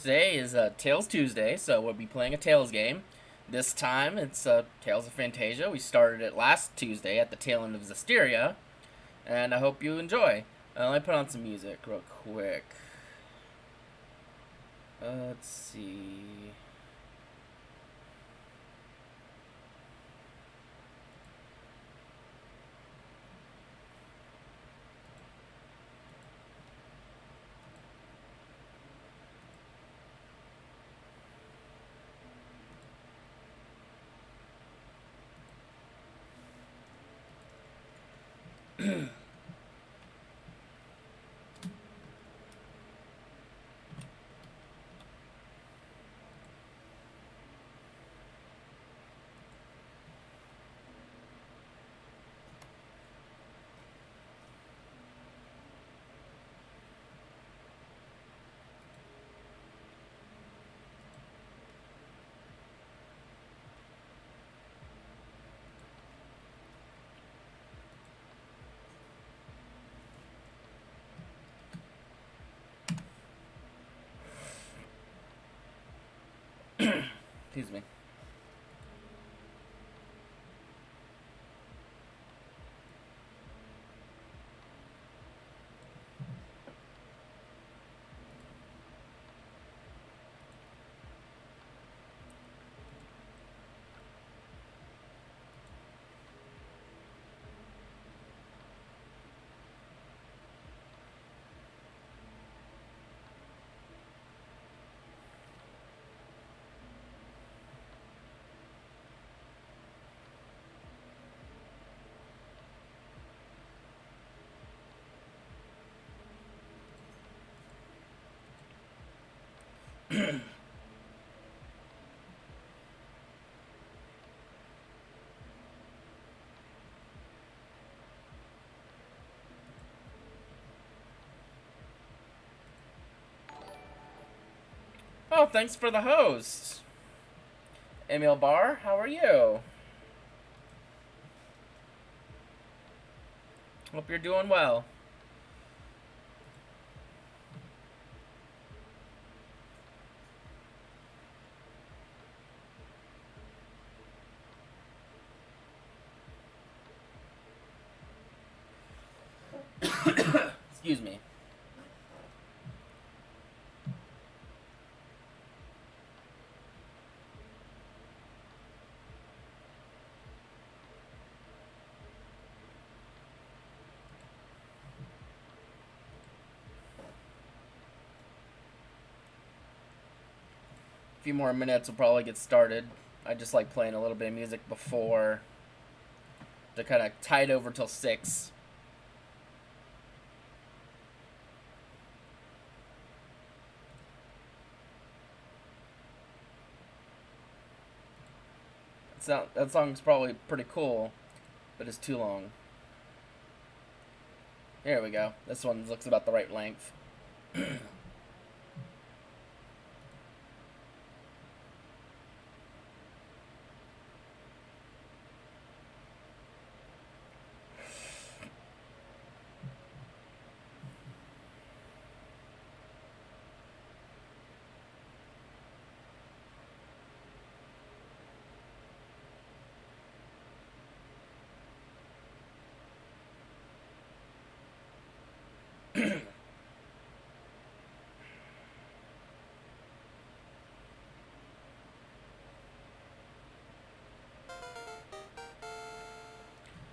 today is Tales Tuesday, so we'll be playing a Tales game. This time it's Tales of Phantasia. We started it last Tuesday at the tail end of Zestiria, and I hope you enjoy. Let me put on some music real quick. Let's see. Excuse me. Oh, thanks for the host. Emil Barr, how are you? Hope you're doing well. Excuse me. A few more minutes will probably get started. I just like playing a little bit of music before to kind of tide over till 6. That song's probably pretty cool, but it's too long. There we go. This one looks about the right length.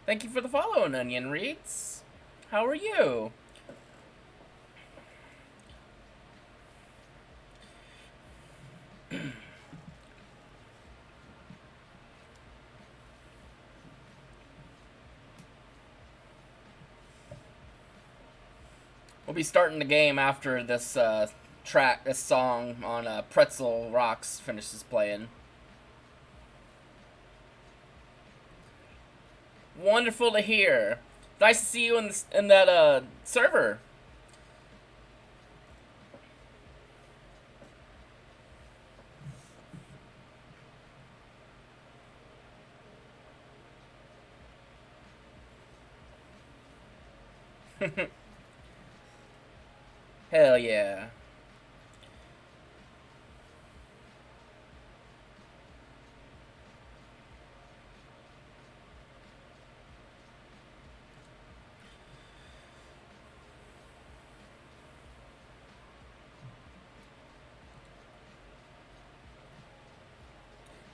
Thank you for the follow, Onion Reeds. How are you? We'll be starting the game after this this song on Pretzel Rocks finishes playing. Wonderful to hear. Nice to see you in that server. Hell yeah.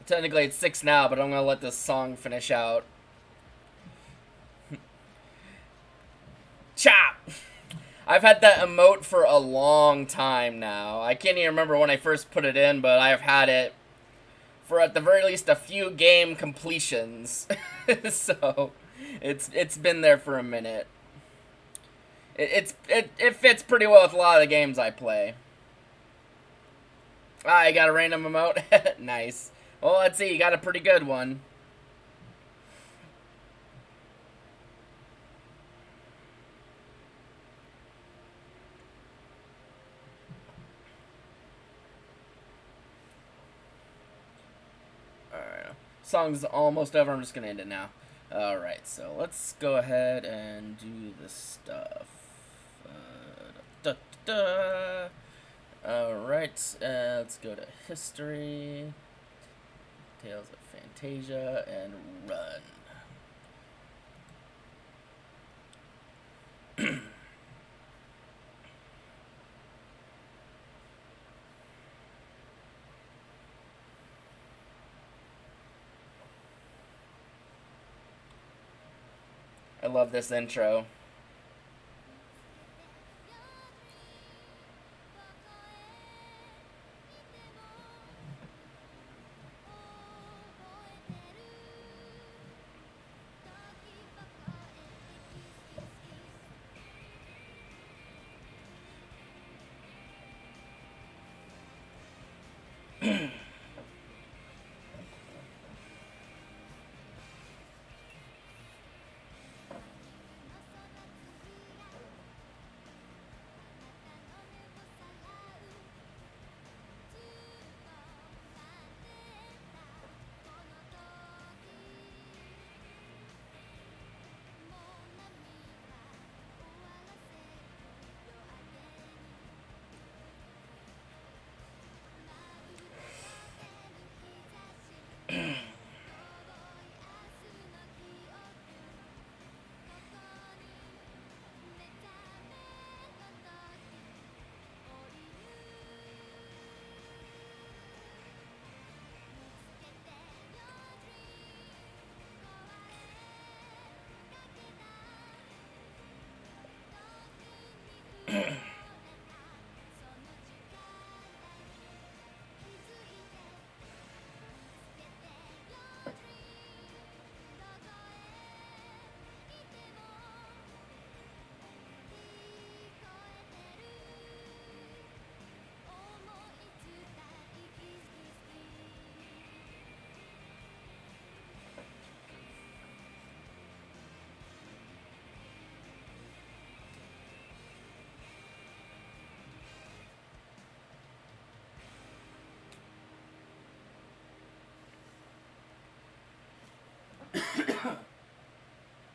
Technically it's 6 now, but I'm gonna let this song finish out. Chop! I've had that emote for a long time now. I can't even remember when I first put it in, but I've had it for at the very least a few game completions. So it's been there for a minute. It fits pretty well with a lot of the games I play. Ah, you got a random emote? Nice. Well, let's see, you got a pretty good one. Alright. Song's almost over. I'm just going to end it now. Alright, so let's go ahead and do this stuff. Alright, let's go to history. Tales of Phantasia and run. I love this intro.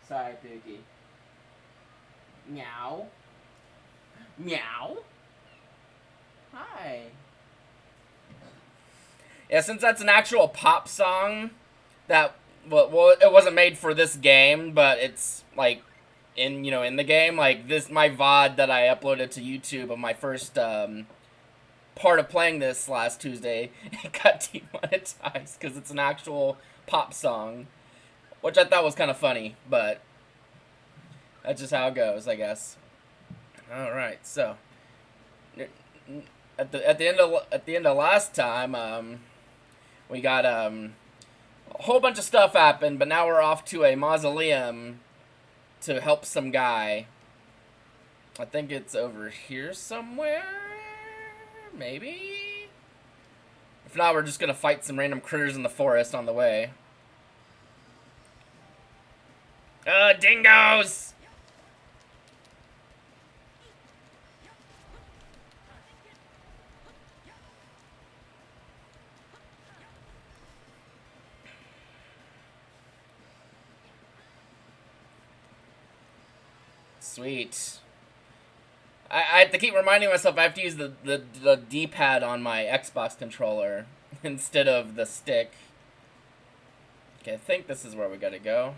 Sorry, Pookie. Meow. Meow. Hi. Yeah, since that's an actual pop song that well it wasn't made for this game, but it's like in in the game, like this my VOD that I uploaded to YouTube of my first part of playing this last Tuesday, it got demonetized because it's an actual pop song, which I thought was kind of funny, but that's just how it goes, I guess. All right, so at the end of last time, we got a whole bunch of stuff happened, but now we're off to a mausoleum to help some guy. I think it's over here somewhere, maybe. If not, we're just gonna fight some random critters in the forest on the way. Dingoes! Sweet. I have to keep reminding myself I have to use the D-pad on my Xbox controller instead of the stick. Okay, I think this is where we gotta go.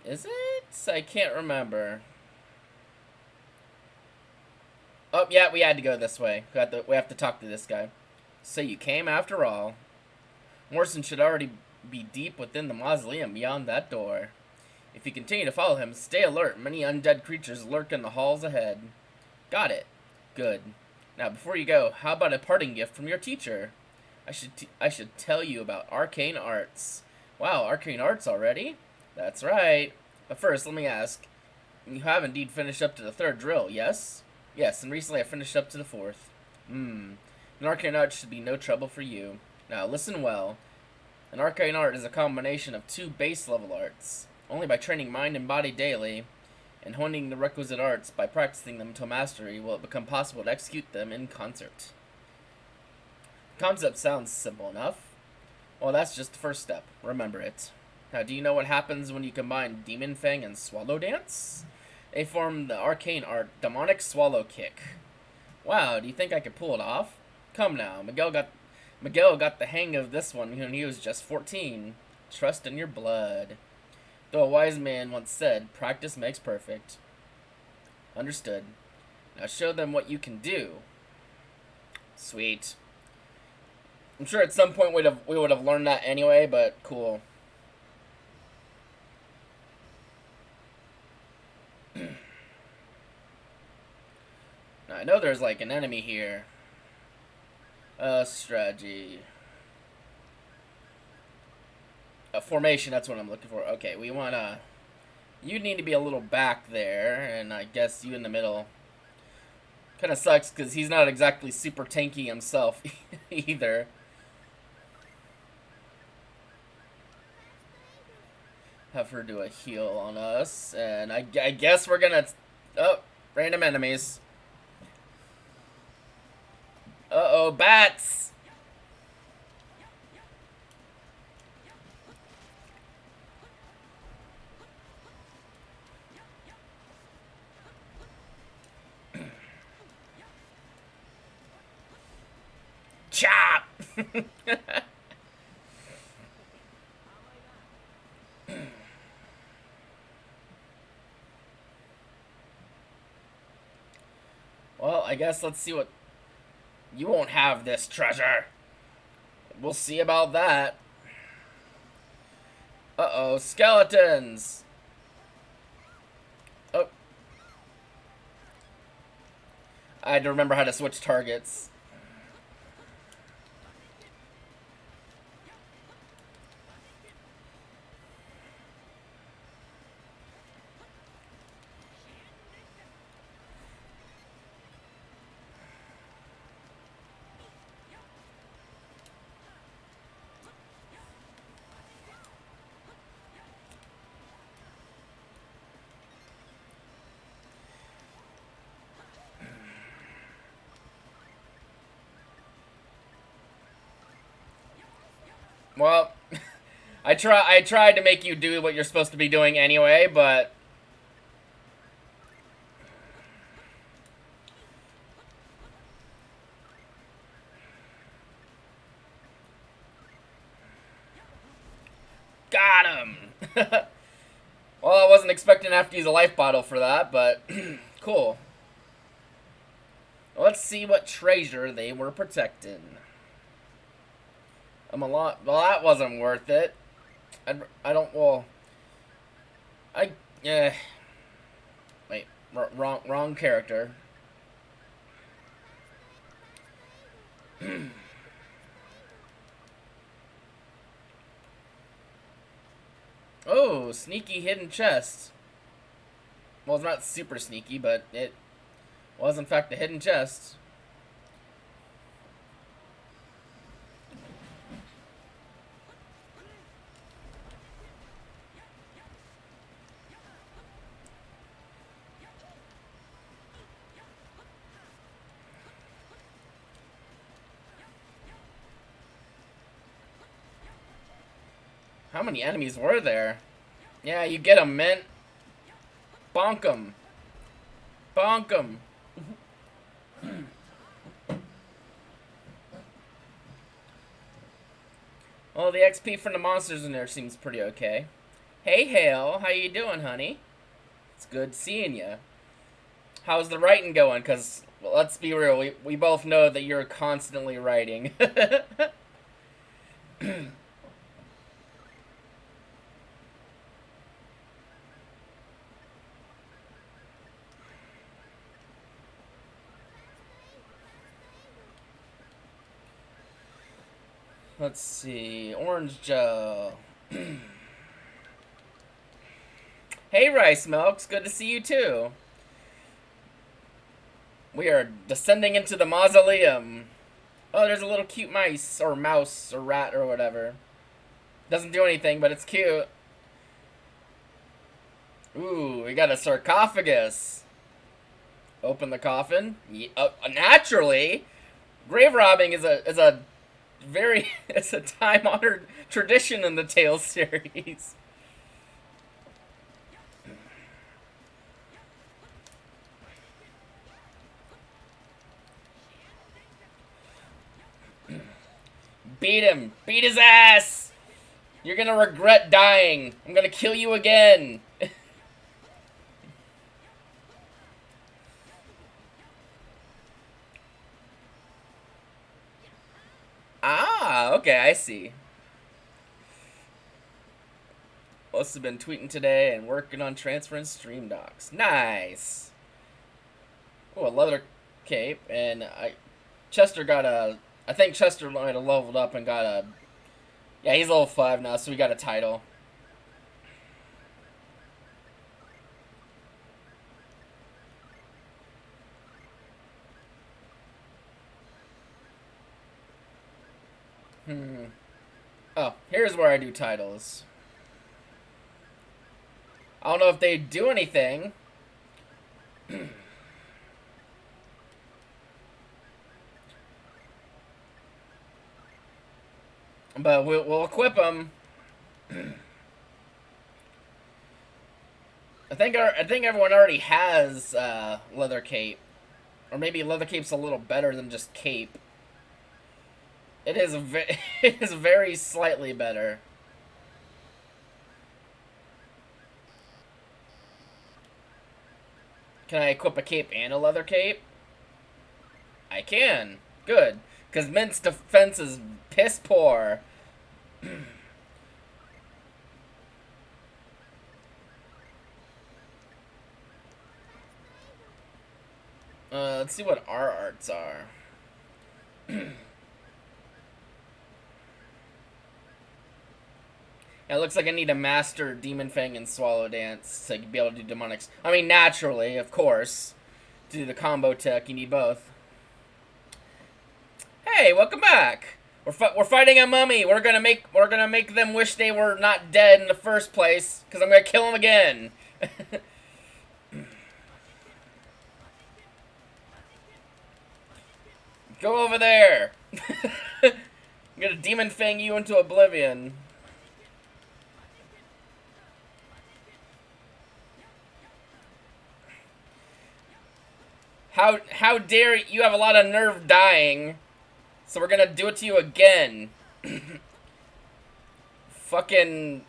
Is it? I can't remember. Oh, yeah, we had to go this way. We have to talk to this guy. So you came after all. Morrison should already be deep within the mausoleum beyond that door. If you continue to follow him, stay alert. Many undead creatures lurk in the halls ahead. Got it. Good. Now, before you go, how about a parting gift from your teacher? I should tell you about arcane arts. Wow, arcane arts already? That's right. But first, let me ask. You have indeed finished up to the third drill, yes? Yes, and recently I finished up to the fourth. An arcane art should be no trouble for you. Now, listen well. An arcane art is a combination of two base level arts. Only by training mind and body daily, and honing the requisite arts by practicing them to mastery, will it become possible to execute them in concert. The concept sounds simple enough. Well, that's just the first step. Remember it. Now, do you know what happens when you combine Demon Fang and Swallow Dance? They form the arcane art Demonic Swallow Kick. Wow, do you think I could pull it off? Come now, Miguel got the hang of this one when he was just 14. Trust in your blood. Though a wise man once said, practice makes perfect. Understood. Now show them what you can do. Sweet. I'm sure at some point we would have learned that anyway, but cool. Now, I know there's like an enemy here. Strategy. Formation, that's what I'm looking for. Okay, we wanna... You need to be a little back there, and I guess you in the middle. Kinda sucks, because he's not exactly super tanky himself, either. Have her do a heal on us, and I guess we're gonna... Oh, random enemies. Uh-oh, bats! Chop! Well, I guess let's see what... You won't have this treasure. We'll see about that. Uh-oh, skeletons! Oh. I had to remember how to switch targets. Well, I tried to make you do what you're supposed to be doing anyway, but got him. Well, I wasn't expecting to have to use a life bottle for that, but cool. Let's see what treasure they were protecting. I'm a lot. Well, that wasn't worth it. I don't. Well, I. Yeah. Wait. Wrong character. Oh, sneaky hidden chest. Well, it's not super sneaky, but it was in fact a hidden chest. How many enemies were there? Yeah, you get 'em, Mint. Bonk 'em. Bonk 'em. Well, the XP from the monsters in there seems pretty okay. Hey, Hale. How you doing, honey? It's good seeing you. How's the writing going? Because Well, let's be real. We both know that you're constantly writing. Let's see. Orange Joe. Hey, Rice Milks. Good to see you, too. We are descending into the mausoleum. Oh, there's a little cute mice, or mouse, or rat, or whatever. Doesn't do anything, but it's cute. Ooh, we got a sarcophagus. Open the coffin. Naturally, grave robbing is a very it's a time honored tradition in the Tales series. Beat him. Beat his ass. You're gonna regret dying. I'm gonna kill you again. Ah, okay, I see. Must have been tweeting today and working on transferring stream docs. Nice. Oh, a leather cape, and Chester got a. I think Chester might have leveled up and got a. Yeah, he's level 5 now, so we got a title. Oh, here's where I do titles. I don't know if they do anything. But we'll equip them. I think everyone already has leather cape, or maybe leather cape's a little better than just cape. It is it is very slightly better. Can I equip a cape and a leather cape? I can. Good. Because Mint's defense is piss poor. Let's see what our arts are. It looks like I need to master Demon Fang and Swallow Dance to be able to do demonics. I mean, naturally, of course. To do the combo tech, you need both. Hey, welcome back. We're fighting a mummy. We're gonna make them wish they were not dead in the first place, because I'm gonna kill them again. Go over there. I'm gonna Demon Fang you into oblivion. How dare you have a lot of nerve dying. So we're gonna do it to you again. Fucking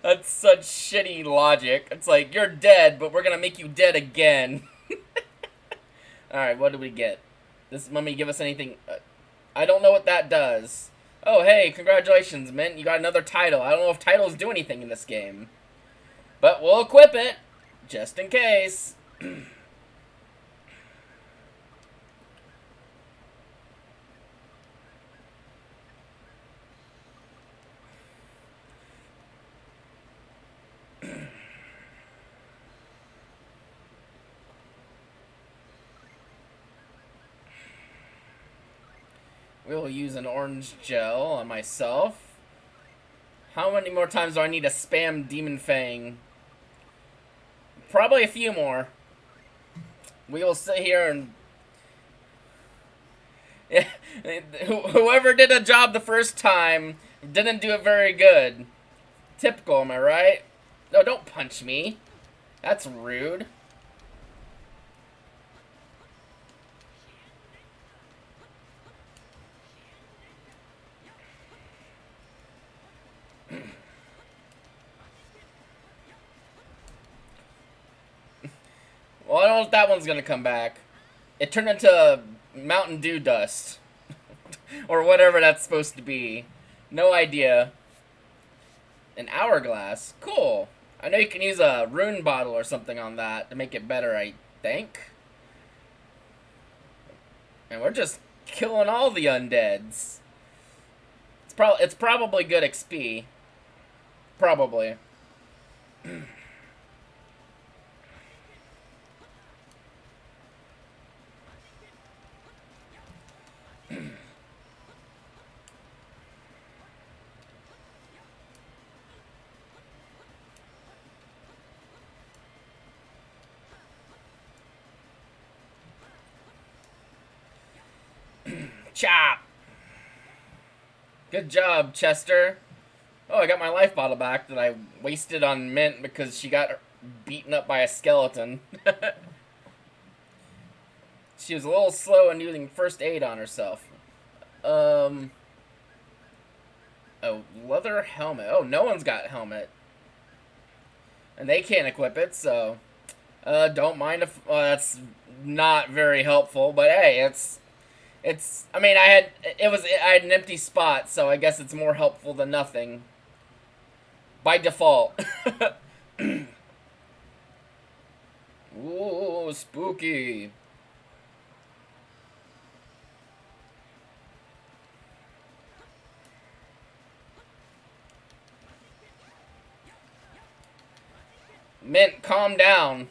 that's such shitty logic. It's like, you're dead, but we're gonna make you dead again. Alright, what do we get? Does Mummy give us anything? I don't know what that does. Oh, hey, congratulations, Mint. You got another title. I don't know if titles do anything in this game. But we'll equip it, just in case. We'll use an orange gel on myself. How many more times do I need to spam Demon Fang? Probably a few more. We will sit here and... Whoever did a job the first time didn't do it very good. Typical, am I right? No, don't punch me. That's rude. Well, I don't know if that one's gonna come back. It turned into Mountain Dew dust. Or whatever that's supposed to be. No idea. An hourglass. Cool. I know you can use a rune bottle or something on that to make it better, I think. And we're just killing all the undeads. It's probably good XP. Probably. Chop! Good job, Chester. Oh, I got my life bottle back that I wasted on Mint because she got beaten up by a skeleton. She was a little slow in using first aid on herself. Oh, leather helmet. Oh, no one's got a helmet. And they can't equip it, so... don't mind if... that's not very helpful, but hey, I mean, I had an empty spot, so I guess it's more helpful than nothing. By default. Ooh, spooky. Mint, calm down.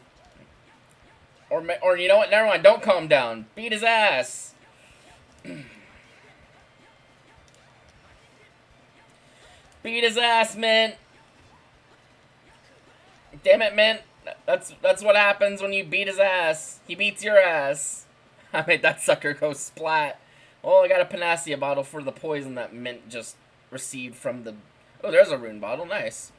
Or you know what? Never mind. Don't calm down. Beat his ass. Beat his ass, Mint. Damn it, Mint. That's what happens when you beat his ass. He beats your ass. I made that sucker go splat. Oh, I got a Phantasia bottle for the poison that Mint just received from the... Oh, there's a rune bottle. Nice.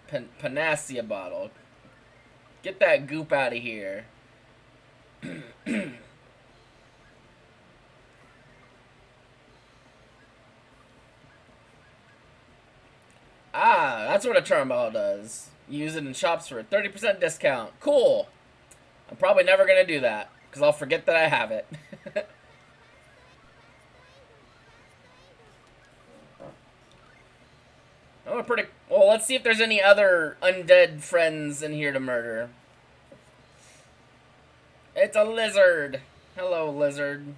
Phantasia bottle. Get that goop out of here. Ah, that's what a charm bottle does. Use it in shops for a 30% discount. Cool. I'm probably never going to do that, because I'll forget that I have it. Oh, pretty... Well, let's see if there's any other undead friends in here to murder. It's a lizard. Hello, lizard.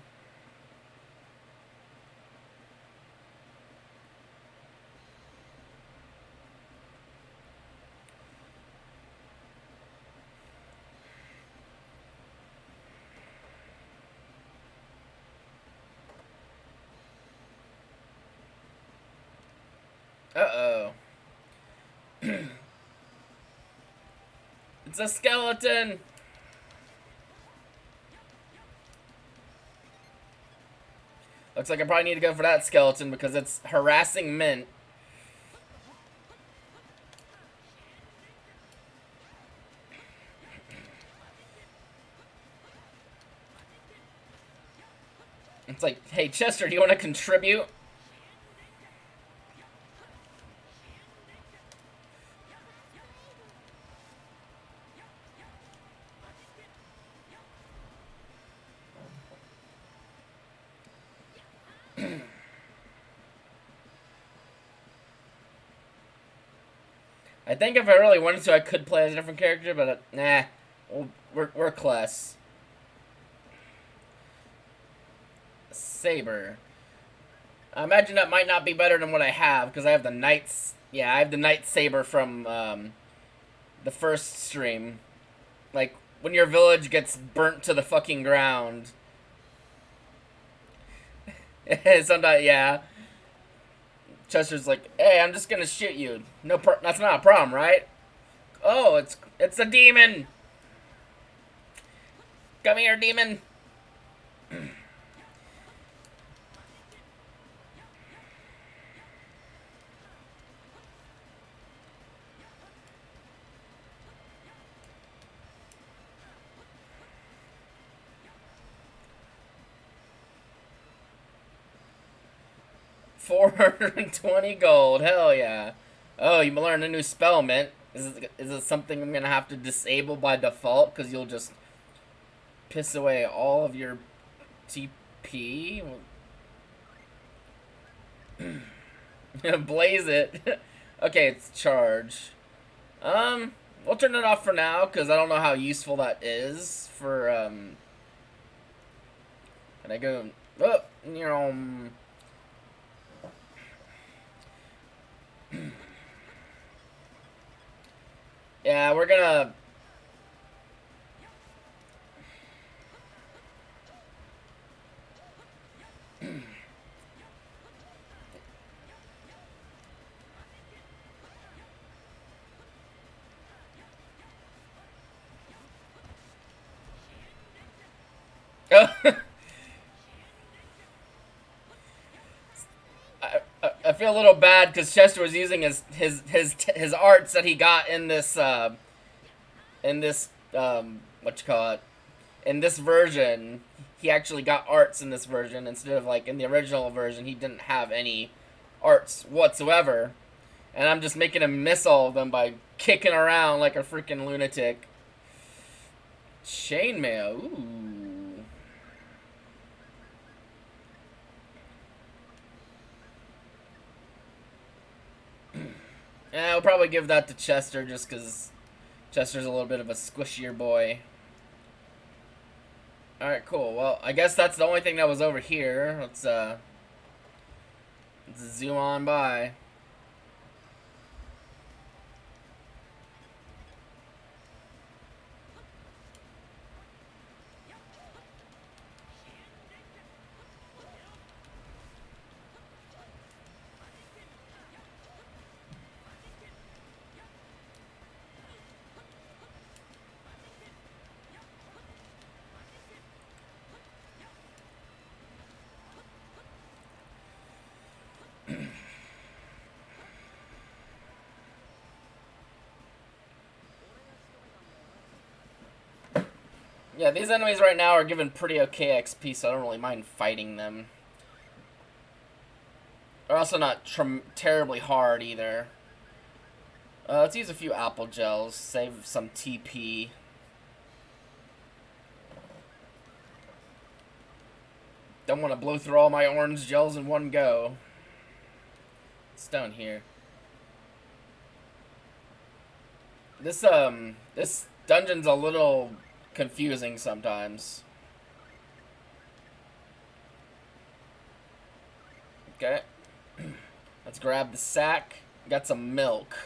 Uh-oh. It's a skeleton! Looks like I probably need to go for that skeleton because it's harassing Mint. It's like, hey, Chester, do you want to contribute? I think if I really wanted to, I could play as a different character, but nah, we're class. Saber. I imagine that might not be better than what I have because I have the knights. Yeah, I have the knight saber from the first stream. Like when your village gets burnt to the fucking ground. Sometimes, yeah. Chester's like, hey, I'm just gonna shoot you. That's not a problem, right? Oh, it's a demon. Come here, demon. 420 gold. Hell yeah. Oh, you learned a new spell, Mint. Is it something I'm gonna have to disable by default? Because you'll just piss away all of your TP? Blaze it. Okay, it's charge. We'll turn it off for now, because I don't know how useful that is for, Can I go... Oh, you know... Yeah, we're gonna... I feel a little bad because Chester was using his arts that he got in this what you call it, in this version. He actually got arts in this version instead of like in the original version. He didn't have any arts whatsoever, and I'm just making him miss all of them by kicking around like a freaking lunatic. Chainmail, ooh. Yeah, I'll probably give that to Chester just because Chester's a little bit of a squishier boy. Alright, cool. Well, I guess that's the only thing that was over here. Let's zoom on by. Yeah, these enemies right now are given pretty okay XP, so I don't really mind fighting them. They're also not terribly hard either. Let's use a few apple gels, save some TP. Don't want to blow through all my orange gels in one go. It's down here. This dungeon's a little confusing sometimes. Okay. Let's grab the sack. Got some milk.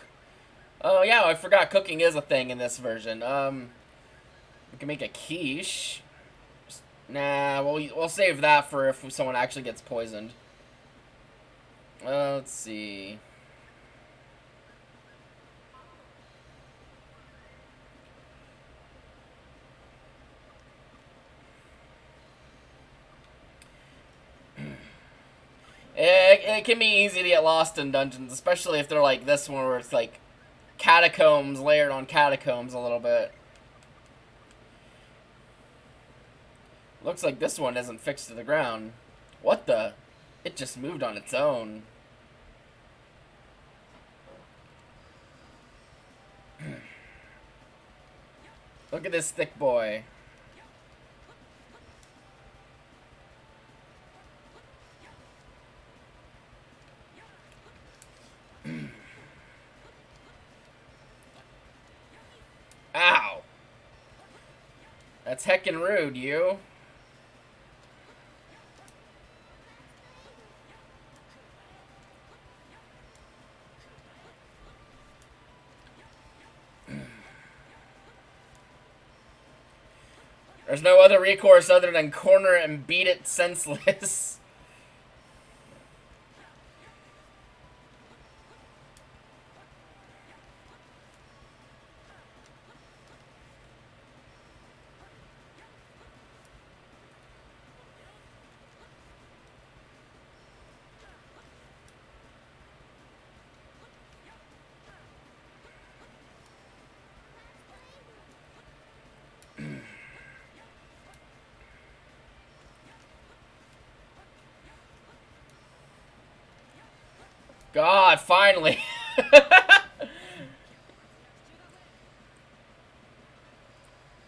Oh yeah, I forgot cooking is a thing in this version. We can make a quiche. Nah, we'll save that for if someone actually gets poisoned. Let's see. It can be easy to get lost in dungeons, especially if they're like this one where it's like catacombs layered on catacombs a little bit. Looks like this one isn't fixed to the ground. What the? It just moved on its own. Look at this thick boy. Ow! That's heckin' rude, you. There's no other recourse other than corner it and beat it senseless. God, finally.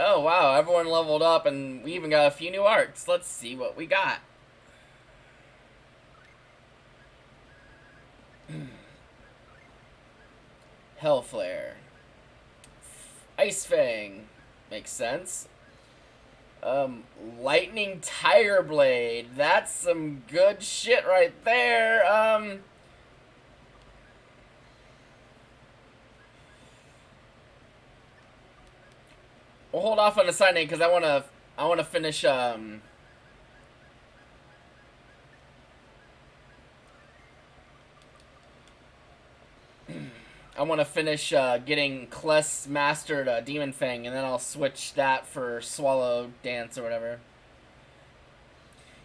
Oh, wow, everyone leveled up, and we even got a few new arts. Let's see what we got. Hellflare. Ice Fang. Makes sense. Lightning Tire Blade. That's some good shit right there. We'll hold off on assigning because I wanna finish, I want to finish getting Kless mastered Demon Fang, and then I'll switch that for Swallow Dance or whatever.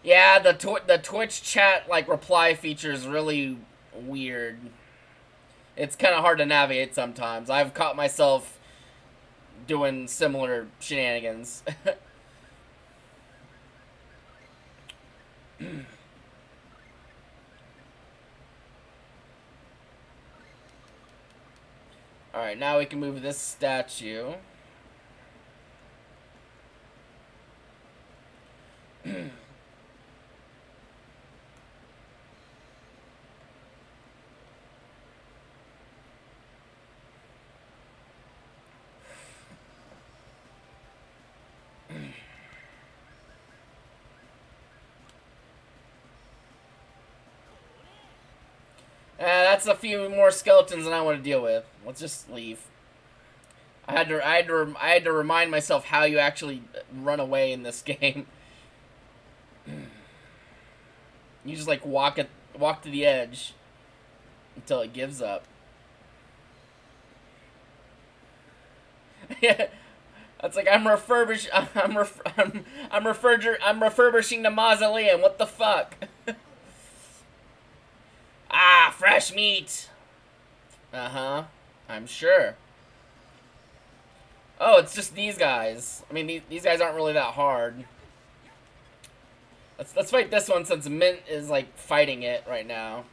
Yeah, the Twitch chat like reply feature is really weird. It's kind of hard to navigate sometimes. I've caught myself doing similar shenanigans. All right, now we can move this statue. That's a few more skeletons than I want to deal with. Let's just leave. I had to remind myself how you actually run away in this game. You just like walk to the edge until it gives up. Yeah, that's like I'm refurbishing the mausoleum. What the fuck? Ah, fresh meat. Uh-huh. I'm sure. Oh, it's just these guys. I mean, these guys aren't really that hard. Let's fight this one since Mint is like fighting it right now.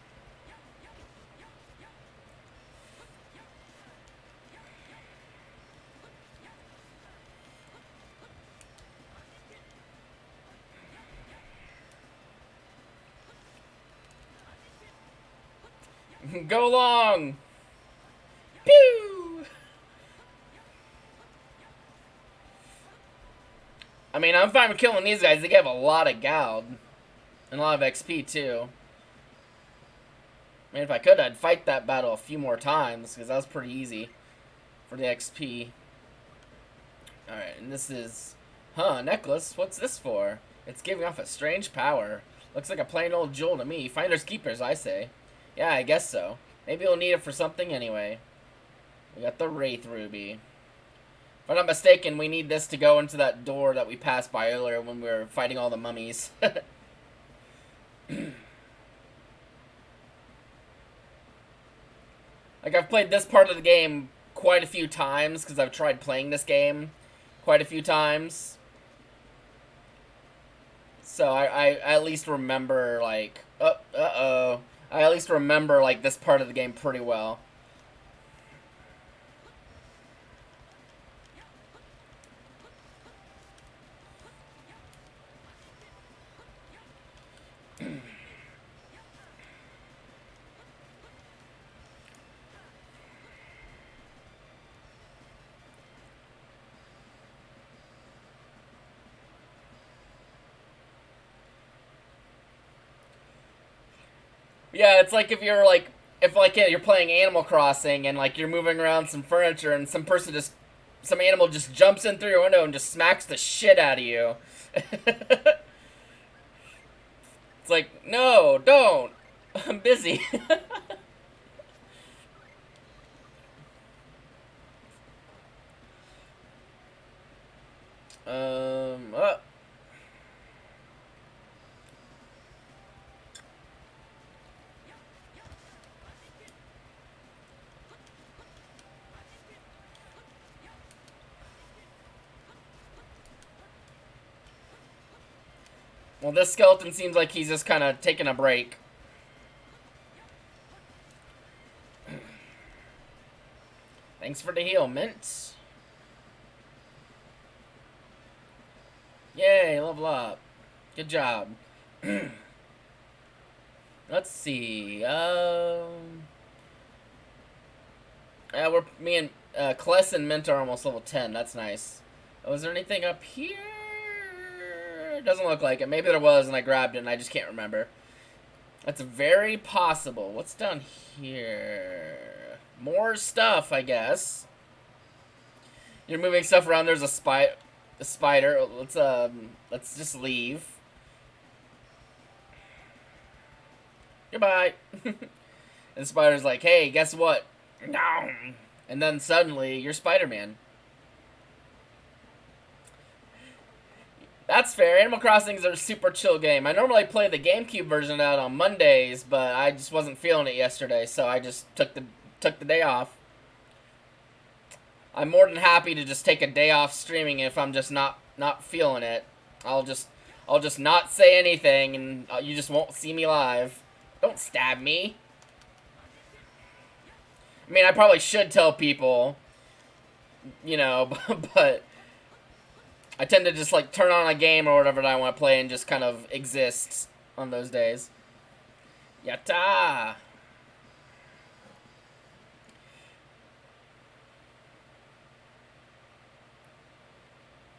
Go long. Pew. I mean, I'm fine with killing these guys. They give a lot of goud. And a lot of XP, too. I mean, if I could, I'd fight that battle a few more times, because that was pretty easy for the XP. Alright, and this is... Huh, necklace? What's this for? It's giving off a strange power. Looks like a plain old jewel to me. Finders keepers, I say. Yeah, I guess so. Maybe we'll need it for something anyway. We got the Wraith Ruby. If I'm not mistaken, we need this to go into that door that we passed by earlier when we were fighting all the mummies. Like, I've played this part of the game quite a few times, because I've tried playing this game quite a few times. So I at least remember, like... Uh-oh. I at least remember, like, this part of the game pretty well. Yeah, it's like if you're like, yeah, you're playing Animal Crossing and like you're moving around some furniture and some animal just jumps in through your window and just smacks the shit out of you. It's like, no, don't. I'm busy. Oh. Well, this skeleton seems like he's just kind of taking a break. Thanks for the heal, Mint. Yay, level up. Good job. Let's see. Me and Kless and Mint are almost level 10. That's nice. Oh, is there anything up here? Doesn't look like it. Maybe there was and I grabbed it and I just can't remember. That's very possible. What's down here? More stuff, I guess. You're moving stuff around. There's a spider. Let's just leave. Goodbye. And the spider's like, hey, guess what? No. And then suddenly, you're Spider-Man. That's fair. Animal Crossing is a super chill game. I normally play the GameCube version out on Mondays, but I just wasn't feeling it yesterday, so I just took the day off. I'm more than happy to just take a day off streaming if I'm just not feeling it. I'll just not say anything, and you just won't see me live. Don't stab me. I mean, I probably should tell people, you know, but I tend to just, like, turn on a game or whatever that I want to play and just kind of exist on those days. Yatta!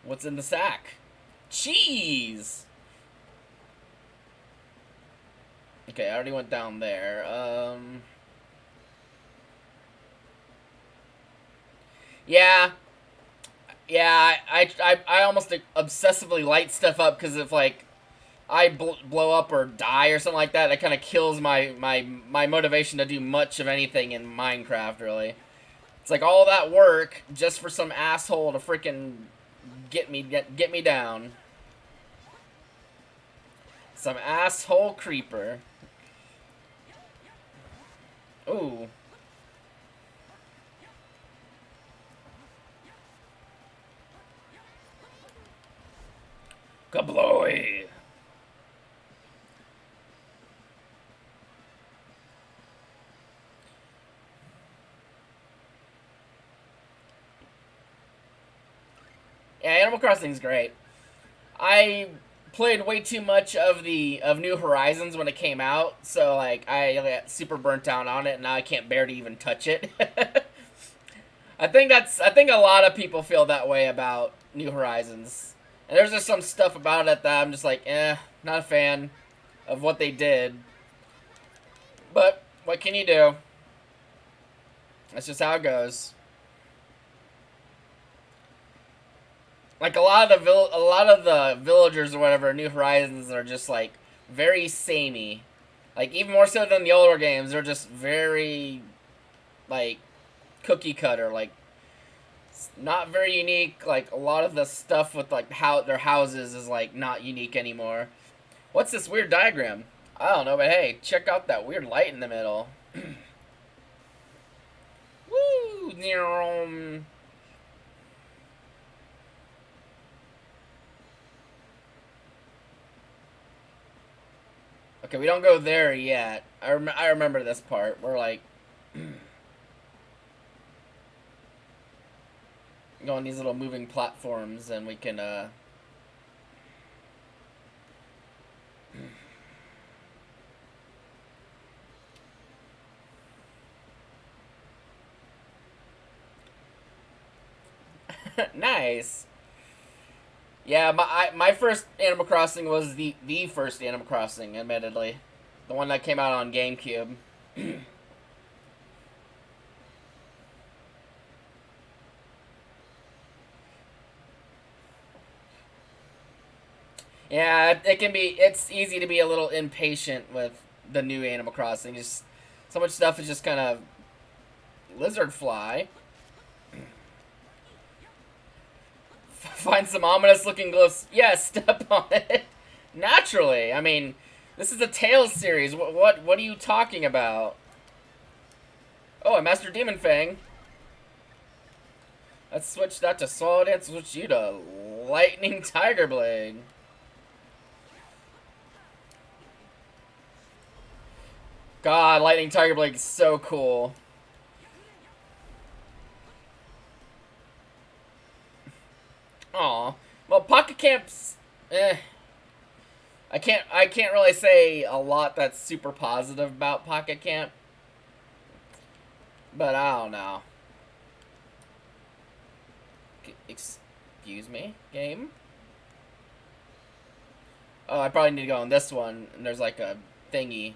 What's in the sack? Cheese! Okay, I already went down there. Yeah. Yeah, I almost obsessively light stuff up because if, like, I blow up or die or something like that, that kind of kills my motivation to do much of anything in Minecraft, really. It's like all that work just for some asshole to freaking get me down. Some asshole creeper. Ooh. Kabloy. Yeah, Animal Crossing's great. I played way too much of New Horizons when it came out, so like I got super burnt out on it, and now I can't bear to even touch it. I think a lot of people feel that way about New Horizons, and there's just some stuff about it that I'm just like, not a fan of what they did. But what can you do? That's just how it goes. Like a lot of the villagers or whatever in New Horizons are just like very samey. Like even more so than the older games, they're just very like cookie cutter, like not very unique. Like a lot of the stuff with like how their houses is like not unique anymore. What's this weird diagram? I don't know, but hey, check out that weird light in the middle. Woo! Okay, we don't go there yet. I remember this part. We're like go on these little moving platforms, and we can nice. Yeah, my first Animal Crossing was the first Animal Crossing, admittedly, the one that came out on GameCube. Yeah, it's easy to be a little impatient with the new Animal Crossing. Just so much stuff is just kind of lizard fly. Find some ominous looking glyphs. Yeah, step on it. Naturally. I mean, this is a Tales series. What are you talking about? Oh, a Master Demon Fang. Let's switch that to Swallow Dance. Switch you to Lightning Tiger Blade. God, Lightning Tiger Blade is so cool. Aw. Well, Pocket Camp's... Eh. I can't really say a lot that's super positive about Pocket Camp. But I don't know. Excuse me, game? Oh, I probably need to go on this one, and there's like a thingy.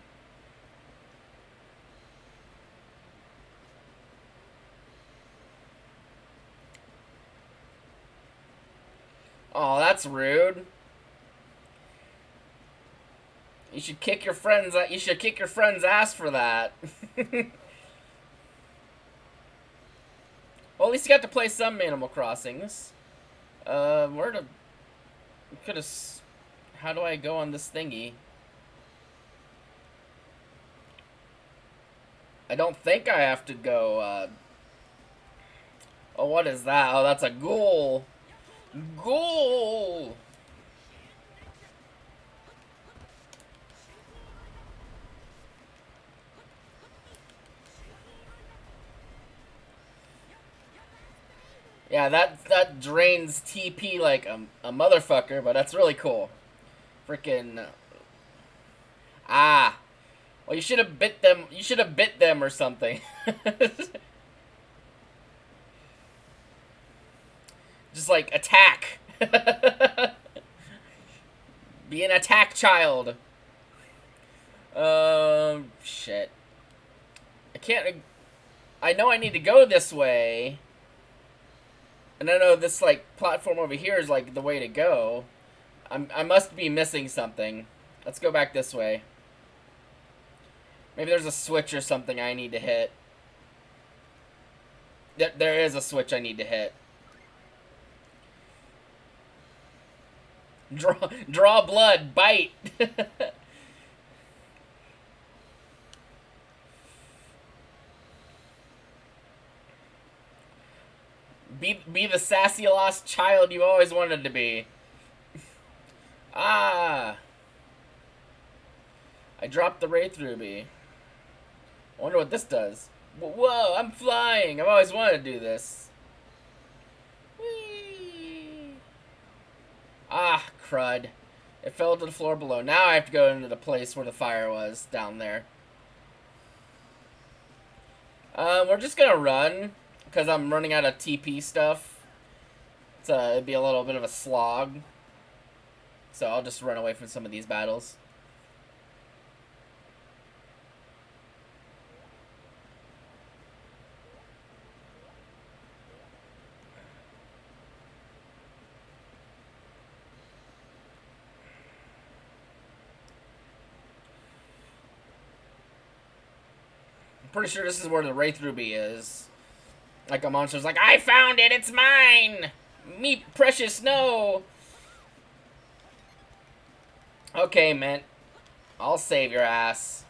Oh, that's rude. You should kick your friend's. You should kick your friend's ass for that. Well, at least you got to play some Animal Crossings. Where to? Could have. How do I go on this thingy? I don't think I have to go. Oh, what is that? Oh, that's a ghoul. Ghoul. Yeah, that drains TP like a motherfucker, but that's really cool. Freaking ah. Well, you should have bit them. You should have bit them or something. Just like attack. Be an attack child. Shit. I can't. I know I need to go this way. And I know this, like, platform over here is, like, the way to go. I must be missing something. Let's go back this way. Maybe there's a switch or something I need to hit. There is a switch I need to hit. Draw blood. Bite. Be the sassy lost child you always wanted to be. Ah. I dropped the Wraith Ruby. I wonder what this does. Whoa, I'm flying. I've always wanted to do this. Whee. Ah, crud. It fell to the floor below. Now I have to go into the place where the fire was down there. We're just gonna run. Because I'm running out of TP stuff. So it'd be a little bit of a slog. So I'll just run away from some of these battles. I'm pretty sure this is where the Wraith Ruby is. Like a monster's like, I found it, it's mine! Me precious, no! Okay, man. I'll save your ass.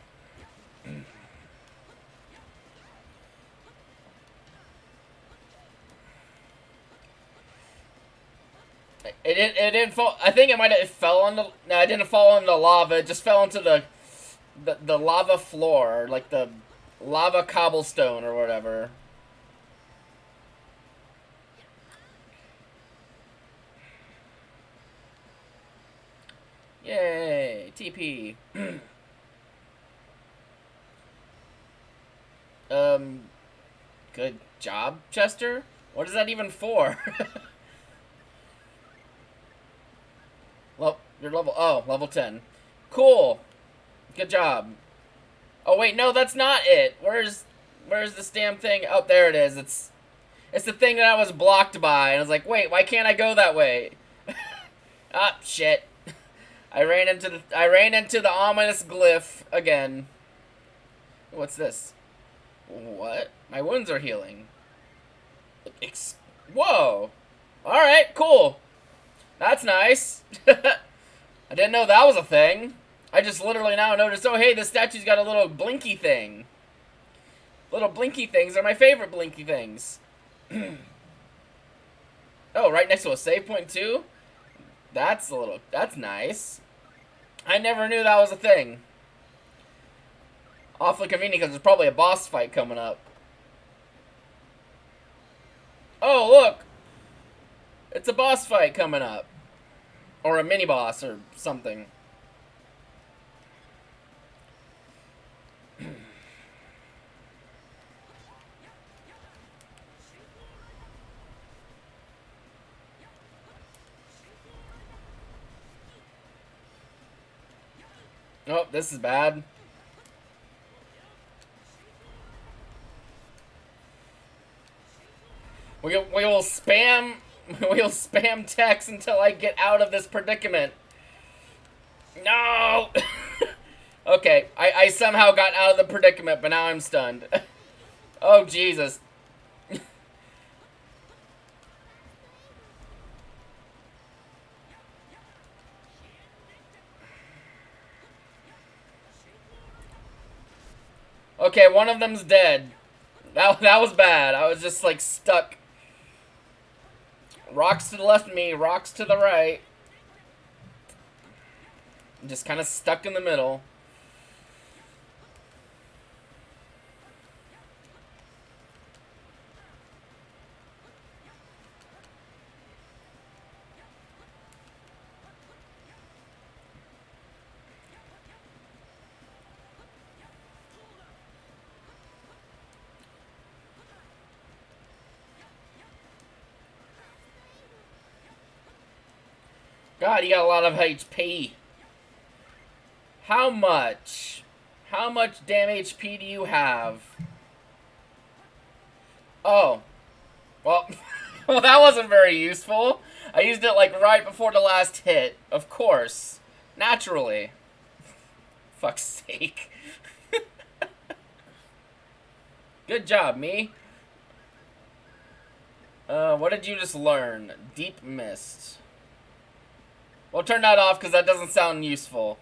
It didn't fall. I think it might have fell on the. No, it didn't fall into lava. It just fell into the lava floor, like the lava cobblestone or whatever. Yay, TP. Good job, Chester. What is that even for? Well, you're level 10. Cool. Good job. Oh wait, no, that's not it. Where's this damn thing? Oh, there it is. It's the thing that I was blocked by, and I was like, wait, why can't I go that way? Ah, shit. I ran into the ominous glyph again. What's this? What? My wounds are healing. Whoa. Alright, cool. That's nice. I didn't know that was a thing. I just literally now noticed, oh hey, this statue's got a little blinky thing. Little blinky things are my favorite blinky things. Oh, right next to a save point too? That's nice. I never knew that was a thing. Awfully convenient because there's probably a boss fight coming up. Oh, look! It's a boss fight coming up. Or a mini boss or something. Oh, this is bad. We'll spam we'll spam text until I get out of this predicament. No. Okay, I somehow got out of the predicament, but now I'm stunned. Oh Jesus. Okay, one of them's dead. That was bad. I was just like stuck. Rocks to the left of me, rocks to the right. I'm just kind of stuck in the middle. God, you got a lot of HP. How much? How much damn HP do you have? Oh. Well, well, that wasn't very useful. I used it like right before the last hit. Of course. Naturally. Fuck's sake. Good job, me. What did you just learn? Deep Mist. Well, turn that off because that doesn't sound useful.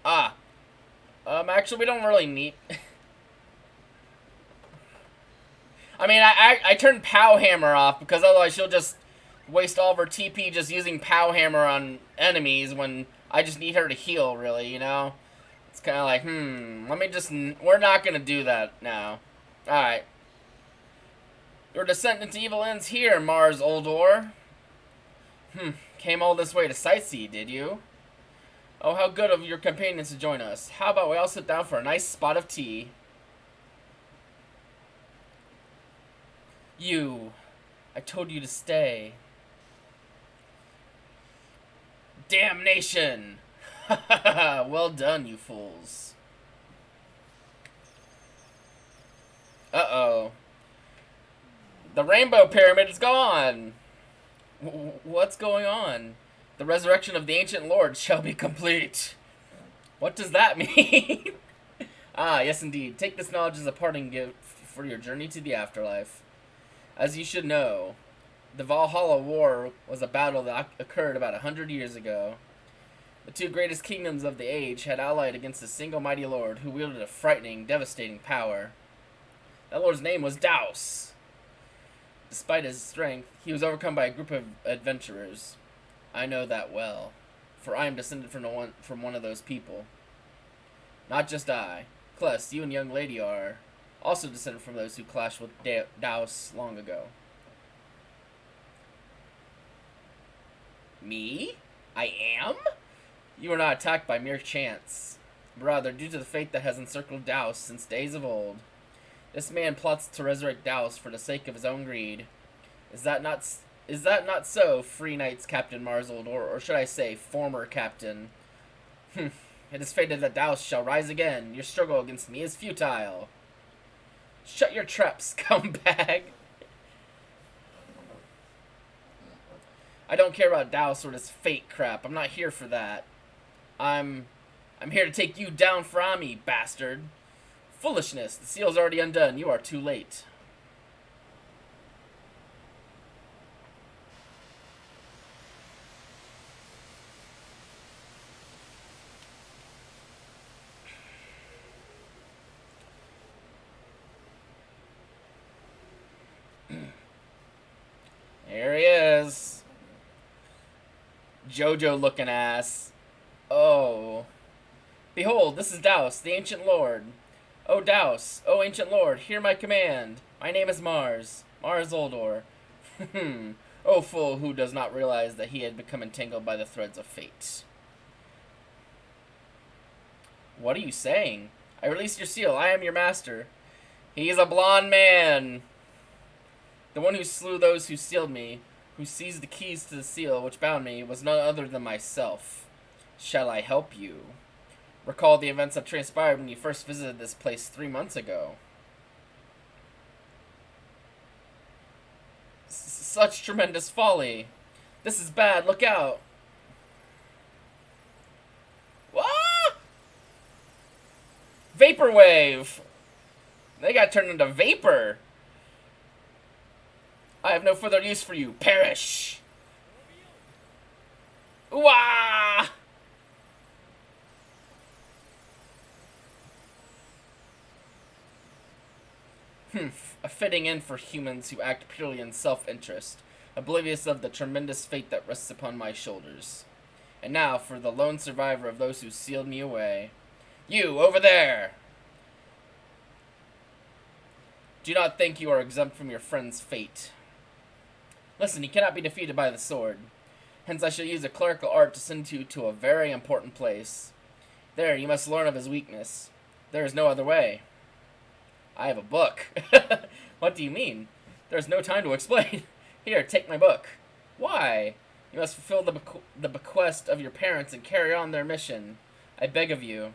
Ah. Actually, we don't really need... I mean, I turned Pow Hammer off because otherwise she'll just waste all of her TP just using Pow Hammer on enemies when I just need her to heal, really, you know? It's kind of like, let me just... We're not going to do that now. Alright. Your descent into evil ends here, Mars Oldor. Came all this way to sightsee, did you? Oh, how good of your companions to join us. How about we all sit down for a nice spot of tea? You. I told you to stay. Damnation! Well done, you fools. Uh-oh. The Rainbow Pyramid is gone! What's going on? The resurrection of the ancient lord shall be complete. What does that mean? Ah, yes indeed. Take this knowledge as a parting gift for your journey to the afterlife. As you should know, the Valhalla War was a battle that occurred about 100 years ago. The two greatest kingdoms of the age had allied against a single mighty lord who wielded a frightening, devastating power. That lord's name was Daus. Despite his strength, he was overcome by a group of adventurers. I know that well, for I am descended from one of those people. Not just I. Kless, you and young lady are also descended from those who clashed with Daus long ago. Me? I am? You were not attacked by mere chance. Rather, due to the fate that has encircled Daus since days of old. This man plots to resurrect Daus for the sake of his own greed. Is that not so, Free Knight's Captain Marzold, or should I say, former captain? It is fated that Daus shall rise again. Your struggle against me is futile. Shut your trap, scumbag. I don't care about Daus or this fate crap. I'm not here for that. I'm here to take you down from me, bastard. Foolishness. The seal's already undone. You are too late. There he is. Jojo looking ass. Oh. Behold, this is Daus, the ancient lord. O Daus, O ancient lord, hear my command. My name is Mars, Mars Oldor. O fool who does not realize that he had become entangled by the threads of fate. What are you saying? I release your seal. I am your master. He is a blonde man. The one who slew those who sealed me, who seized the keys to the seal which bound me, was none other than myself. Shall I help you? Recall the events that transpired when you first visited this place 3 months ago. Such tremendous folly. This is bad. Look out. Ah! Vaporwave. They got turned into vapor. I have no further use for you. Perish. Ooh-ah! A fitting end for humans who act purely in self-interest, oblivious of the tremendous fate that rests upon my shoulders. And now for the lone survivor of those who sealed me away. You, over there! Do not think you are exempt from your friend's fate. Listen, he cannot be defeated by the sword. Hence I shall use a clerical art to send you to a very important place. There, you must learn of his weakness. There is no other way. I have a book. What do you mean? There's no time to explain. Here, take my book. Why? You must fulfill the bequest of your parents and carry on their mission. I beg of you.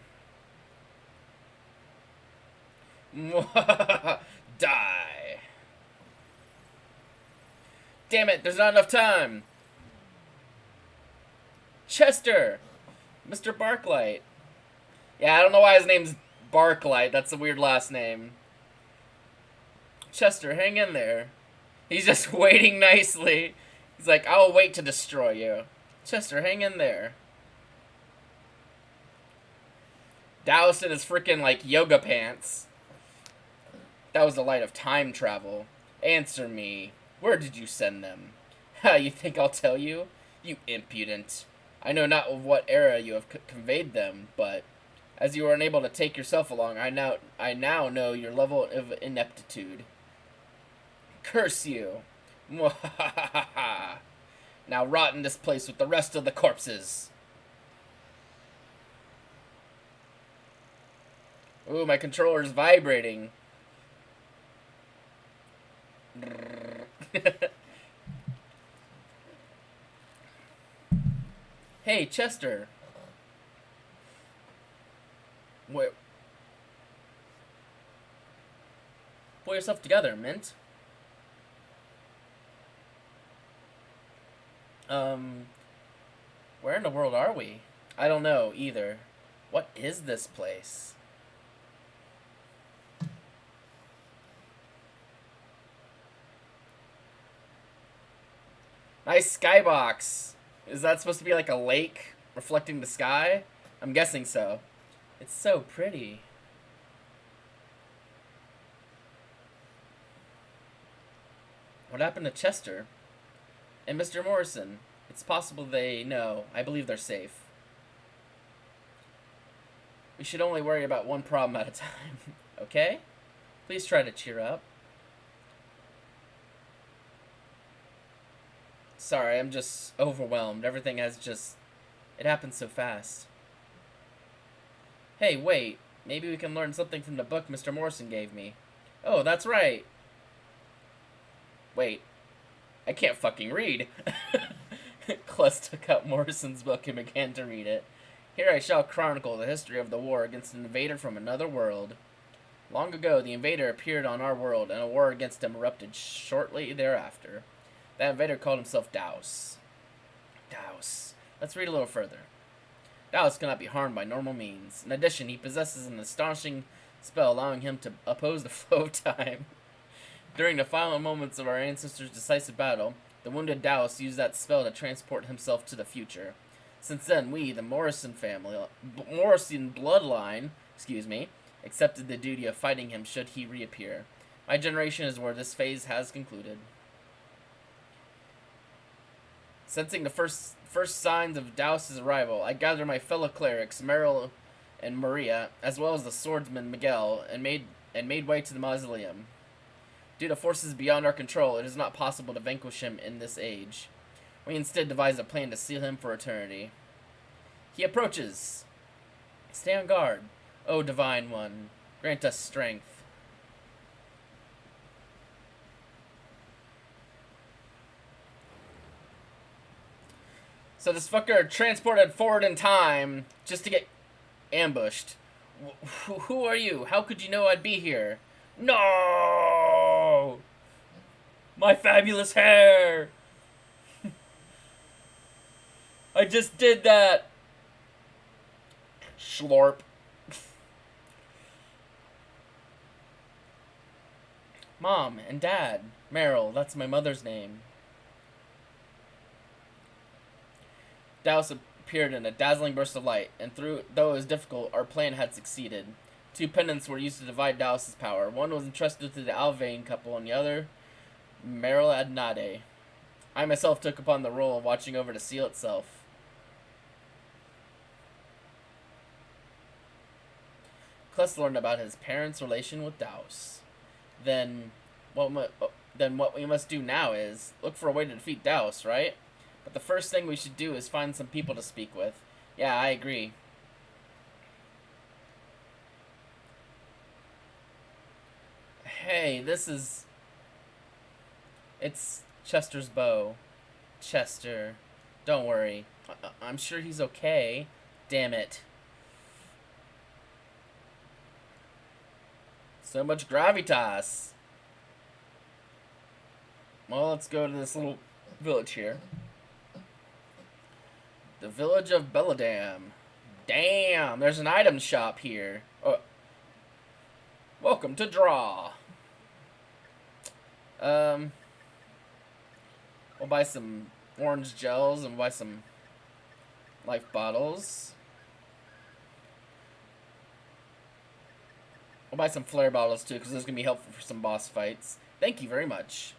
Die. Damn it, there's not enough time. Chester! Mr. Barklight. Yeah, I don't know why his name's Barklight. That's a weird last name. Chester, hang in there. He's just waiting nicely. He's like, I'll wait to destroy you. Chester, hang in there. Doused in his freaking, like, yoga pants. That was the light of time travel. Answer me. Where did you send them? Ha, you think I'll tell you? You impudent. I know not of what era you have conveyed them, but as you were unable to take yourself along, I now know your level of ineptitude. Curse you. Now rot in this place with the rest of the corpses. Ooh, my controller's vibrating. Hey, Chester. Wait. Pull yourself together, Mint. Where in the world are we? I don't know, either. What is this place? Nice skybox. Is that supposed to be like a lake reflecting the sky? I'm guessing so. It's so pretty. What happened to Chester? And Mr. Morrison? It's possible they know. I believe they're safe. We should only worry about one problem at a time. Okay? Please try to cheer up. Sorry, I'm just overwhelmed. Everything has just... It happened so fast. Hey, wait. Maybe we can learn something from the book Mr. Morrison gave me. Oh, that's right. Wait. I can't fucking read. Kless took out Morrison's book and began to read it. Here I shall chronicle the history of the war against an invader from another world. Long ago, the invader appeared on our world, and a war against him erupted shortly thereafter. That invader called himself Daus. Daus. Let's read a little further. Daus cannot be harmed by normal means. In addition, he possesses an astonishing spell allowing him to oppose the flow of time. During the final moments of our ancestors' decisive battle, the wounded Daus used that spell to transport himself to the future. Since then, we, the Morrison bloodline, accepted the duty of fighting him should he reappear. My generation is where this phase has concluded. Sensing the first signs of Daus's arrival, I gather my fellow clerics, and Maria, as well as the swordsman Miguel, and made way to the mausoleum. Due to forces beyond our control, it is not possible to vanquish him in this age. We instead devise a plan to seal him for eternity. He approaches. Stay on guard, O Divine One. Grant us strength. So this fucker transported forward in time just to get ambushed. Who are you? How could you know I'd be here? No! My fabulous hair! I just did that! Schlorp. Mom and Dad. Meryl, that's my mother's name. Douse appeared in a dazzling burst of light, and though it was difficult, our plan had succeeded. Two pendants were used to divide Douse's power. One was entrusted to the Alvain couple, and the other, Meryl Adnade. I myself took upon the role of watching over the seal itself. Kless learned about his parents' relation with Douse. Then what we must do now is look for a way to defeat Douse, right? But the first thing we should do is find some people to speak with. Yeah, I agree. Hey, it's Chester's bow. Chester. Don't worry. I'm sure he's okay. Damn it. So much gravitas. Well, let's go to this little village here. The village of Belladam. Damn, there's an item shop here. Oh. Welcome to Draw. We'll buy some orange gels and buy some life bottles. We'll buy some flare bottles too, because those are going to be helpful for some boss fights. Thank you very much.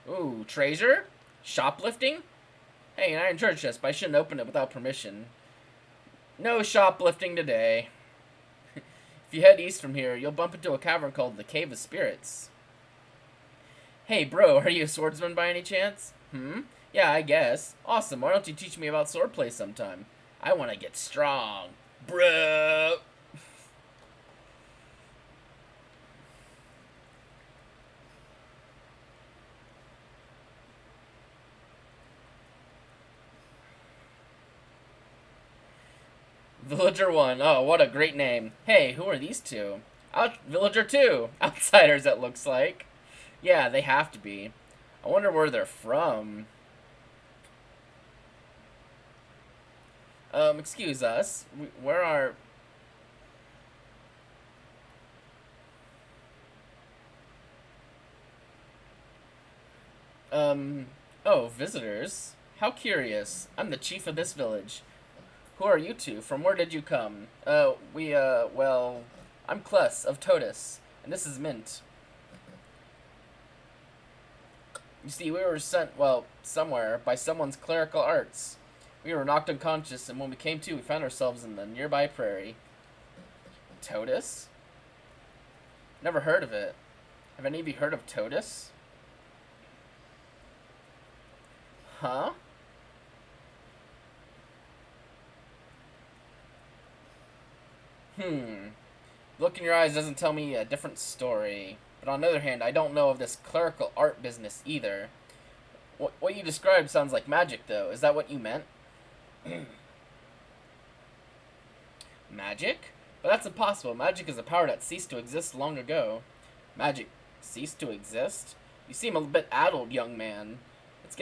Ooh, treasure? Shoplifting? Hey, an iron treasure chest, but I shouldn't open it without permission. No shoplifting today. If you head east from here, you'll bump into a cavern called the Cave of Spirits. Hey, bro, are you a swordsman by any chance? Yeah, I guess. Awesome, why don't you teach me about swordplay sometime? I want to get strong. Bro! Villager 1. Oh, what a great name. Hey, who are these two? Villager 2. Outsiders, it looks like. Yeah, they have to be. I wonder where they're from. Excuse us. Where are... Oh, visitors? How curious. I'm the chief of this village. Who are you two? From where did you come? Well, I'm Kless of Totus, and this is Mint. You see, we were sent, well, somewhere, by someone's clerical arts. We were knocked unconscious, and when we came to, we found ourselves in the nearby prairie. Totus? Never heard of it. Have any of you heard of Totus? Huh? Look in your eyes doesn't tell me a different story. But on the other hand, I don't know of this clerical art business either. What you described sounds like magic, though. Is that what you meant? Magic? But that's impossible. Magic is a power that ceased to exist long ago. Magic ceased to exist? You seem a bit addled, young man. It's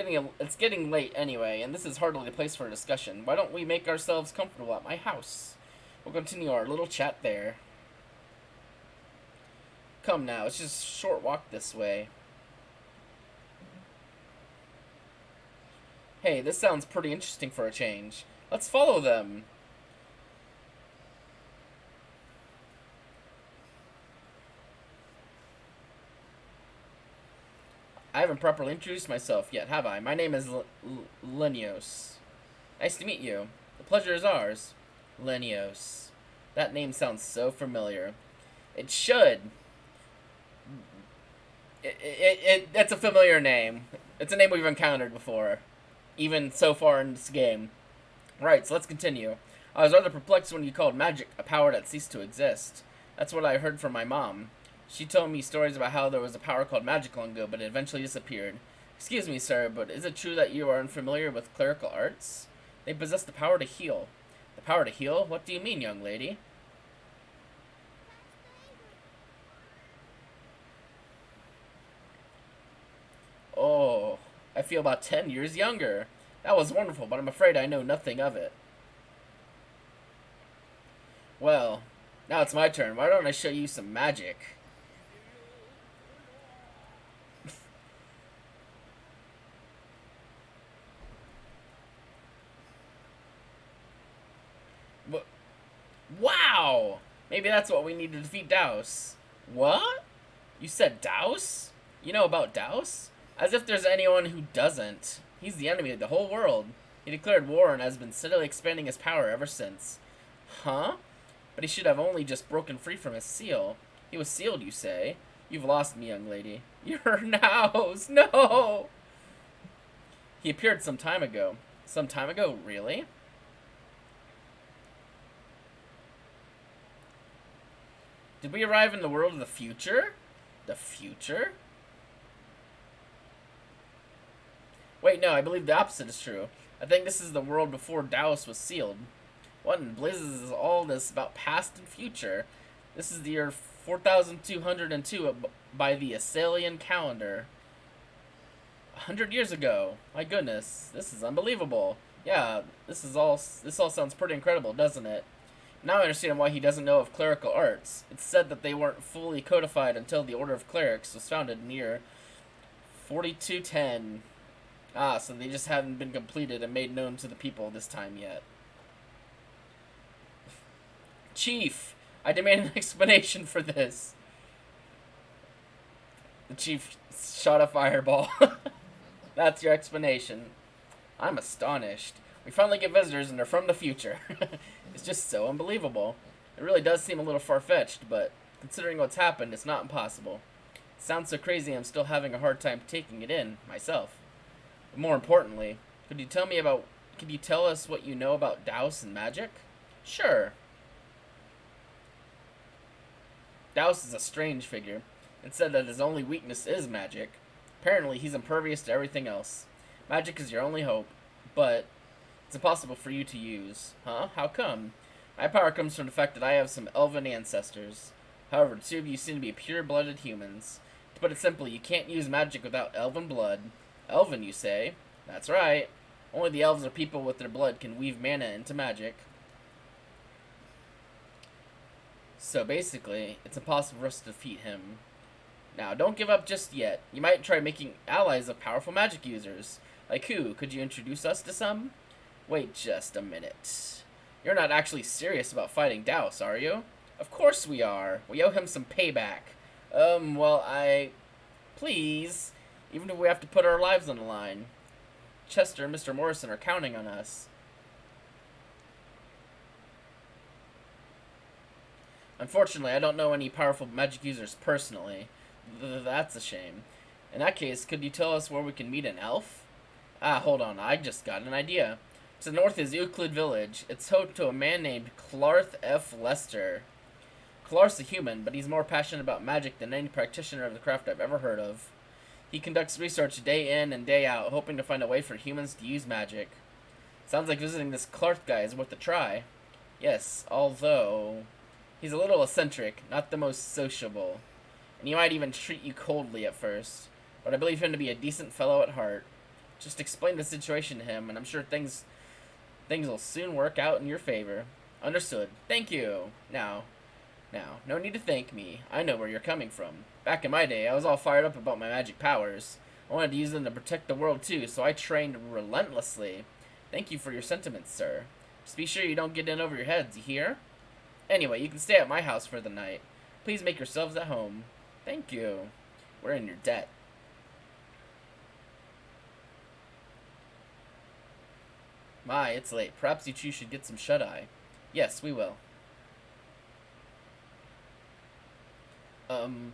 getting late anyway, and this is hardly the place for a discussion. Why don't we make ourselves comfortable at my house? We'll continue our little chat there. Come now, it's just a short walk this way. Hey, this sounds pretty interesting for a change. Let's follow them. I haven't properly introduced myself yet, have I? My name is Lenios. Nice to meet you. The pleasure is ours. Lenios. That name sounds so familiar. It should. It's a familiar name. It's a name we've encountered before, even so far in this game. Right, so let's continue. I was rather perplexed when you called magic a power that ceased to exist. That's what I heard from my mom. She told me stories about how there was a power called magic long ago, but it eventually disappeared. Excuse me, sir, but is it true that you are unfamiliar with clerical arts? They possess the power to heal. The power to heal? What do you mean, young lady? Oh, I feel about 10 years younger. That was wonderful, but I'm afraid I know nothing of it. Well, now it's my turn. Why don't I show you some magic? Wow! Maybe that's what we need to defeat Douse. What? You said Douse? You know about Douse? As if there's anyone who doesn't. He's the enemy of the whole world. He declared war and has been steadily expanding his power ever since. Huh? But he should have only just broken free from his seal. He was sealed, you say? You've lost me, young lady. You're Douse! No! He appeared some time ago. Some time ago, really? Did we arrive in the world of the future? The future? Wait, no, I believe the opposite is true. I think this is the world before Dallas was sealed. What in blazes is all this about past and future? This is the year 4202 by the Asalian calendar. 100 years ago. My goodness, this is unbelievable. Yeah, this all sounds pretty incredible, doesn't it? Now I understand why he doesn't know of clerical arts. It's said that they weren't fully codified until the Order of Clerics was founded near 4210. Ah, so they just haven't been completed and made known to the people this time yet. Chief, I demand an explanation for this. The chief shot a fireball. That's your explanation. I'm astonished. We finally get visitors and they're from the future. It's just so unbelievable. It really does seem a little far-fetched, but considering what's happened, it's not impossible. It sounds so crazy I'm still having a hard time taking it in, myself. But more importantly, could you tell us what you know about Douse and magic? Sure. Douse is a strange figure. It said that his only weakness is magic. Apparently, he's impervious to everything else. Magic is your only hope, but it's impossible for you to use. Huh? How come? My power comes from the fact that I have some elven ancestors. However, the two of you seem to be pure-blooded humans. To put it simply, you can't use magic without elven blood. Elven, you say? That's right. Only the elves or people with their blood can weave mana into magic. So basically, it's impossible for us to defeat him. Now, don't give up just yet. You might try making allies of powerful magic users. Like who? Could you introduce us to some? Wait just a minute. You're not actually serious about fighting Douse, are you? Of course we are. We owe him some payback. Please. Even if we have to put our lives on the line. Chester and Mr. Morrison are counting on us. Unfortunately, I don't know any powerful magic users personally. That's a shame. In that case, could you tell us where we can meet an elf? Ah, hold on, I just got an idea. To the north is Euclid Village. It's home to a man named Clarth F. Lester. Clarth's a human, but he's more passionate about magic than any practitioner of the craft I've ever heard of. He conducts research day in and day out, hoping to find a way for humans to use magic. Sounds like visiting this Clarth guy is worth a try. Yes, although he's a little eccentric, not the most sociable. And he might even treat you coldly at first. But I believe him to be a decent fellow at heart. Just explain the situation to him, and I'm sure things will soon work out in your favor. Understood. Thank you. Now, no need to thank me. I know where you're coming from. Back in my day, I was all fired up about my magic powers. I wanted to use them to protect the world too, so I trained relentlessly. Thank you for your sentiments, sir. Just be sure you don't get in over your heads, you hear? Anyway, you can stay at my house for the night. Please make yourselves at home. Thank you. We're in your debt. My, it's late. Perhaps you two should get some shut-eye. Yes, we will. Um,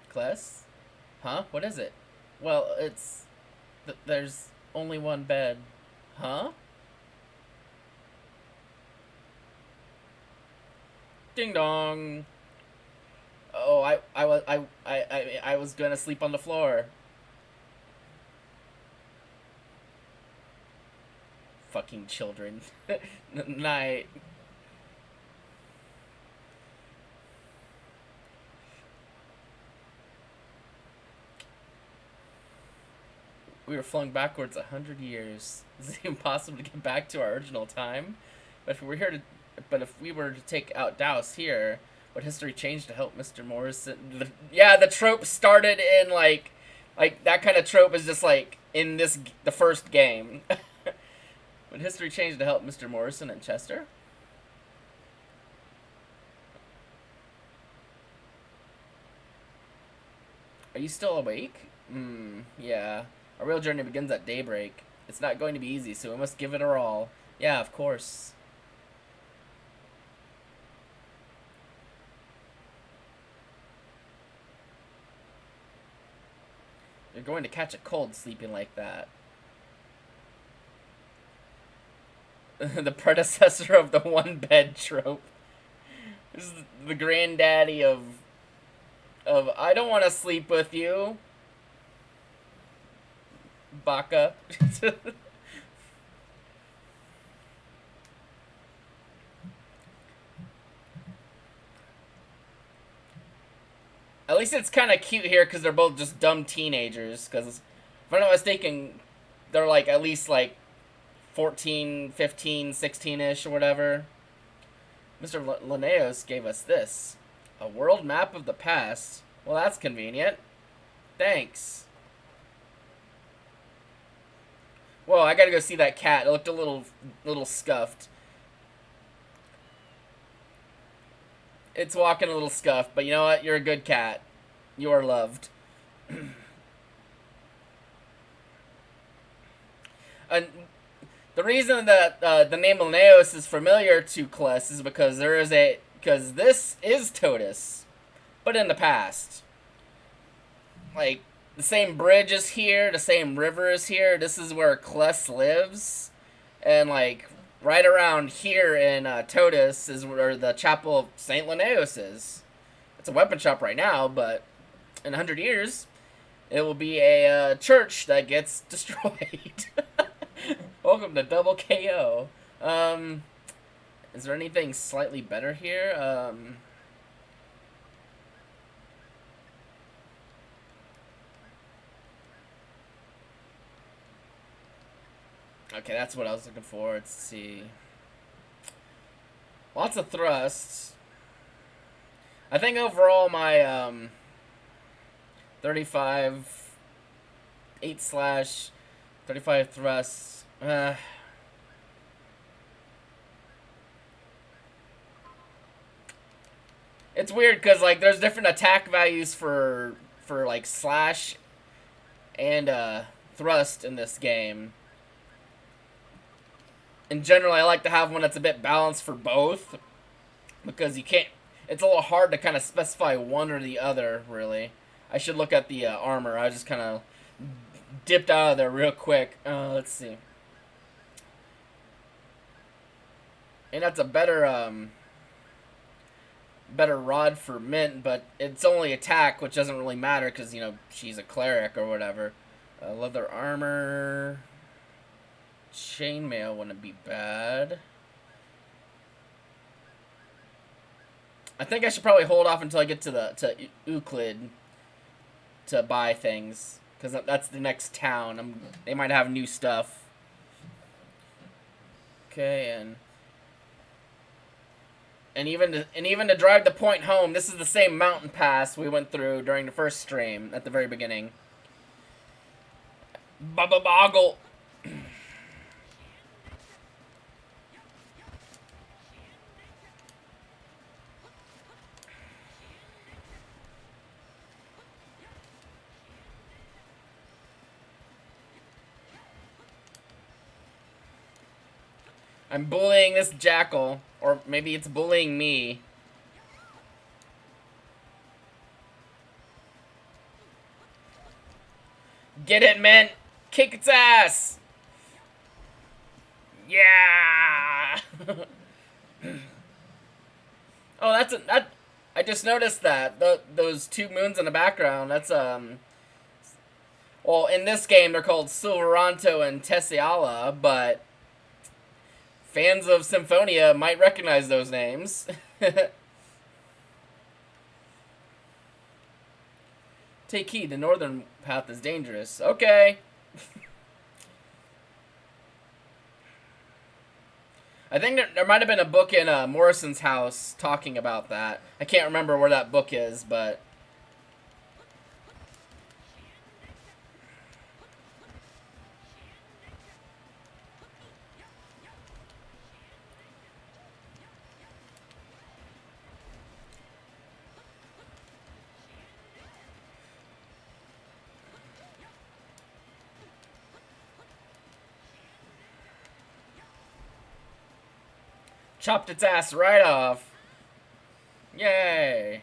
class? Huh? What is it? Well, it's... there's only one bed. Huh? Ding dong. Oh, I was gonna sleep on the floor. Fucking children. Night. We were flung backwards 100 years. Is it impossible to get back to our original time? But if we were here to, but if we were to take out Douse here, would history change to help Mr. Morrison? Yeah, the trope started in like that kind of trope is just like in the first game. Would history change to help Mr. Morrison and Chester? Are you still awake? Yeah. Our real journey begins at daybreak. It's not going to be easy, so we must give it our all. Yeah, of course. You're going to catch a cold sleeping like that. The predecessor of the one bed trope. This is the granddaddy of I don't want to sleep with you, Baka. At least it's kind of cute here because they're both just dumb teenagers. Because if I'm not mistaken, they're like at least like 14, 15, 16-ish or whatever. Mr. Linnaeus gave us this. A world map of the past. Well, that's convenient. Thanks. Whoa, I gotta go see that cat. It looked a little scuffed. It's walking a little scuffed, but you know what? You're a good cat. You are loved. And the reason that the name Linnaeus is familiar to Kless is because because this is Totus, but in the past. Like, the same bridge is here, the same river is here. This is where Kless lives, and like right around here in Totus is where the Chapel of Saint Linnaeus is. It's a weapon shop right now, but in 100 years, it will be a church that gets destroyed. Welcome to Double KO. Is there anything slightly better here? Okay, that's what I was looking for. Let's see. Lots of thrusts. I think overall my 35 8 slash 35 thrusts. It's weird because like there's different attack values for like slash and thrust in this game. In general, I like to have one that's a bit balanced for both because you can't. It's a little hard to kind of specify one or the other. Really, I should look at the armor. I just kind of dipped out of there real quick. Let's see. And that's a better rod for Mint, but it's only attack, which doesn't really matter because you know she's a cleric or whatever. Leather armor, chainmail wouldn't be bad. I think I should probably hold off until I get to Euclid to buy things because that's the next town. They might have new stuff. Okay, and even to drive the point home, this is the same mountain pass we went through during the first stream at the very beginning. Bubba Boggle. I'm bullying this jackal, or maybe it's bullying me. Get it, Mint! Kick its ass! Yeah! Oh, that. I just noticed that those two moons in the background. That's Well, in this game they're called Silveranto and Tessiala, but fans of Symphonia might recognize those names. Take heed, the northern path is dangerous. Okay. I think there might have been a book in Morrison's house talking about that. I can't remember where that book is, but... Chopped its ass right off. Yay.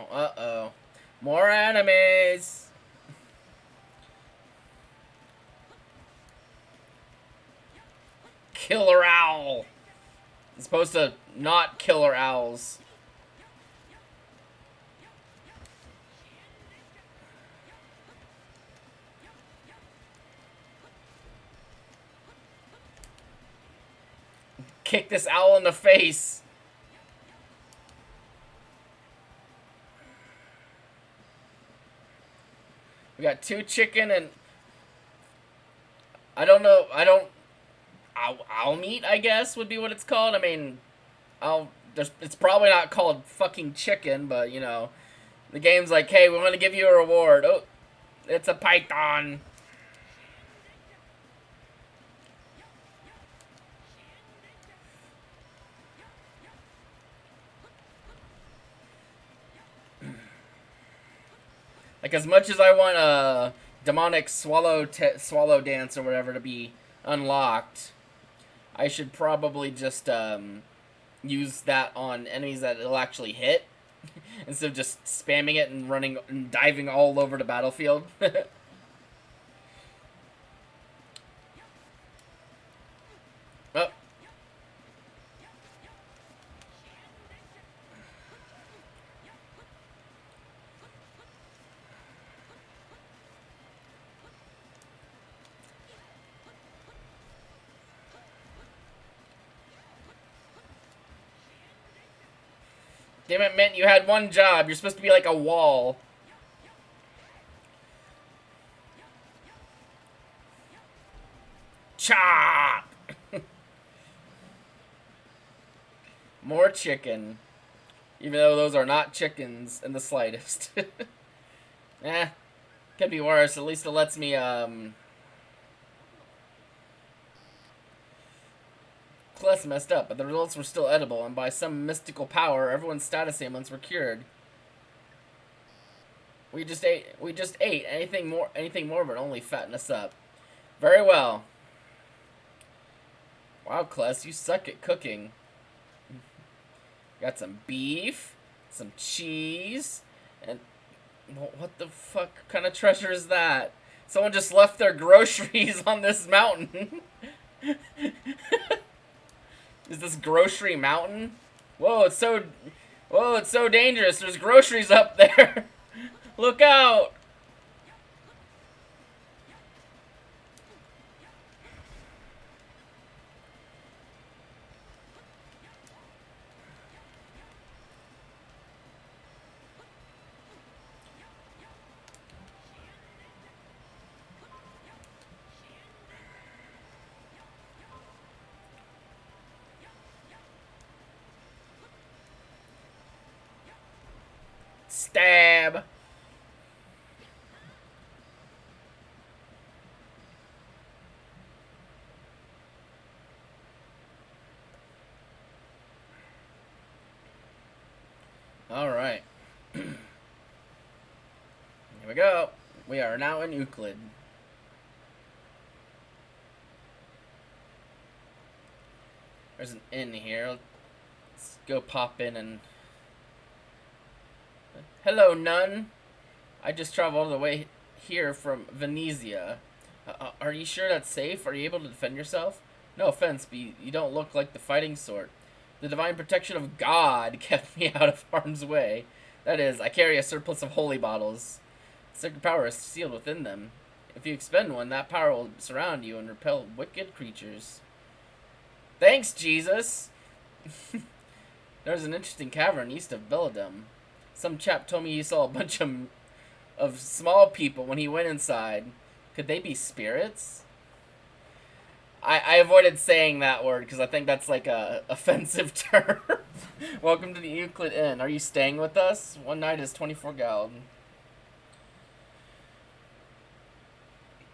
Uh-oh. More enemies. Killer owl. It's supposed to not killer owls. Kick this owl in the face. We got two chicken and... I don't know. I don't... Owl meat, I guess, would be what it's called. I mean, it's probably not called fucking chicken, but, you know. The game's like, hey, we want to give you a reward. Oh, it's a python. Like, as much as I want a demonic swallow dance or whatever to be unlocked, I should probably just use that on enemies that it'll actually hit instead of just spamming it and running and diving all over the battlefield. Oh. Damn it, Mint, you had one job. You're supposed to be like a wall. Chop! More chicken. Even though those are not chickens in the slightest. Eh, could be worse. At least it lets me, Class messed up, but the results were still edible, and by some mystical power, everyone's status ailments were cured. We just ate. Anything more would only fatten us up. Very well. Wow, Kless, you suck at cooking. Got some beef, some cheese, and what the fuck kind of treasure is that? Someone just left their groceries on this mountain. Is this grocery mountain? Whoa, it's so dangerous. There's groceries up there. Look out. Stab. Alright. Here we go. We are now in Euclid. There's an inn here. Let's go pop in and... Hello, nun. I just traveled all the way here from Venezia. Are you sure that's safe? Are you able to defend yourself? No offense, but you don't look like the fighting sort. The divine protection of God kept me out of harm's way. That is, I carry a surplus of holy bottles. Sacred power is sealed within them. If you expend one, that power will surround you and repel wicked creatures. Thanks, Jesus! There's an interesting cavern east of Belladum. Some chap told me he saw a bunch of small people when he went inside. Could they be spirits? I avoided saying that word because I think that's like a offensive term. Welcome to the Euclid Inn. Are you staying with us? One night is 24 gold.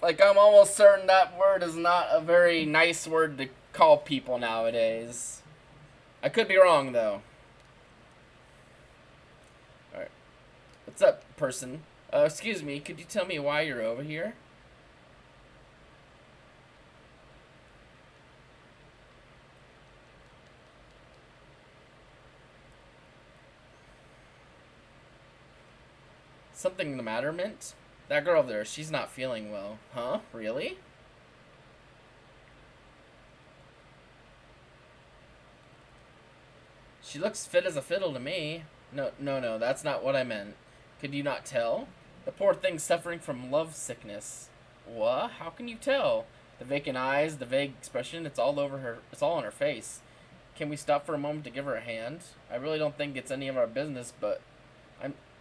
Like, I'm almost certain that word is not a very nice word to call people nowadays. I could be wrong, though. Alright. What's up, person? Excuse me, could you tell me why you're over here? Something the matter, Mint? That girl over there, she's not feeling well. Huh? Really? She looks fit as a fiddle to me. No, that's not what I meant. Could you not tell? The poor thing's suffering from love sickness. What? How can you tell? The vacant eyes, the vague expression, it's all over her, it's all on her face. Can we stop for a moment to give her a hand? I really don't think it's any of our business, but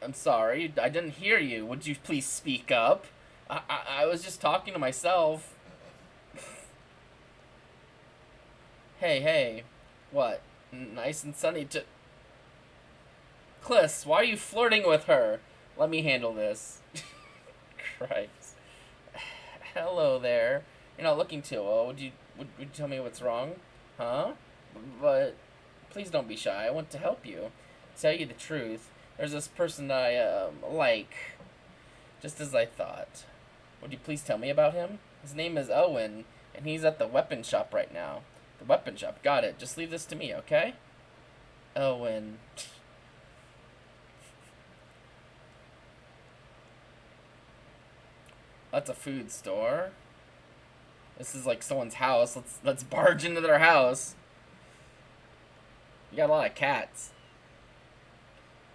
I'm sorry. I didn't hear you. Would you please speak up? I was just talking to myself. Hey. What? Nice and sunny to... Cliss, why are you flirting with her? Let me handle this. Christ. Hello there. You're not looking too well. Would you tell me what's wrong? Huh? But please don't be shy. I want to help you. Tell you the truth. There's this person I like. Just as I thought. Would you please tell me about him? His name is Owen, and he's at the weapon shop right now. The weapon shop. Got it. Just leave this to me, okay? Owen. That's a food store. This is like someone's house. Let's barge into their house. You got a lot of cats.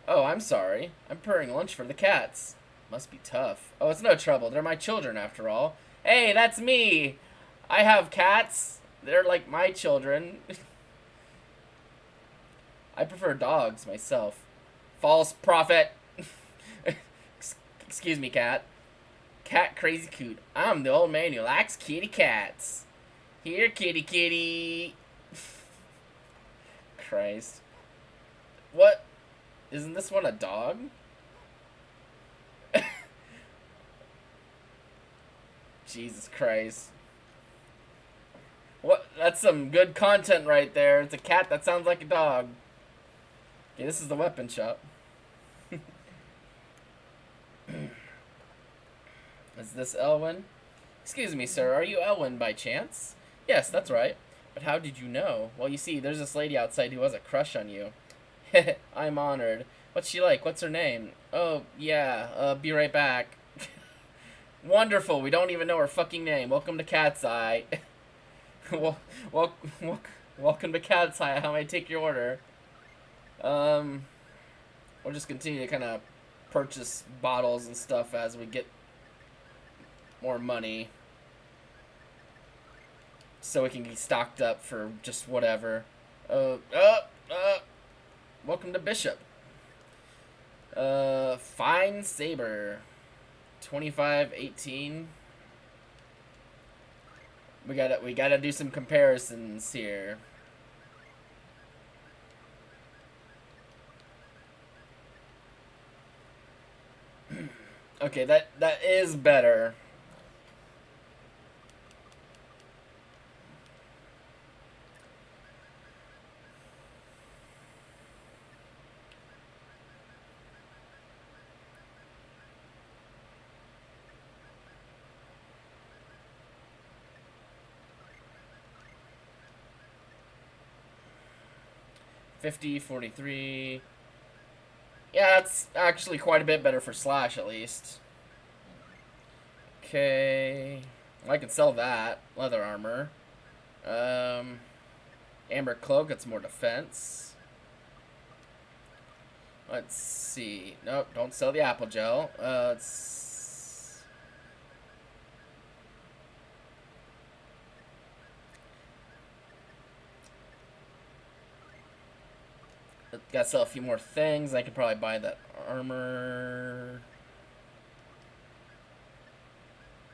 Oh, I'm sorry. I'm preparing lunch for the cats. Must be tough. Oh, it's no trouble. They're my children, after all. Hey, that's me! I have cats. They're like my children. I prefer dogs, myself. False prophet. Excuse me, cat. Cat crazy coot. I'm the old man who likes kitty cats. Here, kitty kitty. Christ. What? Isn't this one a dog? Jesus Christ. What? That's some good content right there. It's a cat that sounds like a dog. Okay, this is the weapon shop. Is this Elwyn? Excuse me, sir. Are you Elwyn by chance? Yes, that's right. But how did you know? Well, you see, there's this lady outside who has a crush on you. I'm honored. What's she like? What's her name? Oh, yeah. Be right back. Wonderful. We don't even know her fucking name. Welcome to Cat's Eye. Welcome to Cat's Eye. How may I take your order? We'll just continue to kind of purchase bottles and stuff as we get more money. So we can be stocked up for just whatever. Welcome to Bishop. Fine Saber. 25.18. We gotta do some comparisons here. Okay, that is better. 50, 43. Yeah, that's actually quite a bit better for Slash, at least. Okay. I could sell that. Leather armor. Amber cloak, it's more defense. Let's see. Nope, don't sell the apple gel. Gotta sell a few more things. I could probably buy that armor.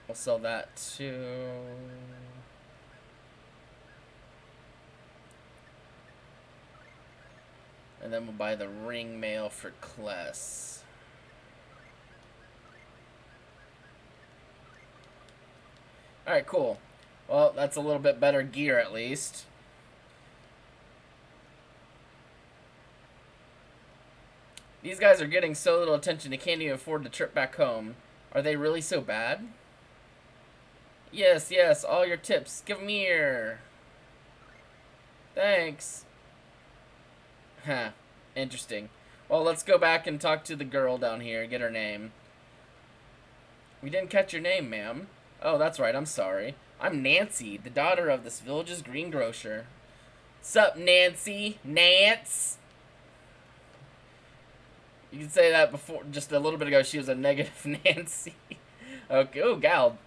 I'll sell that too. And then we'll buy the ring mail for Kless. Alright, cool. Well, that's a little bit better gear at least. These guys are getting so little attention they can't even afford the trip back home. Are they really so bad? Yes, yes, all your tips. Give them here. Thanks. Huh. Interesting. Well, let's go back and talk to the girl down here and get her name. We didn't catch your name, ma'am. Oh, that's right. I'm sorry. I'm Nancy, the daughter of this village's greengrocer. Sup, Nancy? Nance? You can say that before. Just a little bit ago, she was a negative Nancy. Okay. Oh, gal.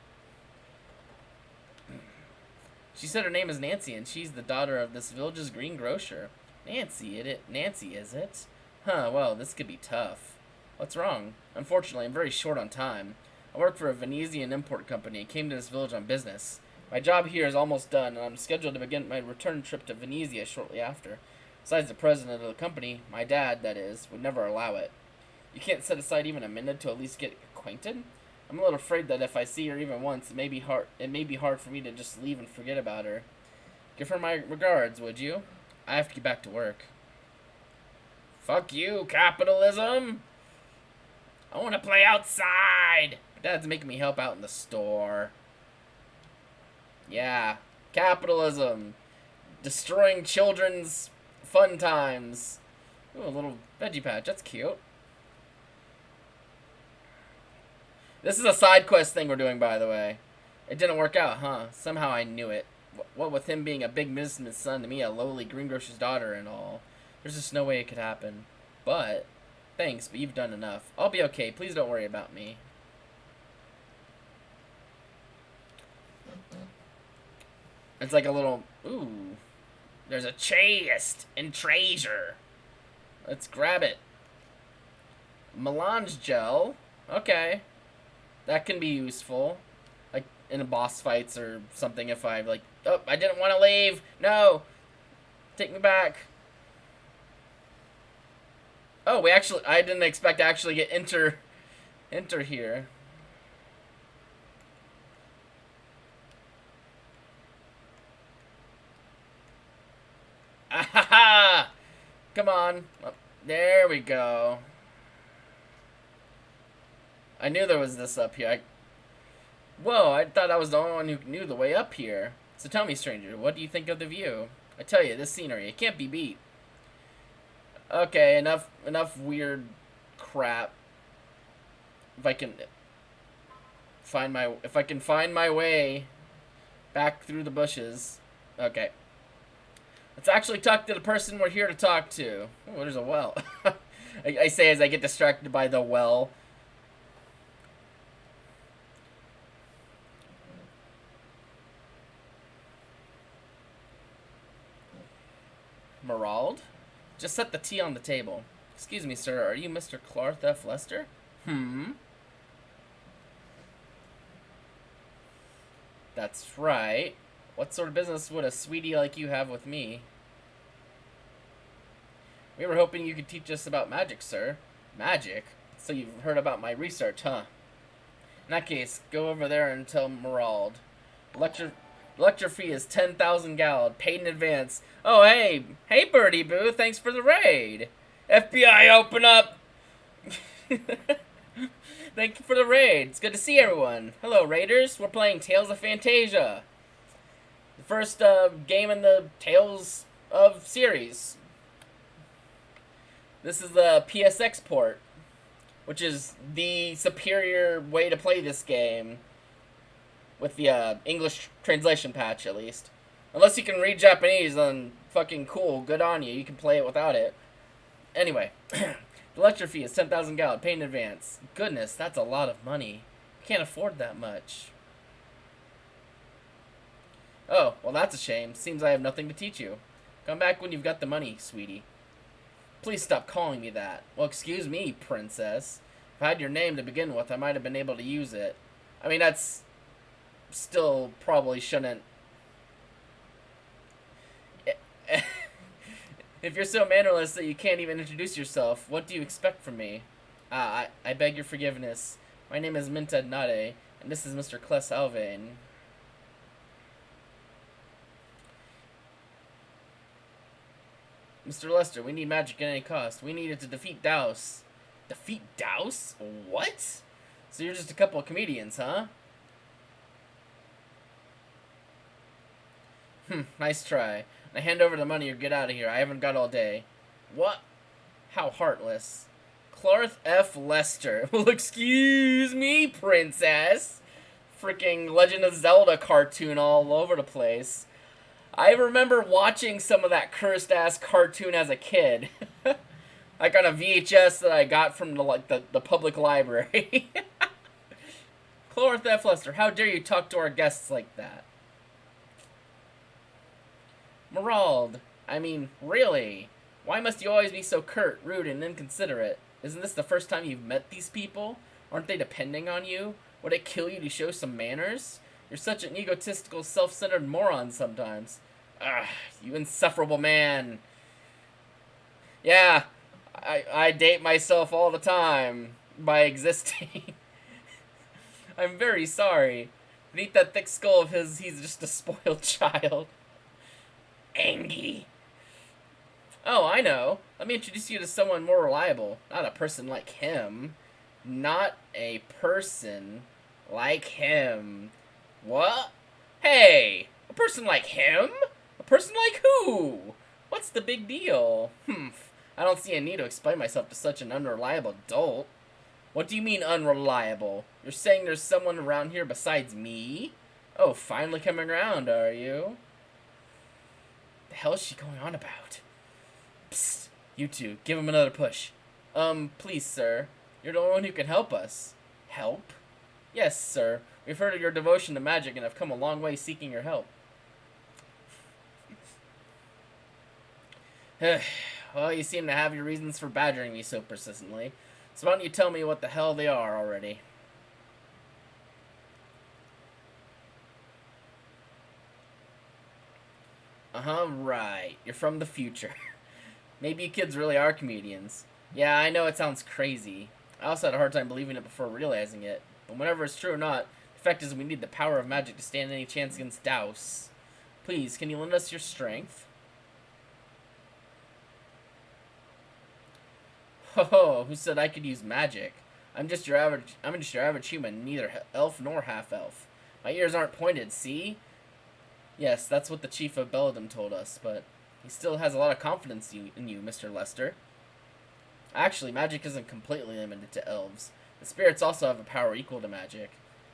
She said her name is Nancy, and she's the daughter of this village's greengrocer. Nancy, Nancy, is it? Huh, well, this could be tough. What's wrong? Unfortunately, I'm very short on time. I work for a Venetian import company and came to this village on business. My job here is almost done, and I'm scheduled to begin my return trip to Venezia shortly after. Besides, the president of the company, my dad, that is, would never allow it. You can't set aside even a minute to at least get acquainted? I'm a little afraid that if I see her even once, it may be hard for me to just leave and forget about her. Give her my regards, would you? I have to get back to work. Fuck you, capitalism! I want to play outside! Dad's making me help out in the store. Yeah, capitalism. Destroying children's fun times. Ooh, a little veggie patch. That's cute. This is a side quest thing we're doing, by the way. It didn't work out, huh? Somehow I knew it. What with him being a big businessman's son to me, a lowly greengrocer's daughter and all. There's just no way it could happen. But, thanks, but you've done enough. I'll be okay. Please don't worry about me. It's like a little... Ooh. There's a chest and treasure. Let's grab it. Melange gel. Okay. That can be useful. Like, in a boss fights or something if I, like... Oh, I didn't want to leave. No. Take me back. Oh, we actually... I didn't expect to actually get enter here. Ahaha! Come on. Oh, there we go. I knew there was this up here. Whoa, I thought I was the only one who knew the way up here. So tell me, stranger, what do you think of the view? I tell you, this scenery, it can't be beat. Okay, enough weird crap. If I can find my way back through the bushes. Okay. Let's actually talk to the person we're here to talk to. Oh, there's a well. I say as I get distracted by the well. Merald? Just set the tea on the table. Excuse me, sir, are you Mr. Clarth F. Lester? That's right. What sort of business would a sweetie like you have with me? We were hoping you could teach us about magic, sir. Magic? So you've heard about my research, huh? In that case, go over there and tell Merald. Lecture fee is 10,000 gal, paid in advance. Oh, hey. Hey, Birdie Boo, thanks for the raid. FBI, open up! Thank you for the raid. It's good to see everyone. Hello, raiders. We're playing Tales of Phantasia. The first game in the Tales of series. This is the PSX port, which is the superior way to play this game with the English translation patch, at least. Unless you can read Japanese, then fucking cool, good on you. You can play it without it. Anyway, the lecture fee is 10,000 gal, pay in advance. Goodness, that's a lot of money. Can't afford that much. Oh, well that's a shame. Seems I have nothing to teach you. Come back when you've got the money, sweetie. Please stop calling me that. Well, excuse me, princess. If I had your name to begin with, I might have been able to use it. I mean, that's still probably shouldn't. If you're so mannerless that you can't even introduce yourself, what do you expect from me? I beg your forgiveness. My name is Minta Nade, and this is Mr. Kles Alvain. Mr. Lester, we need magic at any cost. We need it to defeat Douse. Defeat Douse? What? So you're just a couple of comedians, huh? Nice try. Now hand over the money or get out of here. I haven't got all day. What? How heartless. Clarth F. Lester. Well, excuse me, princess. Freaking Legend of Zelda cartoon all over the place. I remember watching some of that cursed-ass cartoon as a kid. Like on a VHS that I got from the public library. Clarth F. Lester, how dare you talk to our guests like that? Merald, I mean, really? Why must you always be so curt, rude, and inconsiderate? Isn't this the first time you've met these people? Aren't they depending on you? Would it kill you to show some manners? You're such an egotistical, self-centered moron sometimes. You insufferable man. Yeah, I date myself all the time by existing. I'm very sorry. Beneath that thick skull of his, he's just a spoiled child. Angie. Oh, I know. Let me introduce you to someone more reliable. Not a person like him. Not a person like him. What? Hey! A person like him? A person like who? What's the big deal? I don't see a need to explain myself to such an unreliable dolt. What do you mean unreliable? You're saying there's someone around here besides me? Oh, finally coming around, are you? The hell is she going on about? Psst, you two, give him another push. Please, sir. You're the only one who can help us. Help? Yes, sir. We've heard of your devotion to magic and have come a long way seeking your help. Well, you seem to have your reasons for badgering me so persistently. So why don't you tell me what the hell they are already? Right. You're from the future. Maybe you kids really are comedians. Yeah, I know it sounds crazy. I also had a hard time believing it before realizing it. But whenever it's true or not, the fact is we need the power of magic to stand any chance against Douse. Please, can you lend us your strength? Ho, who said I could use magic? I'm just your average human, neither elf nor half-elf. My ears aren't pointed, see? Yes, that's what the chief of Belladum told us, but he still has a lot of confidence in you, Mr. Lester. Actually, magic isn't completely limited to elves. The spirits also have a power equal to magic.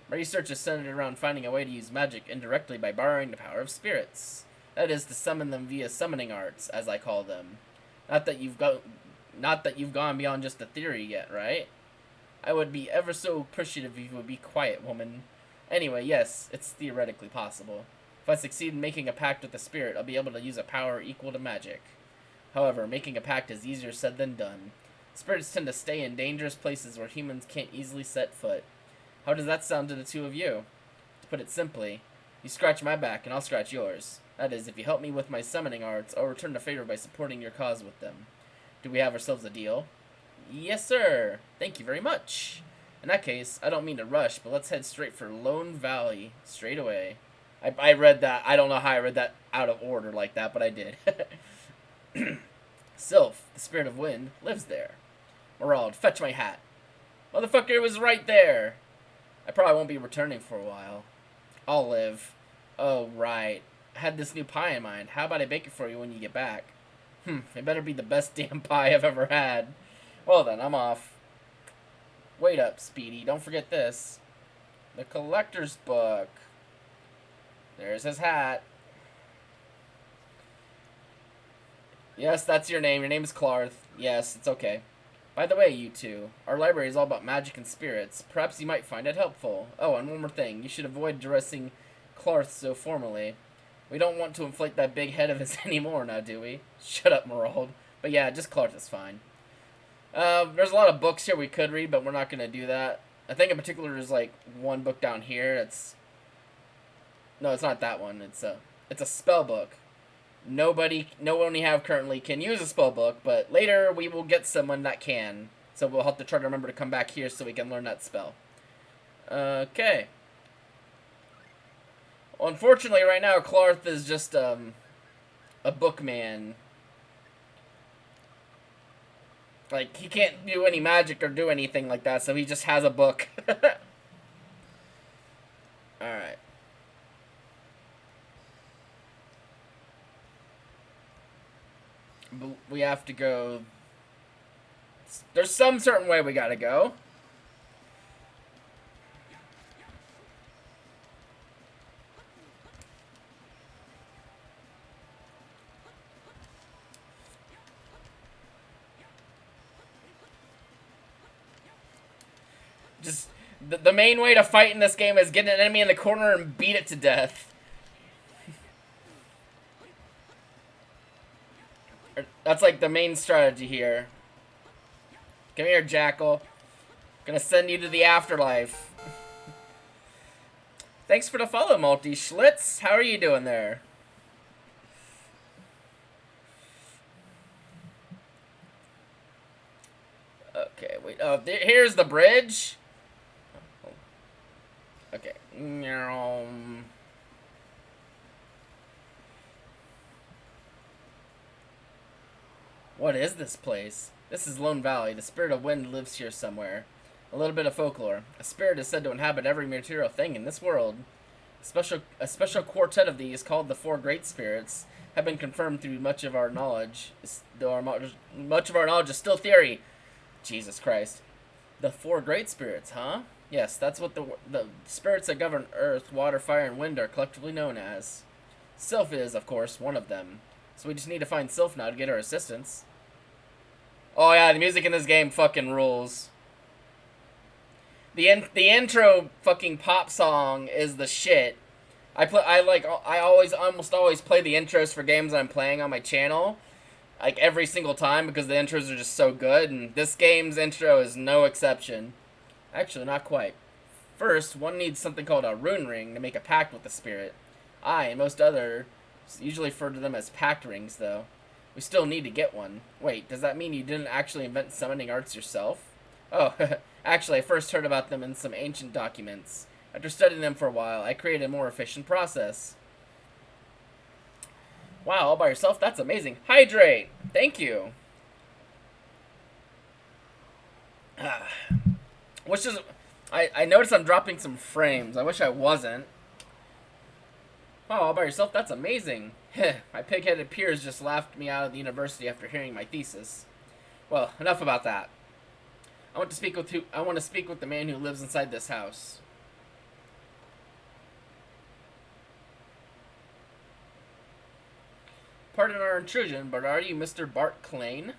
My research is centered around finding a way to use magic indirectly by borrowing the power of spirits. That is, to summon them via summoning arts, as I call them. Not that you've gone beyond just a theory yet, right? I would be ever so appreciative if you would be quiet, woman. Anyway, yes, it's theoretically possible. If I succeed in making a pact with the spirit, I'll be able to use a power equal to magic. However, making a pact is easier said than done. Spirits tend to stay in dangerous places where humans can't easily set foot. How does that sound to the two of you? To put it simply, you scratch my back and I'll scratch yours. That is, if you help me with my summoning arts, I'll return the favor by supporting your cause with them. Do we have ourselves a deal? Yes, sir. Thank you very much. In that case, I don't mean to rush, but let's head straight for Lone Valley. Straight away. I read that. I don't know how I read that out of order like that, but I did. Sylph, the spirit of wind, lives there. Merald, fetch my hat. Motherfucker, it was right there. I probably won't be returning for a while. I'll live. Oh, right. I had this new pie in mind. How about I bake it for you when you get back? It better be the best damn pie I've ever had. Well then, I'm off. Wait up, Speedy. Don't forget this. The collector's book. There's his hat. Yes, that's your name. Your name is Clarth. Yes, it's okay. By the way, you two, our library is all about magic and spirits. Perhaps you might find it helpful. Oh, and one more thing. You should avoid addressing Clarth so formally. We don't want to inflate that big head of his anymore now, do we? Shut up, Merald. But yeah, just Clarth is fine. There's a lot of books here we could read, but we're not going to do that. I think in particular there's like one book down here. No, it's not that one. It's a spell book. No one we have currently can use a spell book, but later we will get someone that can. So we'll have to try to remember to come back here so we can learn that spell. Okay. Well, unfortunately, right now, Clarth is just, a bookman. Like, he can't do any magic or do anything like that, so he just has a book. Alright. We have to go... There's some certain way we gotta go. Just... The main way to fight in this game is get an enemy in the corner and beat it to death. That's like the main strategy here. Come here, Jackal. Gonna send you to the afterlife. Thanks for the follow, Multi Schlitz. How are you doing there? Okay, wait. Oh, here's the bridge. Okay. What is this place? This is Lone Valley. The spirit of wind lives here somewhere. A little bit of folklore. A spirit is said to inhabit every material thing in this world. A special quartet of these, called the Four Great Spirits, have been confirmed through much of our knowledge. Much of our knowledge is still theory. Jesus Christ. The Four Great Spirits, huh? Yes, that's what the spirits that govern earth, water, fire, and wind are collectively known as. Sylph is, of course, one of them. So we just need to find Sylph now to get her assistance. Oh yeah, the music in this game fucking rules. The intro fucking pop song is the shit. I almost always play the intros for games I'm playing on my channel, like every single time, because the intros are just so good, and this game's intro is no exception. Actually, not quite. First, one needs something called a rune ring to make a pact with the spirit. I and most others usually refer to them as pact rings, though. We still need to get one. Wait, does that mean you didn't actually invent summoning arts yourself? Oh, actually, I first heard about them in some ancient documents. After studying them for a while, I created a more efficient process. Wow, all by yourself? That's amazing. Hydrate! Thank you. I noticed I'm dropping some frames. I wish I wasn't. Wow, all by yourself? That's amazing. My pig-headed peers just laughed me out of the university after hearing my thesis. Well, enough about that. I want to speak with the man who lives inside this house. Pardon our intrusion, but are you Mr. Bart Klain?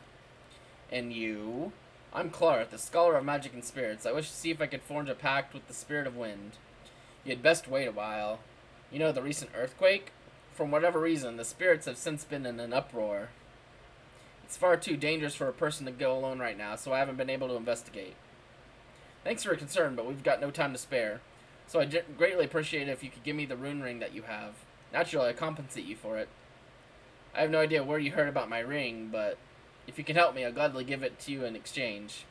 And you? I'm Clarth, a scholar of magic and spirits. I wish to see if I could forge a pact with the spirit of wind. You had best wait a while. You know the recent earthquake? For whatever reason, the spirits have since been in an uproar. It's far too dangerous for a person to go alone right now, so I haven't been able to investigate. Thanks for your concern, but we've got no time to spare. So I greatly appreciate it if you could give me the rune ring that you have. Naturally, I compensate you for it. I have no idea where you heard about my ring, but if you can help me, I'll gladly give it to you in exchange.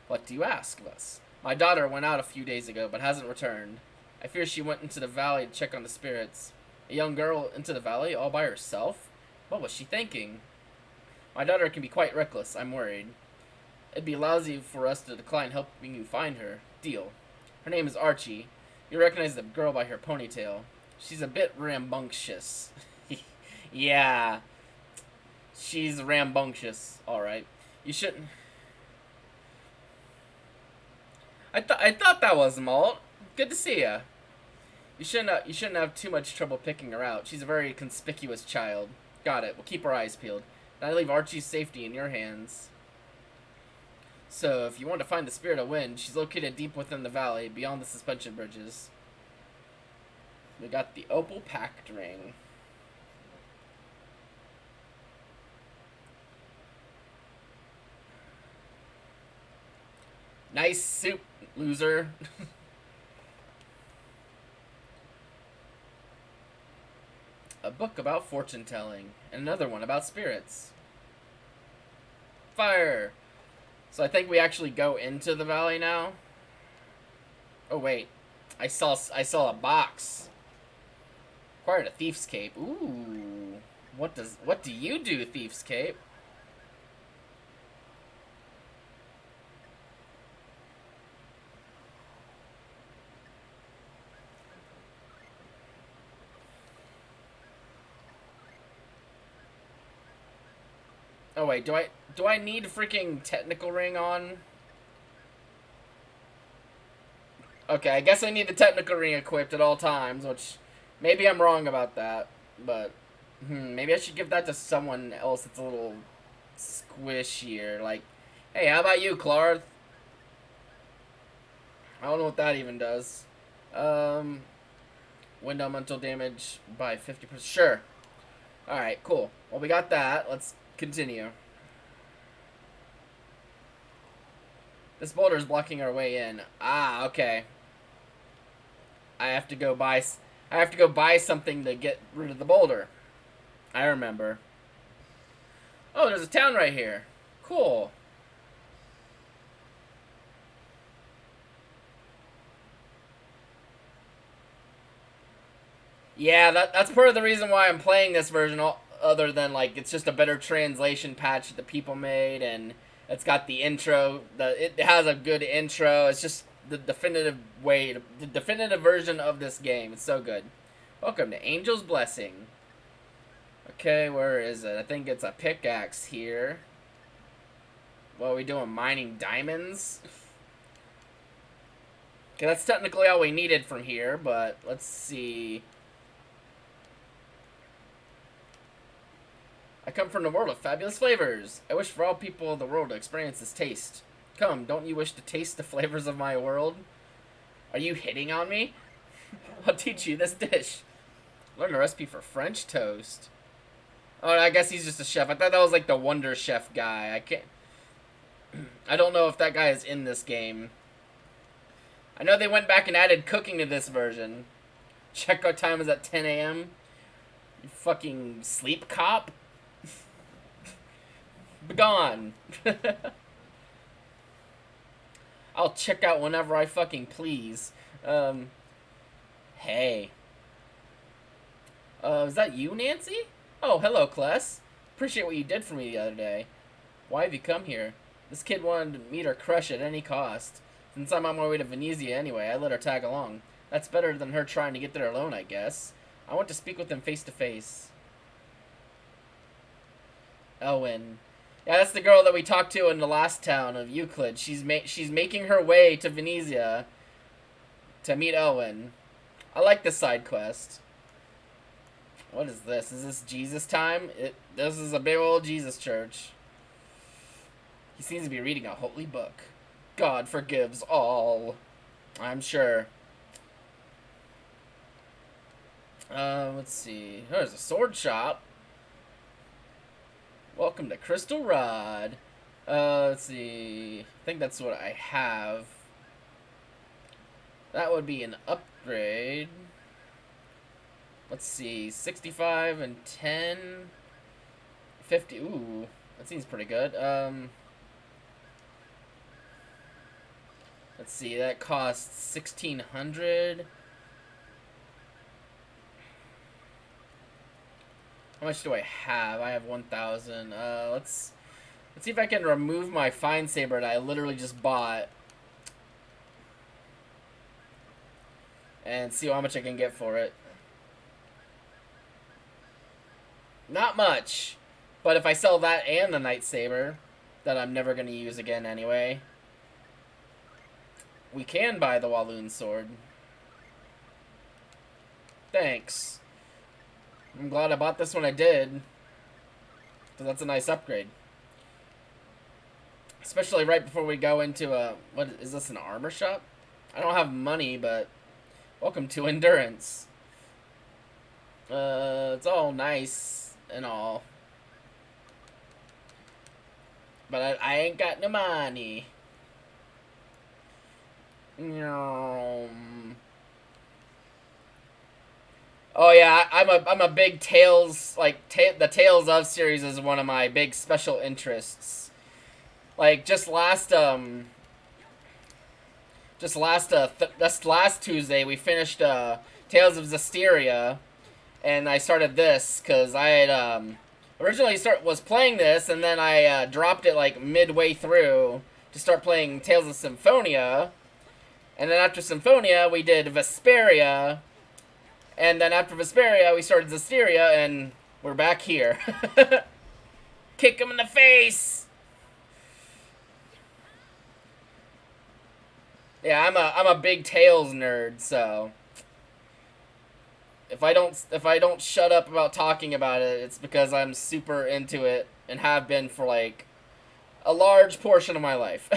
What do you ask of us? My daughter went out a few days ago, but hasn't returned. I fear she went into the valley to check on the spirits. A young girl into the valley all by herself? What was she thinking? My daughter can be quite reckless, I'm worried. It'd be lousy for us to decline helping you find her. Deal. Her name is Archie. You recognize the girl by her ponytail. She's a bit rambunctious. Yeah. She's rambunctious. All right. You shouldn't. I thought that was Malt. Good to see ya. You shouldn't have too much trouble picking her out. She's a very conspicuous child. Got it. We'll keep our eyes peeled. And I leave Archie's safety in your hands. So, if you want to find the Spirit of Wind, she's located deep within the valley, beyond the suspension bridges. We got the Opal Pact Ring. Nice soup, loser. A book about fortune telling, and another one about spirits. Fire! So I think we actually go into the valley now. Oh wait, I saw a box. Acquired a thief's cape. Ooh, what do you do, thief's cape? Oh wait, do I need a freaking technical ring on? Okay, I guess I need the technical ring equipped at all times, which maybe I'm wrong about that, but maybe I should give that to someone else that's a little squishier. Like, hey, how about you, Clarth? I don't know what that even does. Um, Wind elemental damage by 50%. Sure. All right, cool. Well, we got that. Let's continue. This boulder is blocking our way in. Ah, okay. I have to go buy. I have to go buy something to get rid of the boulder. I remember. Oh, there's a town right here. Cool. Yeah, that's part of the reason why I'm playing this version. Other than like it's just a better translation patch that the people made, and it's got the intro. It has a good intro. It's just the definitive the definitive version of this game. It's so good. Welcome to Angel's Blessing. Okay, where is it? I think it's a pickaxe here. What are we doing? Mining diamonds? Okay, that's technically all we needed from here, but let's see. I come from the world of fabulous flavors. I wish for all people of the world to experience this taste. Come, don't you wish to taste the flavors of my world? Are you hitting on me? I'll teach you this dish. Learn a recipe for French toast. Oh, I guess he's just a chef. I thought that was like the Wonder Chef guy. I can't... I don't know if that guy is in this game. I know they went back and added cooking to this version. Checkout time is at 10 a.m. You fucking sleep cop? Begone. I'll check out whenever I fucking please. Hey. Is that you, Nancy? Oh, hello, Kless. Appreciate what you did for me the other day. Why have you come here? This kid wanted to meet her crush at any cost. Since I'm on my way to Venezia anyway, I let her tag along. That's better than her trying to get there alone, I guess. I want to speak with him face to face. Owen. Yeah, that's the girl that we talked to in the last town of Euclid. She's making her way to Venezia to meet Owen. I like this side quest. What is this? Is this Jesus time? This is a big old Jesus church. He seems to be reading a holy book. God forgives all. I'm sure. Let's see. There's a sword shop. Welcome to Crystal Rod. Let's see. I think that's what I have. That would be an upgrade. Let's see. 65 and 10. 50. Ooh. That seems pretty good. Let's see. That costs 1,600. How much do I have? I have 1,000. Let's see if I can remove my Fine Saber that I literally just bought. And see how much I can get for it. Not much. But if I sell that and the lightsaber, that I'm never going to use again anyway, we can buy the Walloon sword. Thanks. I'm glad I bought this when I did, because that's a nice upgrade. Especially right before we go into a... What, is this an armor shop? I don't have money, but... Welcome to Endurance. It's all nice and all. But I ain't got no money. Oh yeah, I'm a big Tales, like the Tales of series is one of my big special interests. Like just last Tuesday we finished Tales of Zestiria, and I started this because I had originally was playing this, and then I dropped it like midway through to start playing Tales of Symphonia, and then after Symphonia we did Vesperia. And then after Vesperia, we started Zestiria, and we're back here. Kick him in the face! Yeah, I'm a big Tales nerd, so if I don't shut up about talking about it, it's because I'm super into it and have been for like a large portion of my life.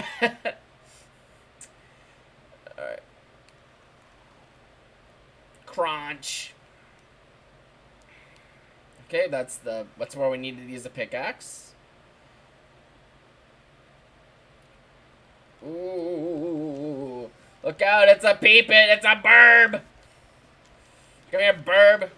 Alright. Crunch. Okay, that's where we needed to use a pickaxe. Ooh, look out! It's a peepit! It's a burb! Come here, burb!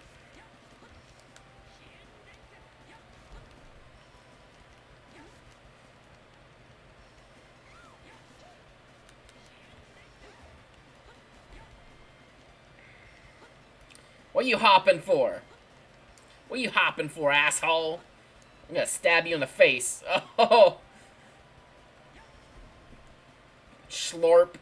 What are you hopping for? What are you hopping for, asshole? I'm gonna stab you in the face. Oh! Slurp.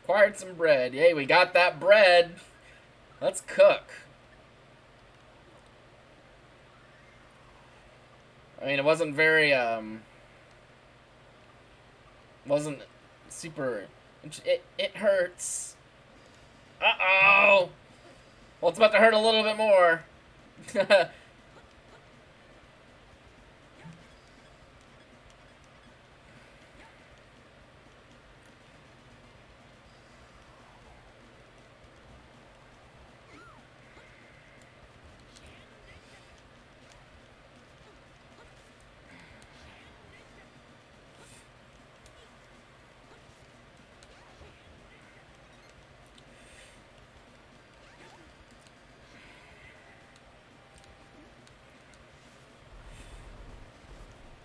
Acquired some bread. Yay, we got that bread. Let's cook. I mean, it wasn't very, wasn't super... It hurts. Uh-oh! Well, it's about to hurt a little bit more.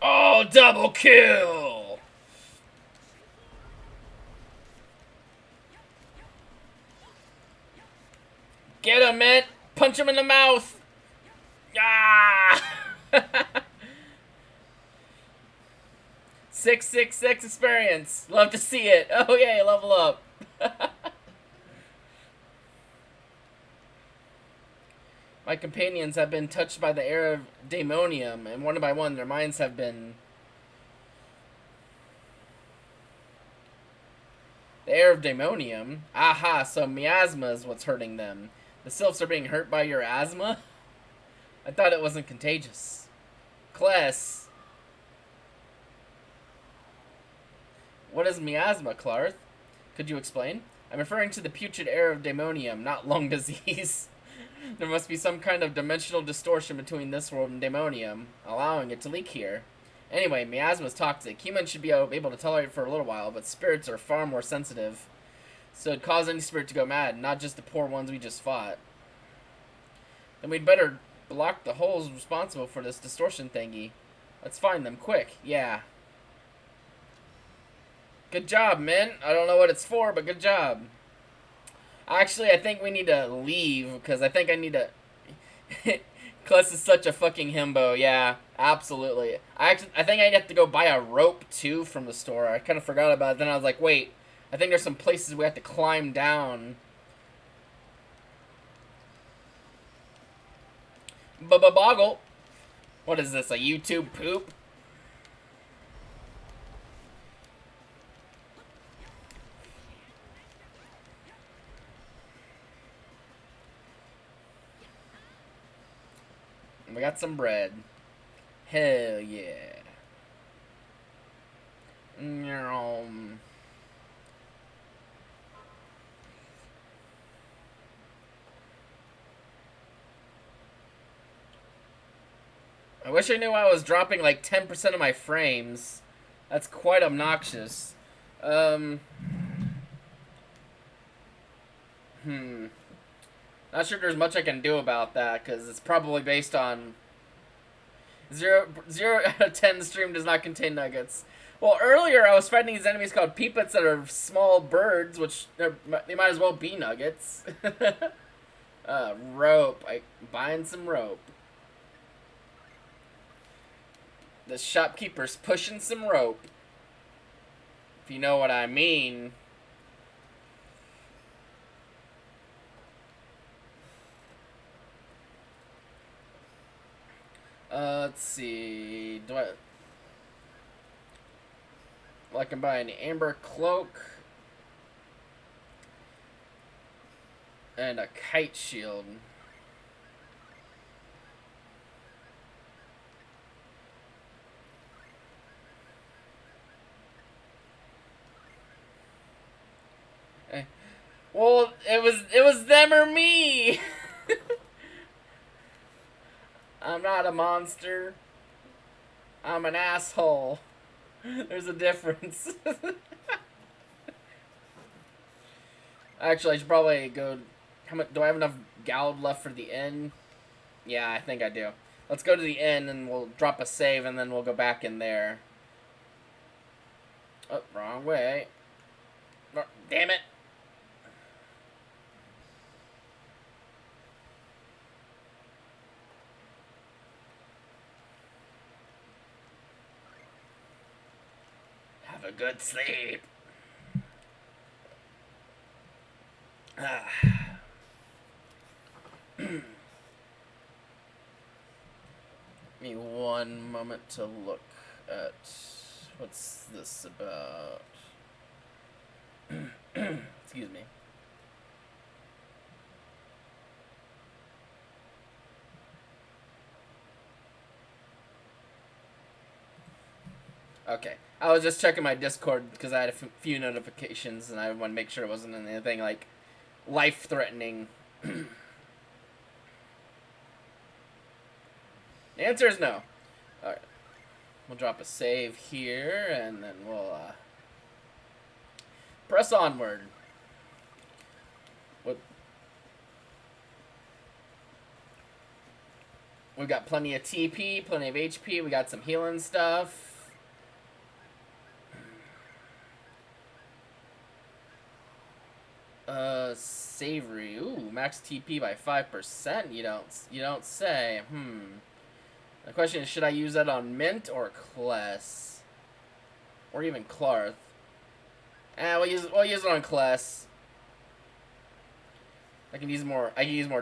Oh, double kill! Get him, man! Punch him in the mouth! Ah! 666 experience. Love to see it. Oh, yay, level up. My companions have been touched by the air of daemonium, and one by one their minds have been... The air of daemonium? Aha, so miasma is what's hurting them. The sylphs are being hurt by your asthma? I thought it wasn't contagious. Kless. What is miasma, Clarth? Could you explain? I'm referring to the putrid air of daemonium, not lung disease. There must be some kind of dimensional distortion between this world and daemonium, allowing it to leak here. Anyway, miasma is toxic. Humans should be able to tolerate it for a little while, but spirits are far more sensitive. So it'd cause any spirit to go mad, not just the poor ones we just fought. Then we'd better block the holes responsible for this distortion thingy. Let's find them, quick. Yeah. Good job, men. I don't know what it's for, but good job. Actually, I think we need to leave, because I think I need to... Kless is such a fucking himbo, yeah. Absolutely. I think I'd have to go buy a rope too from the store. I kind of forgot about it. Then I was like, wait, I think there's some places we have to climb down. Boggle. What is this? A YouTube poop? We got some bread. Hell yeah. I wish I knew I was dropping like 10% of my frames. That's quite obnoxious. Um, hmm. Not sure there's much I can do about that because it's probably based on zero out of 10 stream does not contain nuggets. Well, earlier I was fighting these enemies called peepits that are small birds, which they might as well be nuggets. Rope. I buying some rope. The shopkeeper's pushing some rope. If you know what I mean. Let's see. Well, I can buy an amber cloak and a kite shield. Well, it was them or me. I'm not a monster. I'm an asshole. There's a difference. Actually, I should probably go. How much do I have enough gold left for the inn? Yeah, I think I do. Let's go to the inn and we'll drop a save and then we'll go back in there. Oh, wrong way. Oh, damn it. Have a good sleep. Give me one moment to look at what's this about. Excuse me. Okay. I was just checking my Discord because I had a few notifications and I want to make sure it wasn't anything like life-threatening. The answer is no. Alright. We'll drop a save here and then we'll press onward. We've got plenty of TP, plenty of HP, we got some healing stuff. Savory. Ooh, max TP by 5%. You don't say. The question is, should I use that on Mint or Kless? Or even Clarth? We'll use it on Kless. I can use more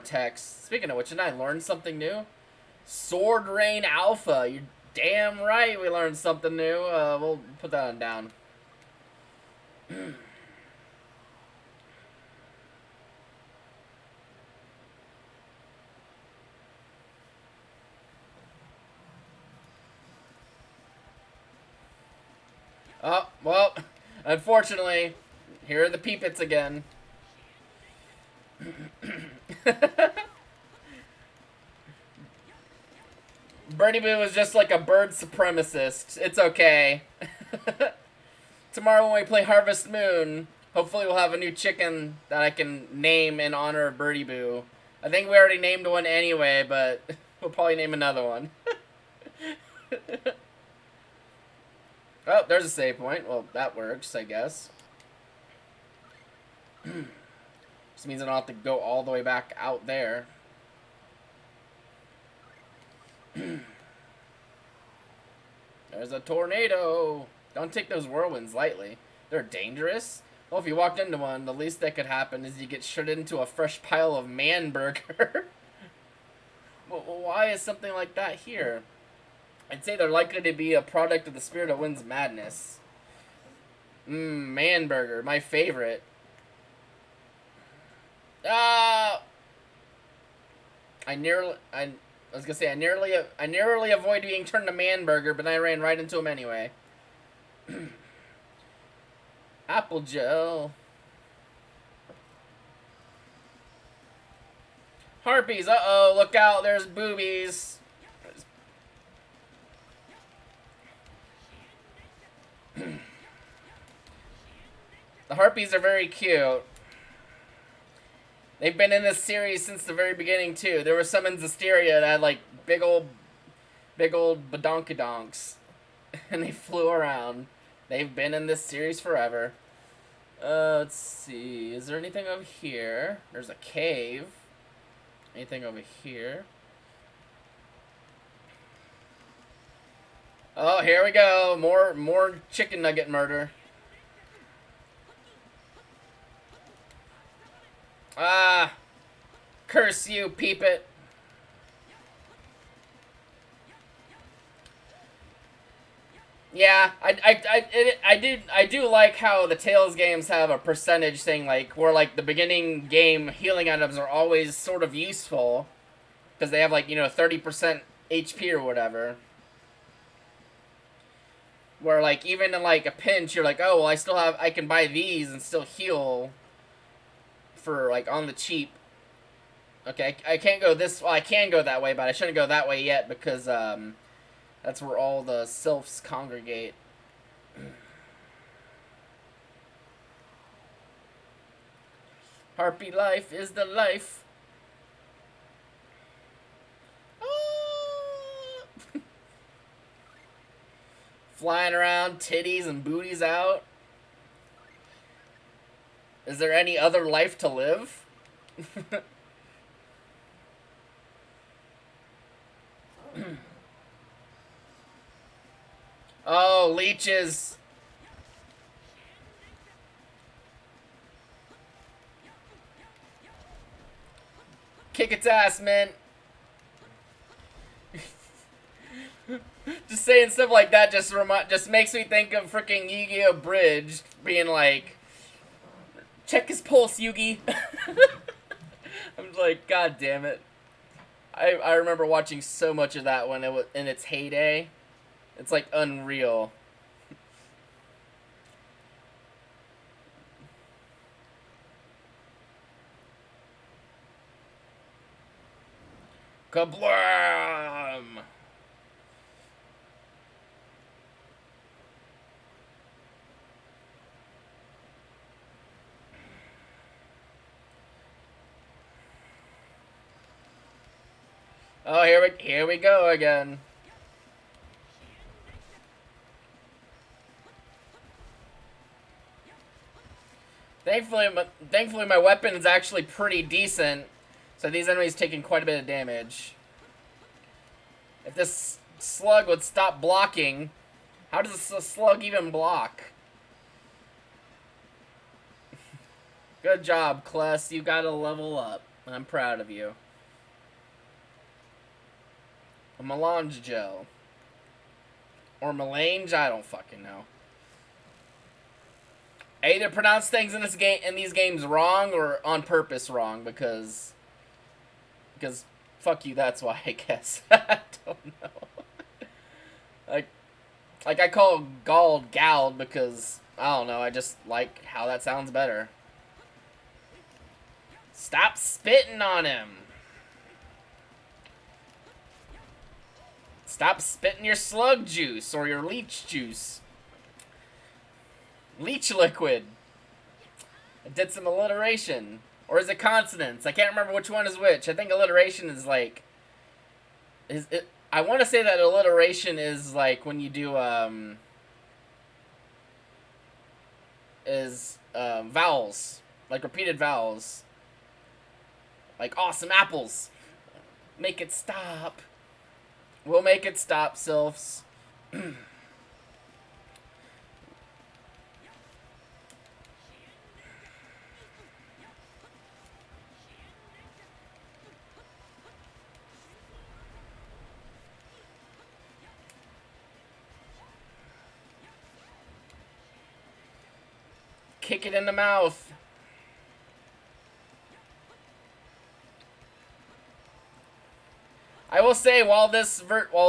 text. Speaking of which, did I learn something new? Sword Rain Alpha. You're damn right we learned something new. We'll put that on down. Oh, well, unfortunately, here are the peepits again. Birdie Boo is just like a bird supremacist. It's okay. Tomorrow when we play Harvest Moon, hopefully we'll have a new chicken that I can name in honor of Birdie Boo. I think we already named one anyway, but we'll probably name another one. Oh, there's a save point. Well, that works, I guess. Just means I don't have to go all the way back out there. There's a tornado. Don't take those whirlwinds lightly. They're dangerous. Well, if you walked into one, the least that could happen is you get shot into a fresh pile of man burger. Well, why is something like that here? I'd say they're likely to be a product of the spirit of wind's madness. Man burger, my favorite. I was gonna say I narrowly avoid being turned to man burger, but I ran right into him anyway. Apple gel. Harpies, uh-oh, look out, there's boobies. The harpies are very cute. They've been in this series since the very beginning, too. There were some in Zestiria that had, like, big old badonkadonks. And they flew around. They've been in this series forever. Let's see. Is there anything over here? There's a cave. Anything over here? Oh, here we go. More chicken nugget murder. Ah! Curse you, peep it. Yeah, I do like how the Tales games have a percentage thing, like, where, like, the beginning game healing items are always sort of useful. Because they have, like, 30% HP or whatever. Where, like, even in, like, a pinch, you're like, oh, well, I can buy these and still heal for, like, on the cheap. Okay, I can't go this, well, I can go that way, but I shouldn't go that way yet because, that's where all the sylphs congregate. Harpy life is the life. Flying around, titties and booties out. Is there any other life to live? Oh, leeches. Kick its ass, man. Just saying stuff like that just makes me think of freaking Yu-Gi-Oh! Bridge being like, check his pulse, Yugi. I'm like, god damn it. I remember watching so much of that when it was in its heyday. It's like unreal. Kablam! Oh, here we go again. Thankfully, my weapon is actually pretty decent, so these enemies taking quite a bit of damage. If this slug would stop blocking, how does a slug even block? Good job, Kless. You gotta level up. I'm proud of you. A melange gel. Or melange? I don't fucking know. I either pronounce things in these games wrong or on purpose wrong because fuck you, that's why, I guess. I don't know. Like I call Gald Gald because I don't know, I just like how that sounds better. Stop spitting on him. Stop spitting your slug juice or your leech juice. Leech liquid. I did some alliteration. Or is it consonants? I can't remember which one is which. I think alliteration is like... I want to say that alliteration is like when you do, vowels. Like repeated vowels. Like awesome apples. Make it stop. We'll make it stop, sylphs. kick it in the mouth. I will say, while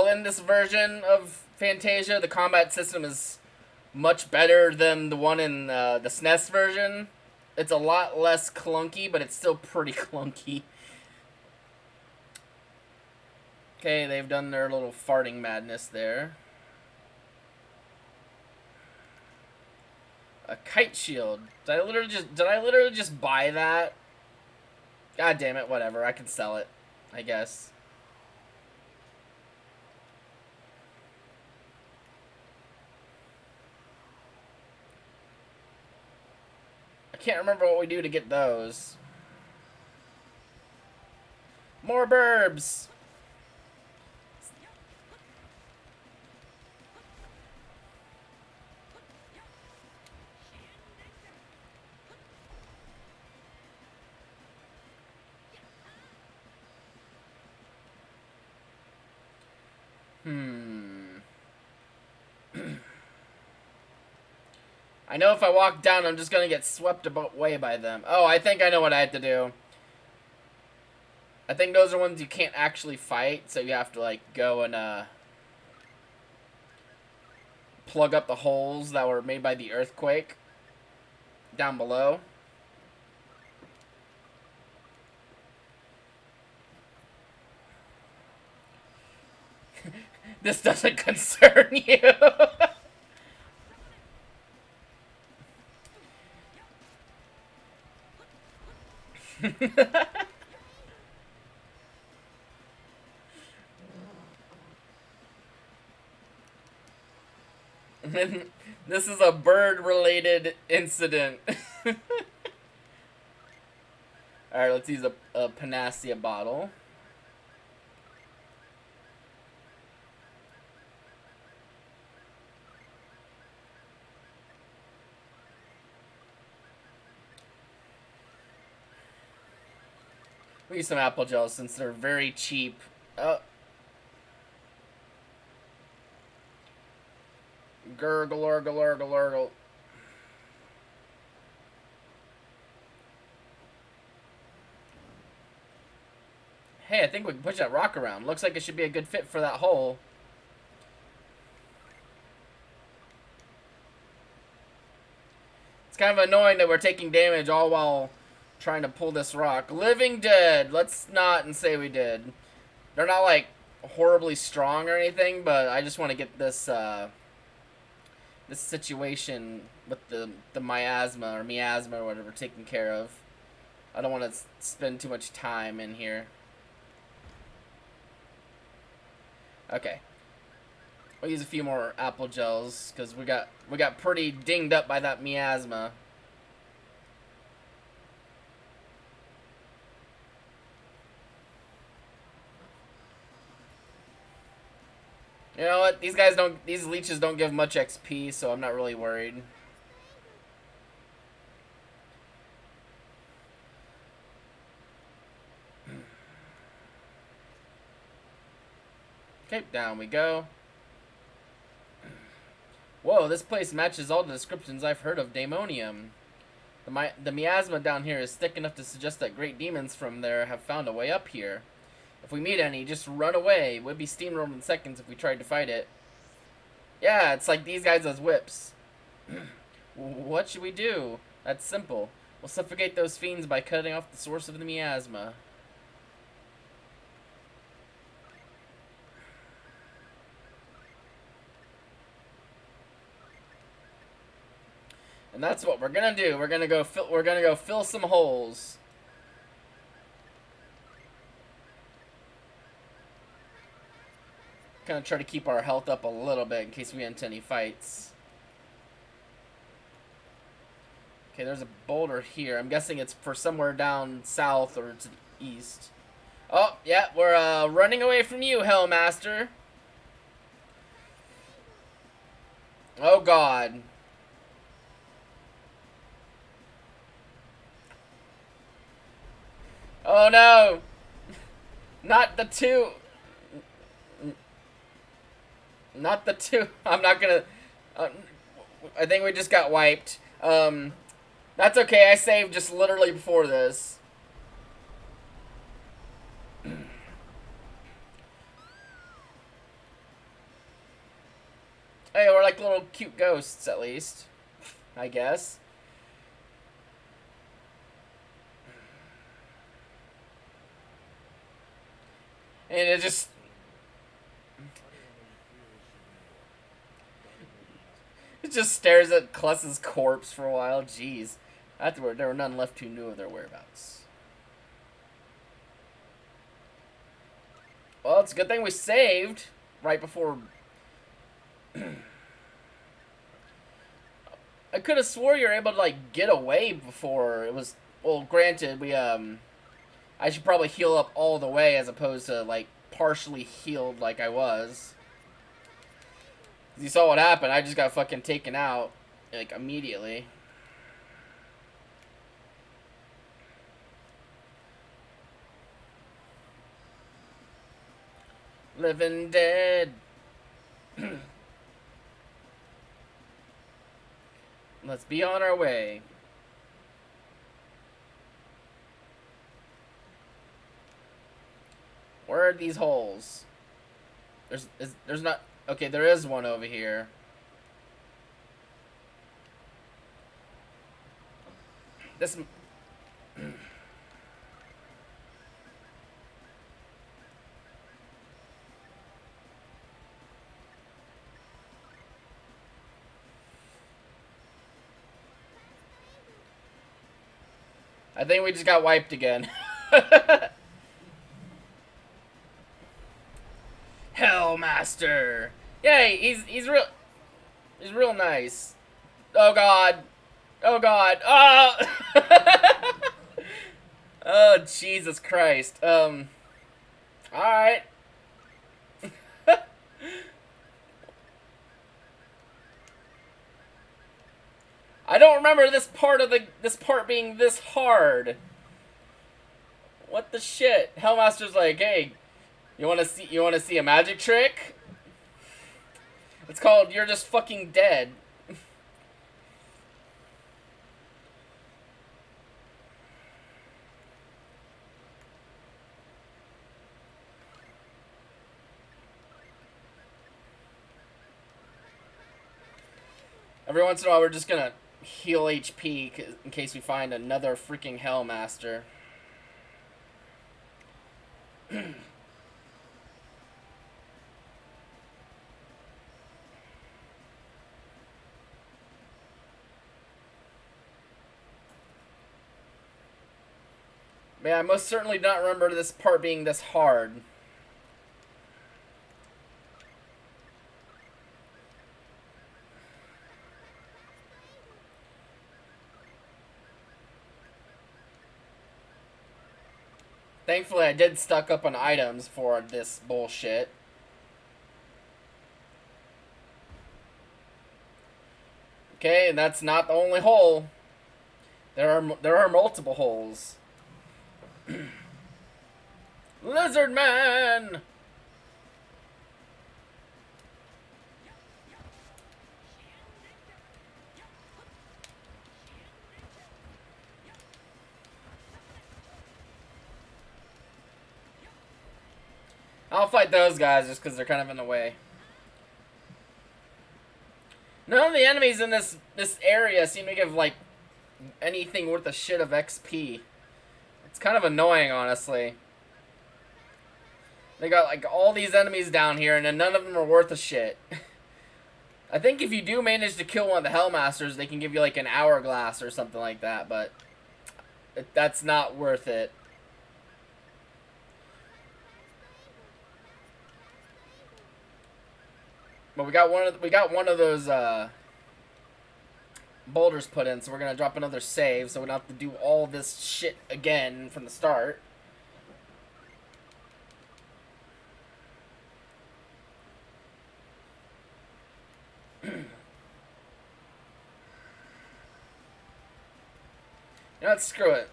in this version of Phantasia, the combat system is much better than the one in the SNES version. It's a lot less clunky, but it's still pretty clunky. Okay, they've done their little farting madness there. A kite shield. Did I literally just buy that? God damn it, whatever. I can sell it, I guess. I can't remember what we do to get those. More burbs! I know if I walk down, I'm just gonna get swept away by them. Oh, I think I know what I have to do. I think those are ones you can't actually fight, so you have to, like, go and, plug up the holes that were made by the earthquake down below. This doesn't concern you. This is a bird-related incident. Alright, let's use a Phantasia bottle. We use some apple gel since they're very cheap. Oh. Gurgle, gurgle, gurgle, gurgle. Hey, I think we can push that rock around. Looks like it should be a good fit for that hole. It's kind of annoying that we're taking damage all while trying to pull this rock. Living dead. Let's not and say we did. They're not, like, horribly strong or anything, but I just want to get this, this situation with the miasma or miasma or whatever taken care of. I don't want to spend too much time in here. Okay. We'll use a few more apple gels because we got pretty dinged up by that miasma. You know what? These leeches don't give much XP, so I'm not really worried. Okay, down we go. Whoa, this place matches all the descriptions I've heard of Daemonium. The miasma down here is thick enough to suggest that great demons from there have found a way up here. If we meet any, just run away. We'd be steamrolled in seconds if we tried to fight it. Yeah, it's like these guys as whips. What should we do? That's simple. We'll suffocate those fiends by cutting off the source of the miasma. And that's what we're gonna do. We're gonna go fill some holes. Gonna try to keep our health up a little bit in case we get into any fights. Okay, there's a boulder here. I'm guessing it's for somewhere down south or to the east. Oh, yeah, we're running away from you, Hellmaster. Oh, God. Oh, no. Not the two. Not the two. I'm not gonna... I think we just got wiped. That's okay, I saved just literally before this. Hey, we're like little cute ghosts, at least. I guess. And it just... It just stares at Kless's corpse for a while. Jeez. Afterward, there were none left who knew of their whereabouts. Well, it's a good thing we saved right before... I could have swore you were able to, like, get away before it was... Well, granted, I should probably heal up all the way as opposed to, like, partially healed like I was. You saw what happened. I just got fucking taken out, like, immediately. Living dead. Let's be on our way. Where are these holes? There's not... Okay, there is one over here. This... I think we just got wiped again. Hellmaster. Yay, he's real nice. Oh god. Oh god. Oh. Oh Jesus Christ. All right. I don't remember this part being this hard. What the shit? Hellmaster's like, "Hey, you want to see a magic trick? It's called You're Just Fucking Dead." Every once in a while, we're just gonna heal HP in case we find another freaking Hellmaster. Man, I most certainly do not remember this part being this hard. Thankfully, I did stock up on items for this bullshit. Okay, and that's not the only hole. There are multiple holes. Lizard Man! I'll fight those guys just because they're kind of in the way. None of the enemies in this area seem to give, like, anything worth a shit of XP. It's kind of annoying, honestly. They got, like, all these enemies down here, and then none of them are worth a shit. I think if you do manage to kill one of the Hellmasters, they can give you, like, an hourglass or something like that, but that's not worth it. But we got one of those boulders put in, so we're gonna drop another save, so we don't have to do all this shit again from the start. You know what? Screw it.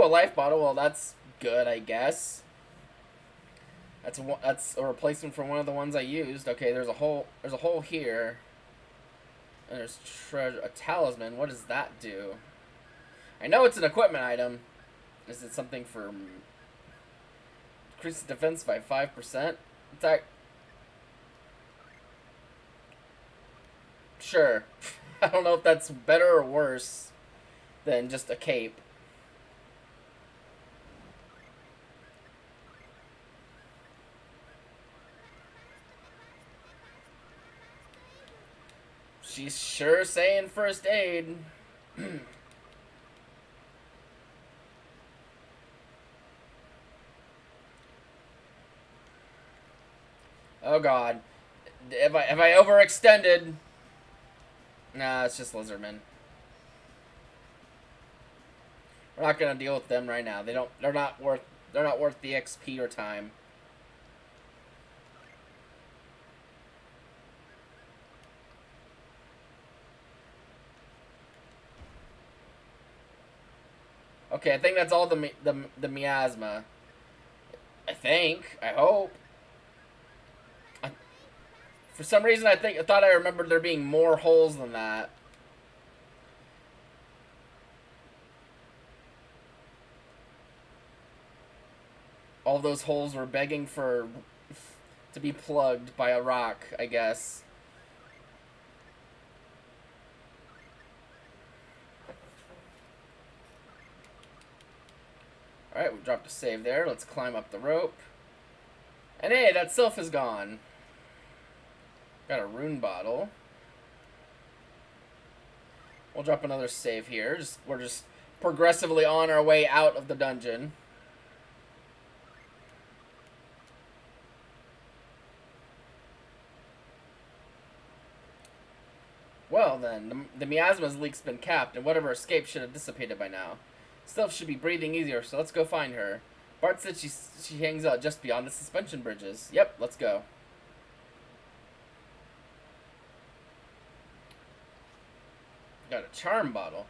Ooh, a life bottle. Well, that's good, I guess. That's a replacement for one of the ones I used. Okay, there's a hole. There's a hole here. And there's treasure. A talisman. What does that do? I know it's an equipment item. Is it something for increase defense by 5%? Attack. Sure. I don't know if that's better or worse than just a cape. She's sure saying first aid. Oh god. Have I overextended? Nah, it's just lizardmen. We're not gonna deal with them right now. They're not worth the XP or time. Okay, I think that's all the miasma. I think. I hope. For some reason, I thought I remembered there being more holes than that. All those holes were begging for to be plugged by a rock, I guess. Alright, we dropped a save there. Let's climb up the rope. And hey, that sylph is gone. Got a rune bottle. We'll drop another save here. We're just progressively on our way out of the dungeon. Well then, the miasma's leak's been capped, and whatever escaped should have dissipated by now. Sylph should be breathing easier, so let's go find her. Bart said she hangs out just beyond the suspension bridges. Yep, let's go. Got a charm bottle.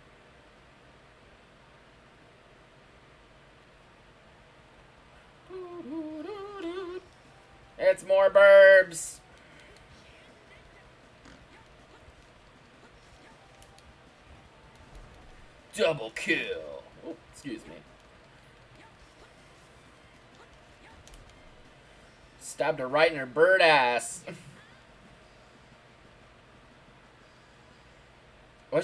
It's more burbs. Double kill. Oh, excuse me. Stabbed her right in her bird ass. I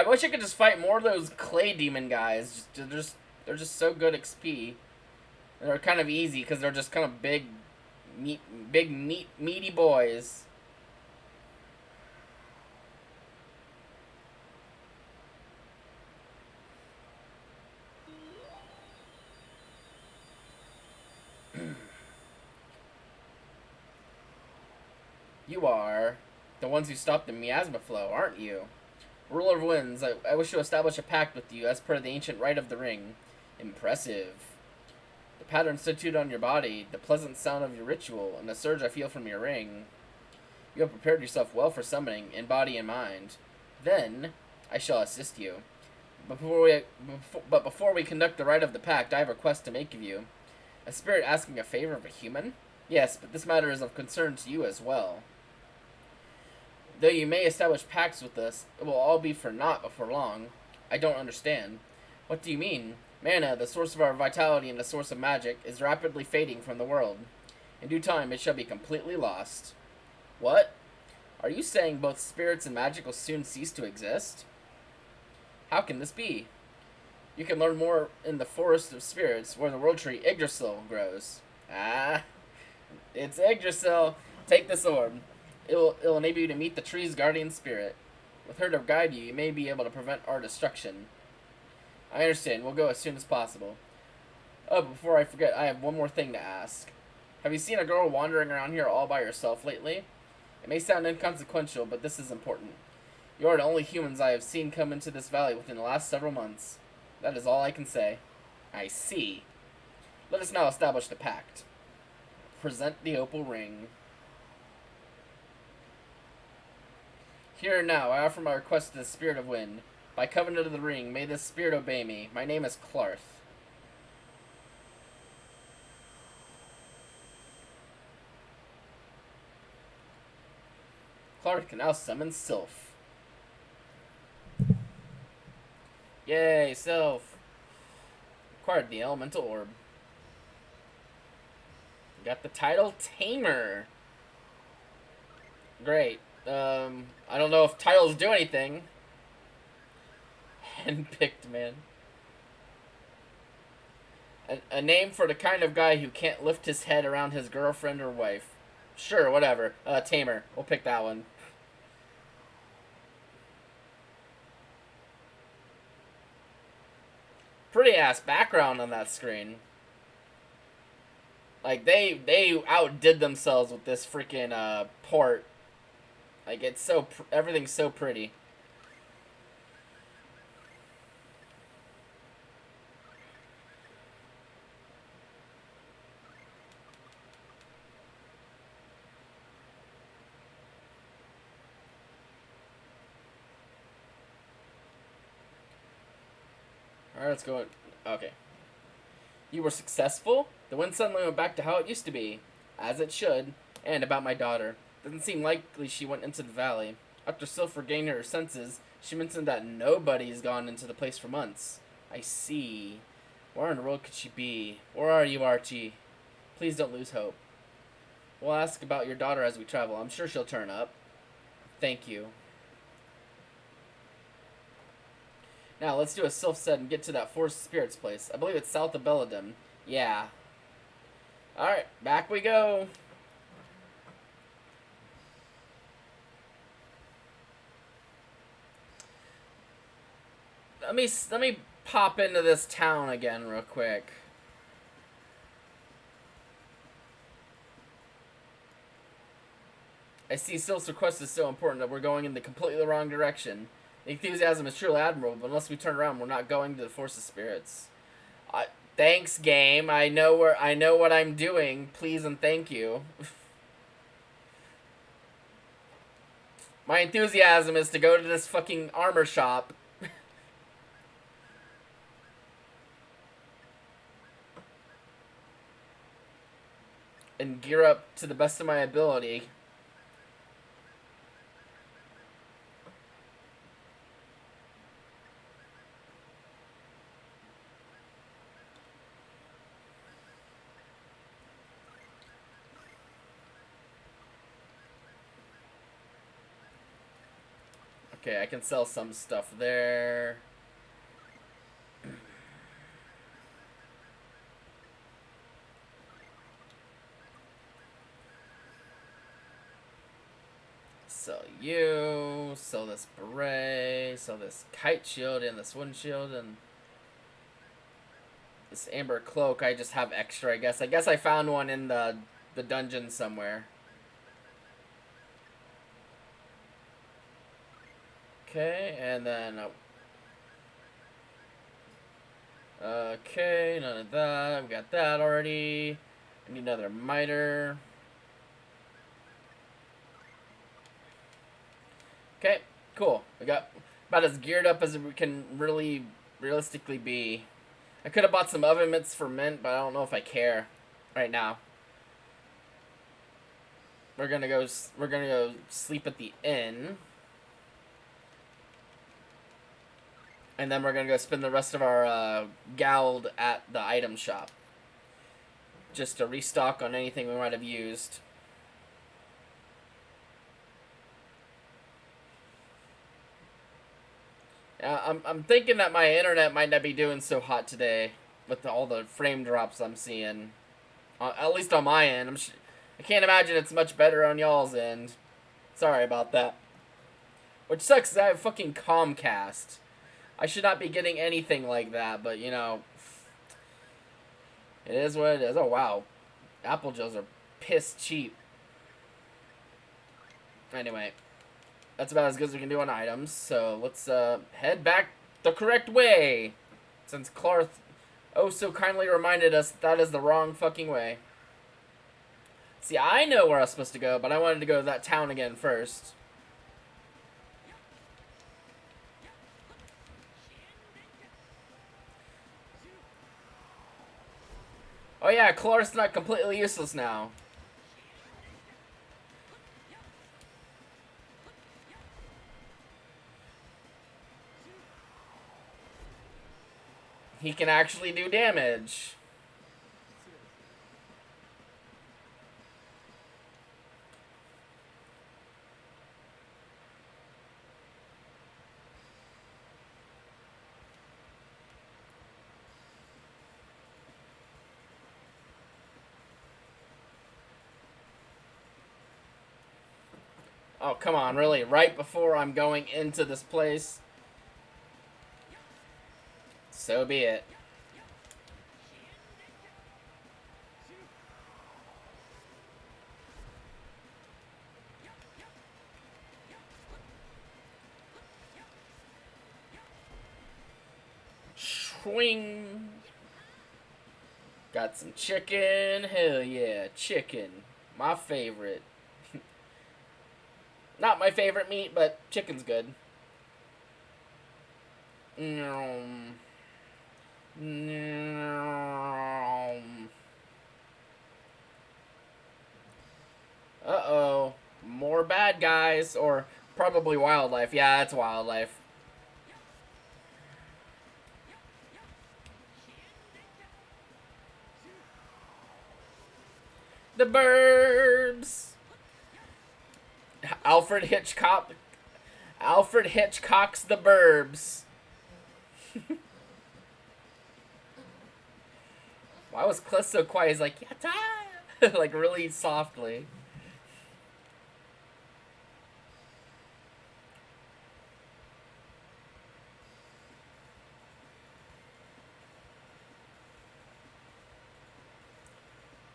wish I could just fight more of those clay demon guys. They're just so good XP. They're kind of easy because they're just kind of big, meaty boys. You are the ones who stopped the miasma flow, aren't you? Ruler of Winds, I wish to establish a pact with you as per the ancient rite of the ring. Impressive. The patterns tattooed on your body, the pleasant sound of your ritual, and the surge I feel from your ring. You have prepared yourself well for summoning, in body and mind. Then, I shall assist you. But before we conduct the rite of the pact, I have a request to make of you. A spirit asking a favor of a human? Yes, but this matter is of concern to you as well. Though you may establish pacts with us, it will all be for naught before long. I don't understand. What do you mean? Mana, the source of our vitality and the source of magic, is rapidly fading from the world. In due time, it shall be completely lost. What? Are you saying both spirits and magic will soon cease to exist? How can this be? You can learn more in the Forest of Spirits, where the world tree Yggdrasil grows. Ah, it's Yggdrasil. Take this orb. It'll enable you to meet the tree's guardian spirit. With her to guide you, you may be able to prevent our destruction. I understand. We'll go as soon as possible. Oh, but before I forget, I have one more thing to ask. Have you seen a girl wandering around here all by herself lately? It may sound inconsequential, but this is important. You are the only humans I have seen come into this valley within the last several months. That is all I can say. I see. Let us now establish the pact. Present the opal ring. Here and now, I offer my request to the Spirit of Wind. By covenant of the ring, may this spirit obey me. My name is Clarth. Clark can now summon Sylph. Yay, Sylph. Acquired the elemental orb. Got the title Tamer. Great. I don't know if titles do anything. Handpicked, man. A name for the kind of guy who can't lift his head around his girlfriend or wife. Sure, whatever. Tamer. We'll pick that one. Pretty ass background on that screen. Like, they outdid themselves with this freaking port. Like, it's so everything's so pretty. Alright, let's go. Okay. You were successful? The wind suddenly went back to how it used to be. As it should. And about my daughter. Doesn't seem likely she went into the valley. After Sylph regained her senses, she mentioned that nobody's gone into the place for months. I see. Where in the world could she be? Where are you, Archie? Please don't lose hope. We'll ask about your daughter as we travel. I'm sure she'll turn up. Thank you. Now, let's do a Sylph set and get to that Forest of Spirits place. I believe it's south of Belladum. Yeah. Alright, back we go. Let me pop into this town again real quick. I see Sylph's request is so important that we're going in the completely wrong direction. The enthusiasm is truly admirable, but unless we turn around, we're not going to the Forest of Spirits. Thanks, game. I know what I'm doing. Please and thank you. My enthusiasm is to go to this fucking armor shop. And gear up to the best of my ability. Okay, I can sell some stuff there. Sell you, sell this beret, sell this kite shield and this wind shield, and this amber cloak I just have extra, I guess. I guess I found one in the dungeon somewhere. Okay, and then... okay, none of that. We got that already. I need another miter. Okay, cool. We got about as geared up as we can really realistically be. I could have bought some oven mitts for mint, but I don't know if I care right now. We're gonna go sleep at the inn. And then we're going to go spend the rest of our gold at the item shop. Just to restock on anything we might have used. I'm thinking that my internet might not be doing so hot today. With all the frame drops I'm seeing. At least on my end. I can't imagine it's much better on y'all's end. Sorry about that. Which sucks because I have fucking Comcast. I should not be getting anything like that, but, you know, it is what it is. Oh, wow. Apple Joes are piss cheap. Anyway, that's about as good as we can do on items, so let's head back the correct way, since Clarth so kindly reminded us that is the wrong fucking way. See, I know where I was supposed to go, but I wanted to go to that town again first. Oh yeah, Clarth's not completely useless now. He can actually do damage. Oh, come on, really? Right before I'm going into this place? So be it. Swing. Got some chicken. Hell yeah, chicken. My favorite. Not my favorite meat, but chicken's good. Nom. Nom. Uh-oh. More bad guys. Or probably wildlife. Yeah, it's wildlife. The Burbs. Alfred Hitchcock. Alfred Hitchcock's The Burbs. Why was Cliff so quiet? He's like, yatta! Like really softly.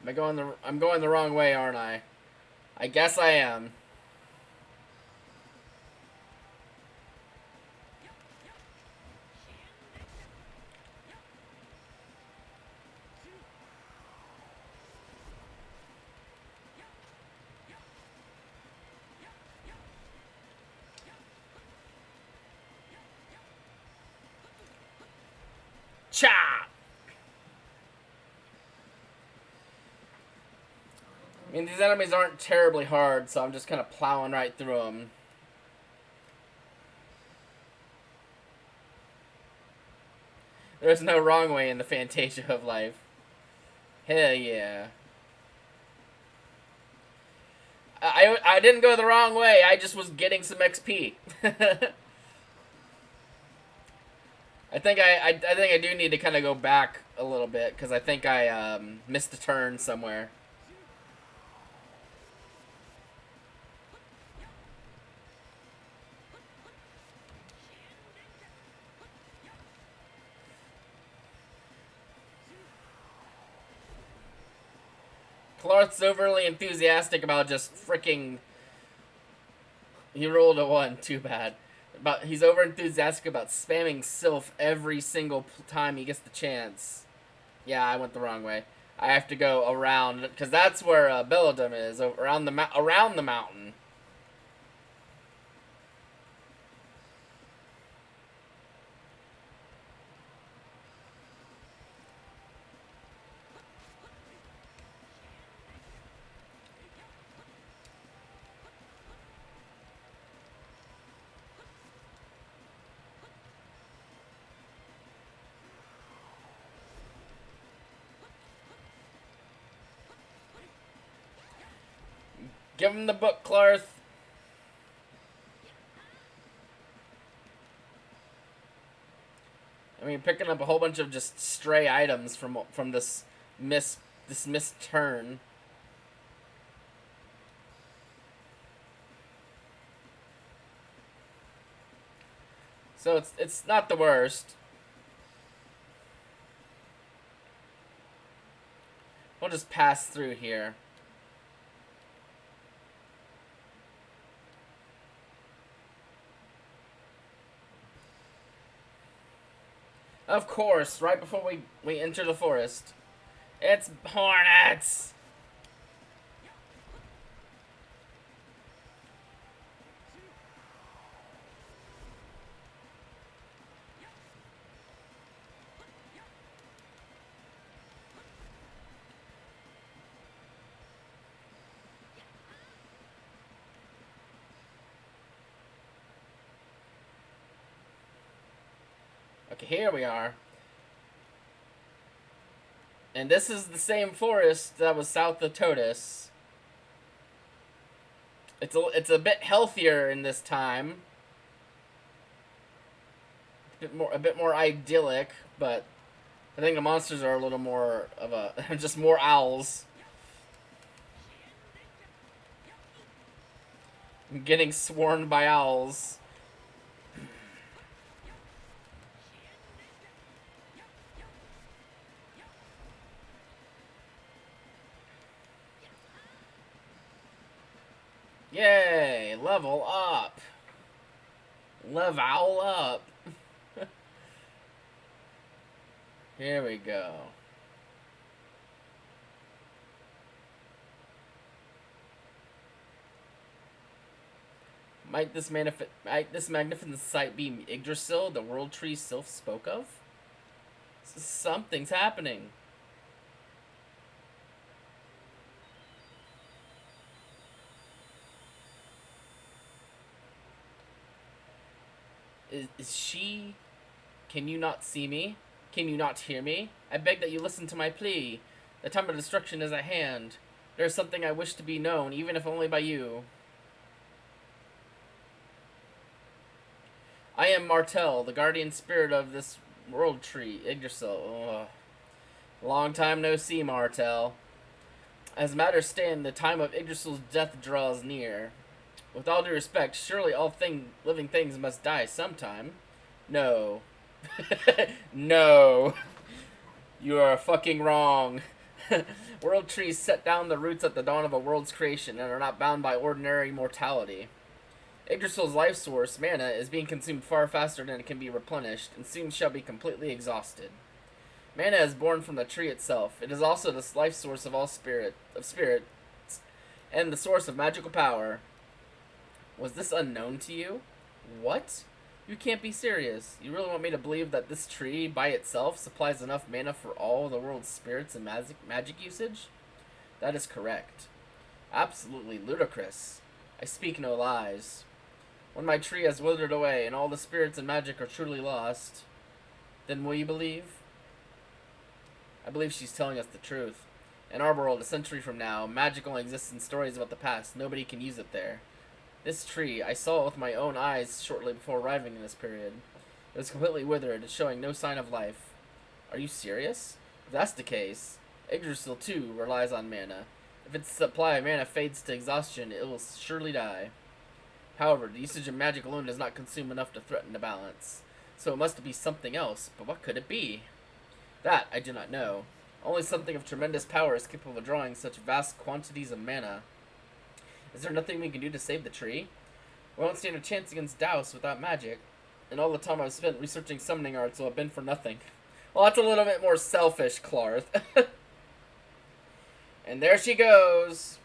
I'm going the wrong way, aren't I? I guess I am. Chop! I mean, these enemies aren't terribly hard, so I'm just kind of plowing right through them. There's no wrong way in the Phantasia of life. Hell yeah. I didn't go the wrong way, I just was getting some XP. I think I do need to kind of go back a little bit, because I think I missed a turn somewhere. Clarth's overly enthusiastic about just freaking... He rolled a 1, too bad. But he's over enthusiastic about spamming Sylph every single time he gets the chance. Yeah, I went the wrong way. I have to go around, because that's where Belladum is, around the mountain. Give him the book, Clarth. I mean, picking up a whole bunch of just stray items from this missed turn. So it's not the worst. We'll just pass through here. Of course, right before we enter the forest. It's hornets! Okay, here we are. And this is the same forest that was south of Totus. It's a bit healthier in this time. A bit more idyllic, but I think the monsters are a little more of a just more owls. I'm getting swarmed by owls. Yay! Level up. Level up. Here we go. Might this magnificent sight be Yggdrasil, the world tree Sylph spoke of? Something's happening. Is she... Can you not see me? Can you not hear me? I beg that you listen to my plea. The time of destruction is at hand. There is something I wish to be known, even if only by you. I am Martel, the guardian spirit of this world tree, Yggdrasil. Ugh. Long time no see, Martel. As matters stand, the time of Yggdrasil's death draws near. With all due respect, surely all living things must die sometime. No. No. You are fucking wrong. World trees set down the roots at the dawn of a world's creation and are not bound by ordinary mortality. Yggdrasil's life source, mana, is being consumed far faster than it can be replenished, and soon shall be completely exhausted. Mana is born from the tree itself. It is also the life source of all spirits, and the source of magical power. Was this unknown to you? What? You can't be serious. You really want me to believe that this tree, by itself, supplies enough mana for all the world's spirits and magic usage? That is correct. Absolutely ludicrous. I speak no lies. When my tree has withered away and all the spirits and magic are truly lost, then will you believe? I believe she's telling us the truth. In our world, a century from now, magic only exists in stories about the past. Nobody can use it there. This tree, I saw it with my own eyes shortly before arriving in this period. It was completely withered, showing no sign of life. Are you serious? If that's the case, Yggdrasil too relies on mana. If its supply of mana fades to exhaustion, it will surely die. However, the usage of magic alone does not consume enough to threaten the balance. So it must be something else, but what could it be? That I do not know. Only something of tremendous power is capable of drawing such vast quantities of mana. Is there nothing we can do to save the tree? We won't stand a chance against Daos without magic, and all the time I've spent researching summoning arts will have been for nothing. Well, that's a little bit more selfish, Clarth. And there she goes.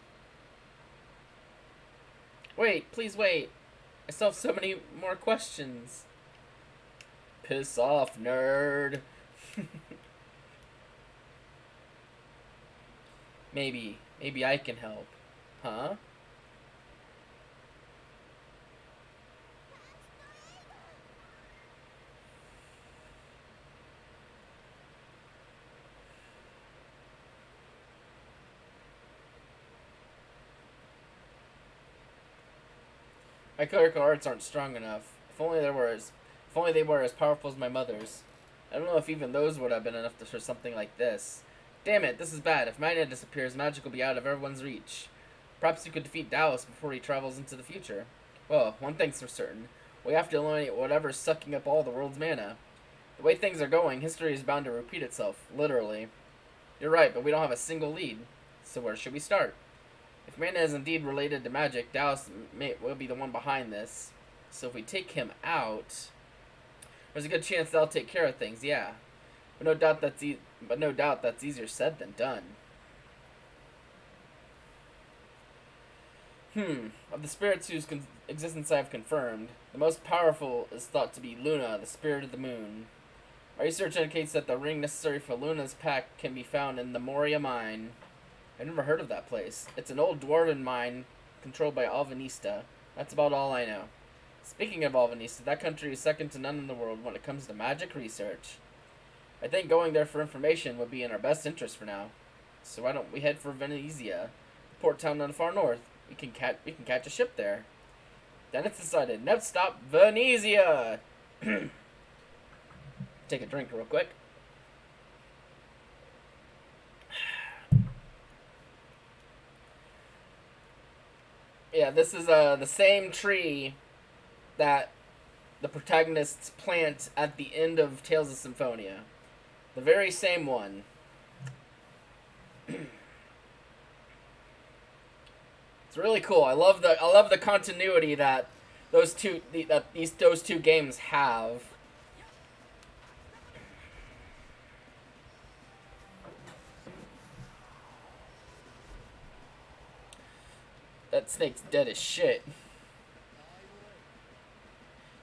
Wait, please wait. I still have so many more questions. Piss off, nerd. Maybe I can help. Huh? My clerical arts aren't strong enough. If only they were as powerful as my mother's. I don't know if even those would have been enough for something like this. Damn it, this is bad. If mana disappears, magic will be out of everyone's reach. Perhaps you could defeat Dallas before he travels into the future. Well, one thing's for certain. We have to eliminate whatever's sucking up all the world's mana. The way things are going, history is bound to repeat itself, literally. You're right, but we don't have a single lead. So where should we start? If mana is indeed related to magic, Dallas will be the one behind this. So if we take him out, there's a good chance they'll take care of things, yeah. But no doubt that's easier said than done. Of the spirits whose existence I have confirmed, the most powerful is thought to be Luna, the spirit of the moon. My research indicates that the ring necessary for Luna's pact can be found in the Moria mine. I've never heard of that place. It's an old dwarven mine controlled by Alvanista. That's about all I know. Speaking of Alvanista, that country is second to none in the world when it comes to magic research. I think going there for information would be in our best interest for now. So why don't we head for Venezia, the port town on the far north? We can catch a ship there. Then it's decided. Next stop, Venezia. Take a drink real quick. Yeah, this is the same tree that the protagonists plant at the end of Tales of Symphonia. The very same one. It's really cool. I love the continuity that those two games have. That snake's dead as shit.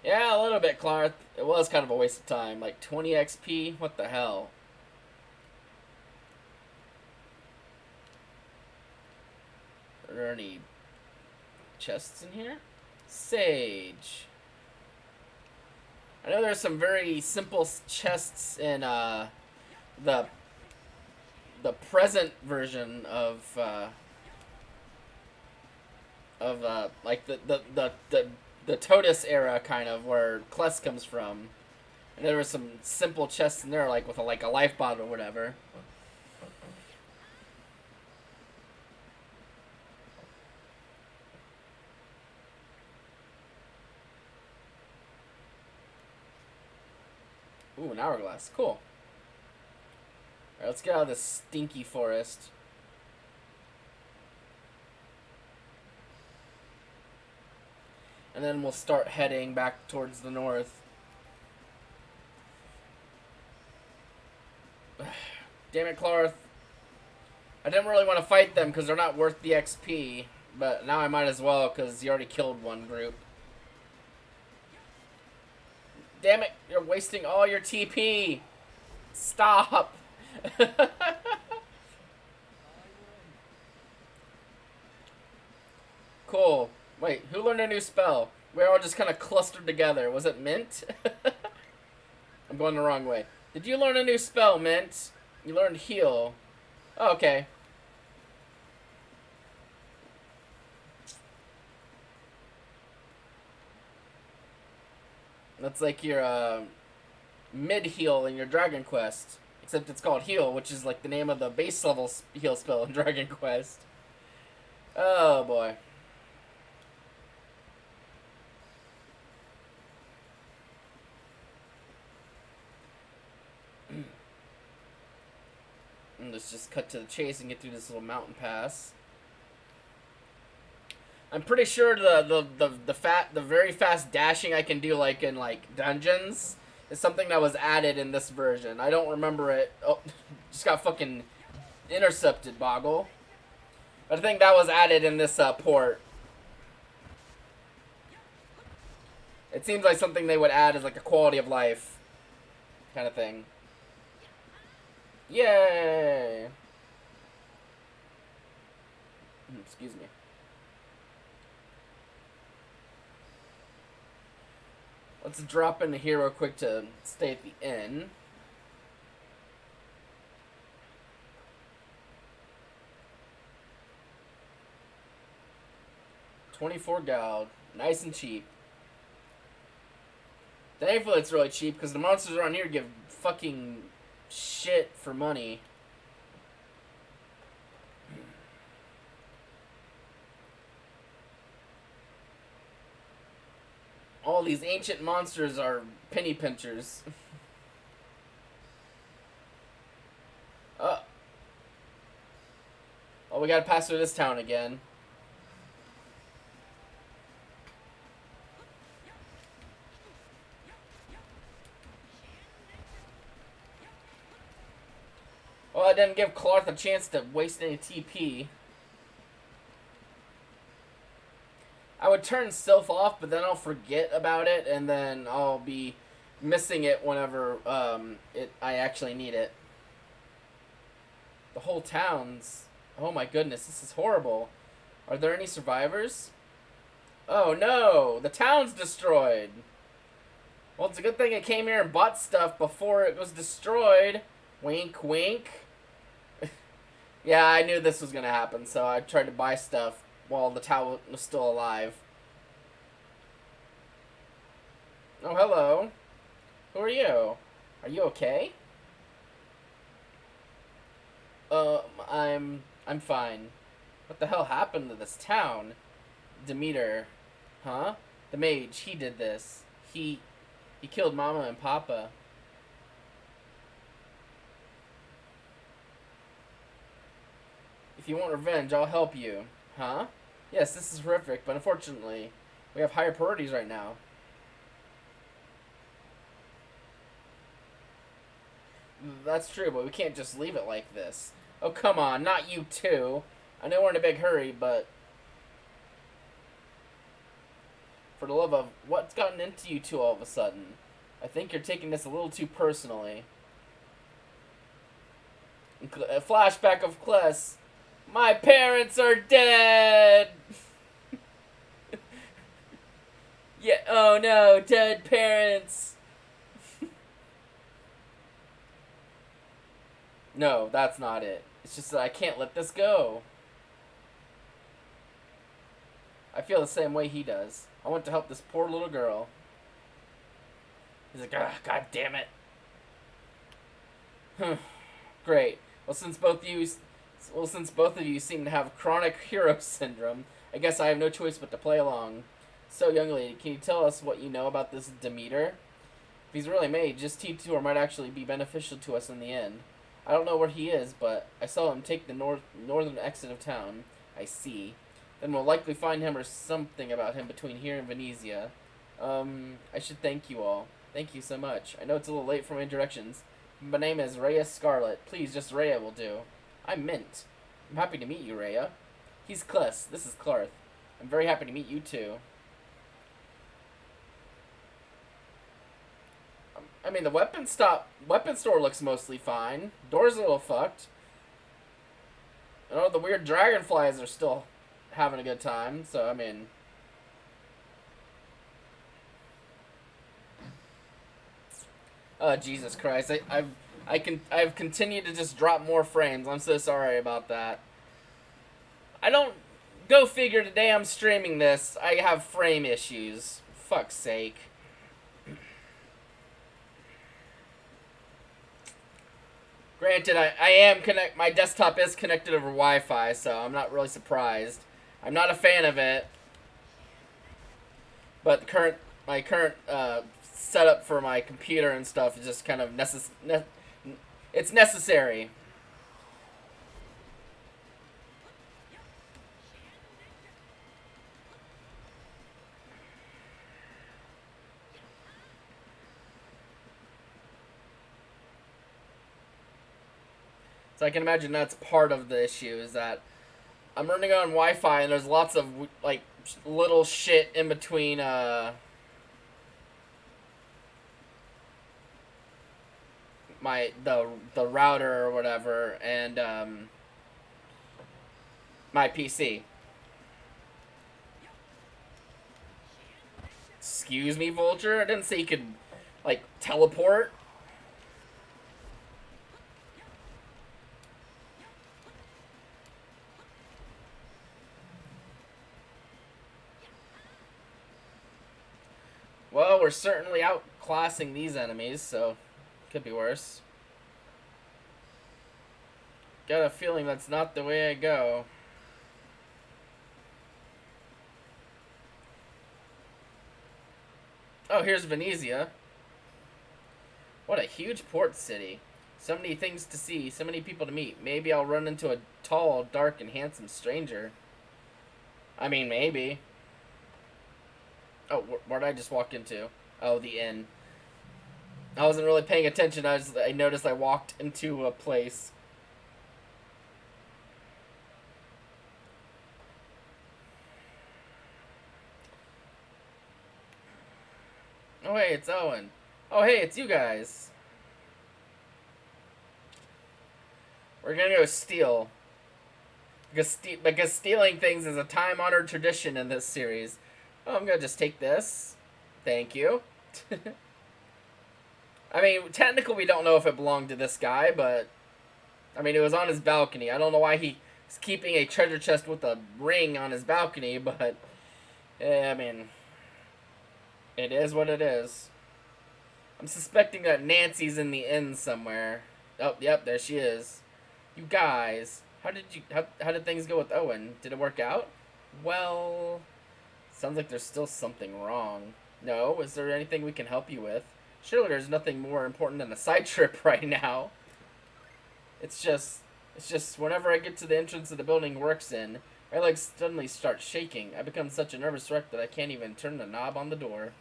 Yeah, a little bit, Clark. It was kind of a waste of time. Like 20 XP? What the hell? Are there any chests in here? Sage. I know there's some very simple chests in the present version of like the Totus era, kind of where Kless comes from. And there were some simple chests in there, like with a life bottle or whatever. Ooh, an hourglass. Cool. Alright, let's get out of this stinky forest. And then we'll start heading back towards the north. Damn it, Clarth. I didn't really want to fight them because they're not worth the XP. But now I might as well because you already killed one group. Damn it, you're wasting all your TP. Stop. Cool. Wait, who learned a new spell? We're all just kind of clustered together. Was it Mint? I'm going the wrong way. Did you learn a new spell, Mint? You learned Heal. Oh, okay. That's like your mid-heal in your Dragon Quest. Except it's called Heal, which is like the name of the base level heal spell in Dragon Quest. Oh, boy. Let's just cut to the chase and get through this little mountain pass. I'm pretty sure the very fast dashing I can do like in like dungeons is something that was added in this version. I don't remember it. Oh, just got fucking intercepted, Boggle. But I think that was added in this port. It seems like something they would add as like a quality of life kind of thing. Yay! Excuse me. Let's drop into here real quick to stay at the inn. $24 gold. Nice and cheap. Thankfully it's really cheap because the monsters around here give fucking shit for money. All these ancient monsters are penny pinchers. Oh, we gotta pass through this town again. Well, I didn't give Clarth a chance to waste any TP. I would turn Sylph off, but then I'll forget about it, and then I'll be missing it whenever I actually need it. The whole town's... Oh my goodness, this is horrible. Are there any survivors? Oh no! The town's destroyed! Well, it's a good thing I came here and bought stuff before it was destroyed. Wink, wink. Yeah, I knew this was gonna happen, so I tried to buy stuff while the tower was still alive. Oh, hello. Who are you? Are you okay? I'm fine. What the hell happened to this town? Demeter. Huh? The mage, he did this. He killed Mama and Papa. If you want revenge, I'll help you. Huh? Yes, this is horrific, but unfortunately, we have higher priorities right now. That's true, but we can't just leave it like this. Oh, come on, not you too. I know we're in a big hurry, but for the love of what's gotten into you two all of a sudden? I think you're taking this a little too personally. A flashback of Kless. My parents are dead! Yeah, oh no, dead parents! No, that's not it. It's just that I can't let this go. I feel the same way he does. I want to help this poor little girl. He's like, ah, god damn it. Great. Since both of you seem to have chronic hero syndrome, I guess I have no choice but to play along. So, young lady, can you tell us what you know about this Demeter? If he's really made, just T2 might actually be beneficial to us in the end. I don't know where he is, but I saw him take the northern exit of town. I see. Then we'll likely find him or something about him between here and Venezia. I should thank you all. Thank you so much. I know it's a little late for my introductions. My name is Rhea Scarlet. Please, just Rhea will do. I'm Mint. I'm happy to meet you, Rhea. He's Kless. This is Clarth. I'm very happy to meet you, too. I mean, the weapon store looks mostly fine. Door's a little fucked. The weird dragonflies are still having a good time, so, I mean... Oh, Jesus Christ. I've continued to just drop more frames. I'm so sorry about that. I don't... Go figure, today I'm streaming this. I have frame issues. Fuck's sake. Granted, I am my desktop is connected over Wi-Fi, so I'm not really surprised. I'm not a fan of it. But my current setup for my computer and stuff is just kind of it's necessary. So I can imagine that's part of the issue, is that I'm running on Wi-Fi and there's lots of like little shit in between the router or whatever and my PC. Excuse me, Vulture? I didn't say you could like teleport. Well, we're certainly outclassing these enemies, so could be worse. Got a feeling that's not the way I go. Oh, here's Venezia. What a huge port city. So many things to see, so many people to meet. Maybe I'll run into a tall, dark, and handsome stranger. I mean, maybe. Oh, where did I just walk into? Oh, the inn. I wasn't really paying attention. I noticed I walked into a place. Oh, hey, it's Owen. Oh, hey, it's you guys. We're gonna go steal. Because stealing things is a time-honored tradition in this series. Oh, I'm gonna just take this. Thank you. I mean, technically we don't know if it belonged to this guy, but I mean, it was on his balcony. I don't know why he's keeping a treasure chest with a ring on his balcony, but I mean, it is what it is. I'm suspecting that Nancy's in the inn somewhere. Oh, yep, there she is. You guys, how did things go with Owen? Did it work out? Well, sounds like there's still something wrong. No, is there anything we can help you with? Surely there's nothing more important than a side trip right now. It's just, it's just whenever I get to the entrance of the building works in, my legs suddenly start shaking. I become such a nervous wreck that I can't even turn the knob on the door.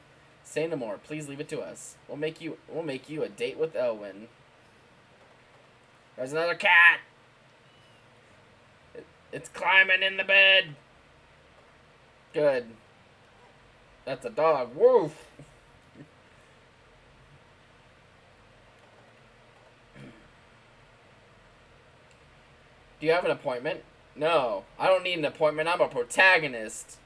Say no more. Please leave it to us. We'll make you a date with Elwyn. There's another cat. It's climbing in the bed. Good. That's a dog. Woof. Do you have an appointment? No, I don't need an appointment. I'm a protagonist.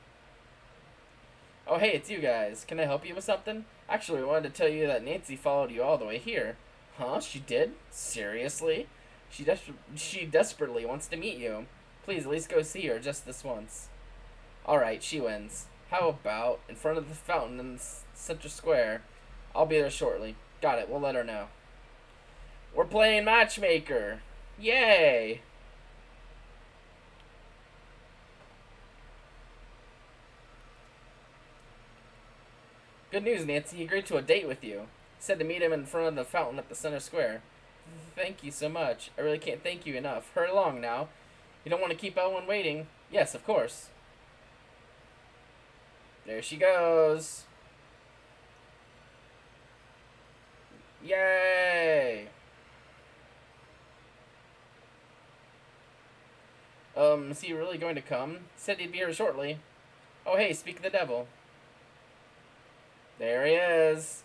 Oh, hey, it's you guys. Can I help you with something? Actually, I wanted to tell you that Nancy followed you all the way here. Huh? She did? Seriously? She desperately wants to meet you. Please, at least go see her just this once. Alright, she wins. How about in front of the fountain in the center square? I'll be there shortly. Got it, we'll let her know. We're playing matchmaker. Yay! Good news, Nancy. He agreed to a date with you. He said to meet him in front of the fountain at the center square. Thank you so much. I really can't thank you enough. Hurry along now. You don't want to keep Elwyn waiting. Yes, of course. There she goes. Yay! Is he really going to come? Said he'd be here shortly. Oh, hey, speak of the devil. There he is.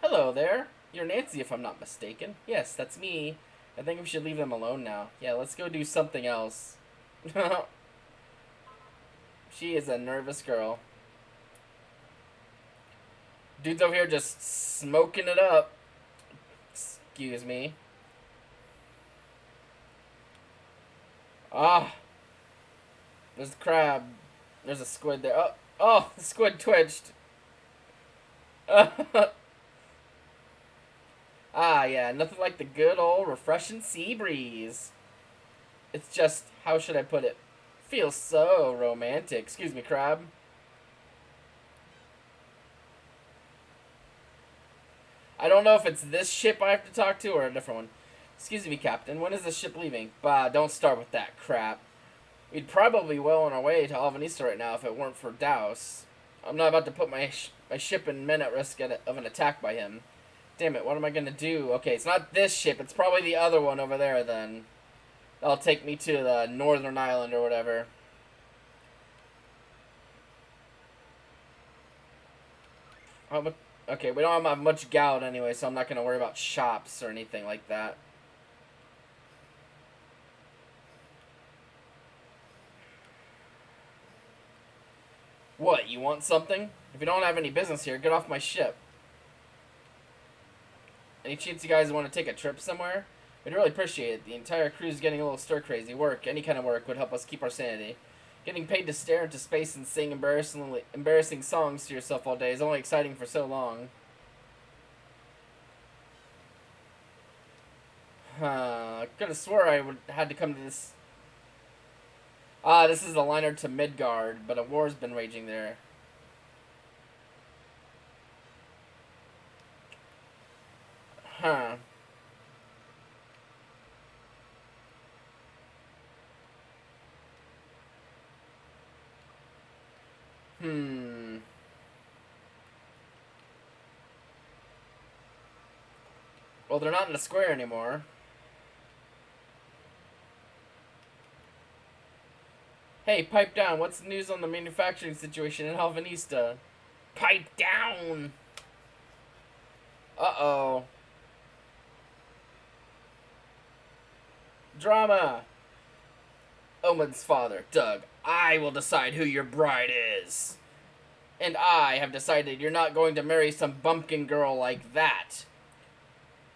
Hello there. You're Nancy, if I'm not mistaken. Yes, that's me. I think we should leave them alone now. Yeah, let's go do something else. She is a nervous girl. Dude's over here just smoking it up. Excuse me. Ah. There's a crab. There's a squid there. Oh, oh, the squid twitched. Ah, yeah, nothing like the good old refreshing sea breeze. It's just, how should I put it? Feels so romantic. Excuse me, crab. I don't know if it's this ship I have to talk to or a different one. Excuse me, Captain. When is this ship leaving? Bah, don't start with that crap. We'd probably be well on our way to Alvanista right now if it weren't for Douse. I'm not about to put my ship and men at risk of an attack by him. Damn it, what am I gonna do? Okay, it's not this ship. It's probably the other one over there, then. That'll take me to the northern island or whatever. Okay, we don't have much gout anyway, so I'm not gonna worry about shops or anything like that. What, you want something? If you don't have any business here, get off my ship. Any chance you guys want to take a trip somewhere? We'd really appreciate it. The entire crew's getting a little stir-crazy. Work, any kind of work, would help us keep our sanity. Getting paid to stare into space and sing embarrassing songs to yourself all day is only exciting for so long. I could have swore I had to come to this. Ah, this is the liner to Midgard, but a war's been raging there. Huh. Hmm. Well, they're not in the square anymore. Hey, pipe down. What's the news on the manufacturing situation in Alvanista? Pipe down! Uh-oh. Drama! Omen's father, Doug. I will decide who your bride is. And I have decided you're not going to marry some bumpkin girl like that.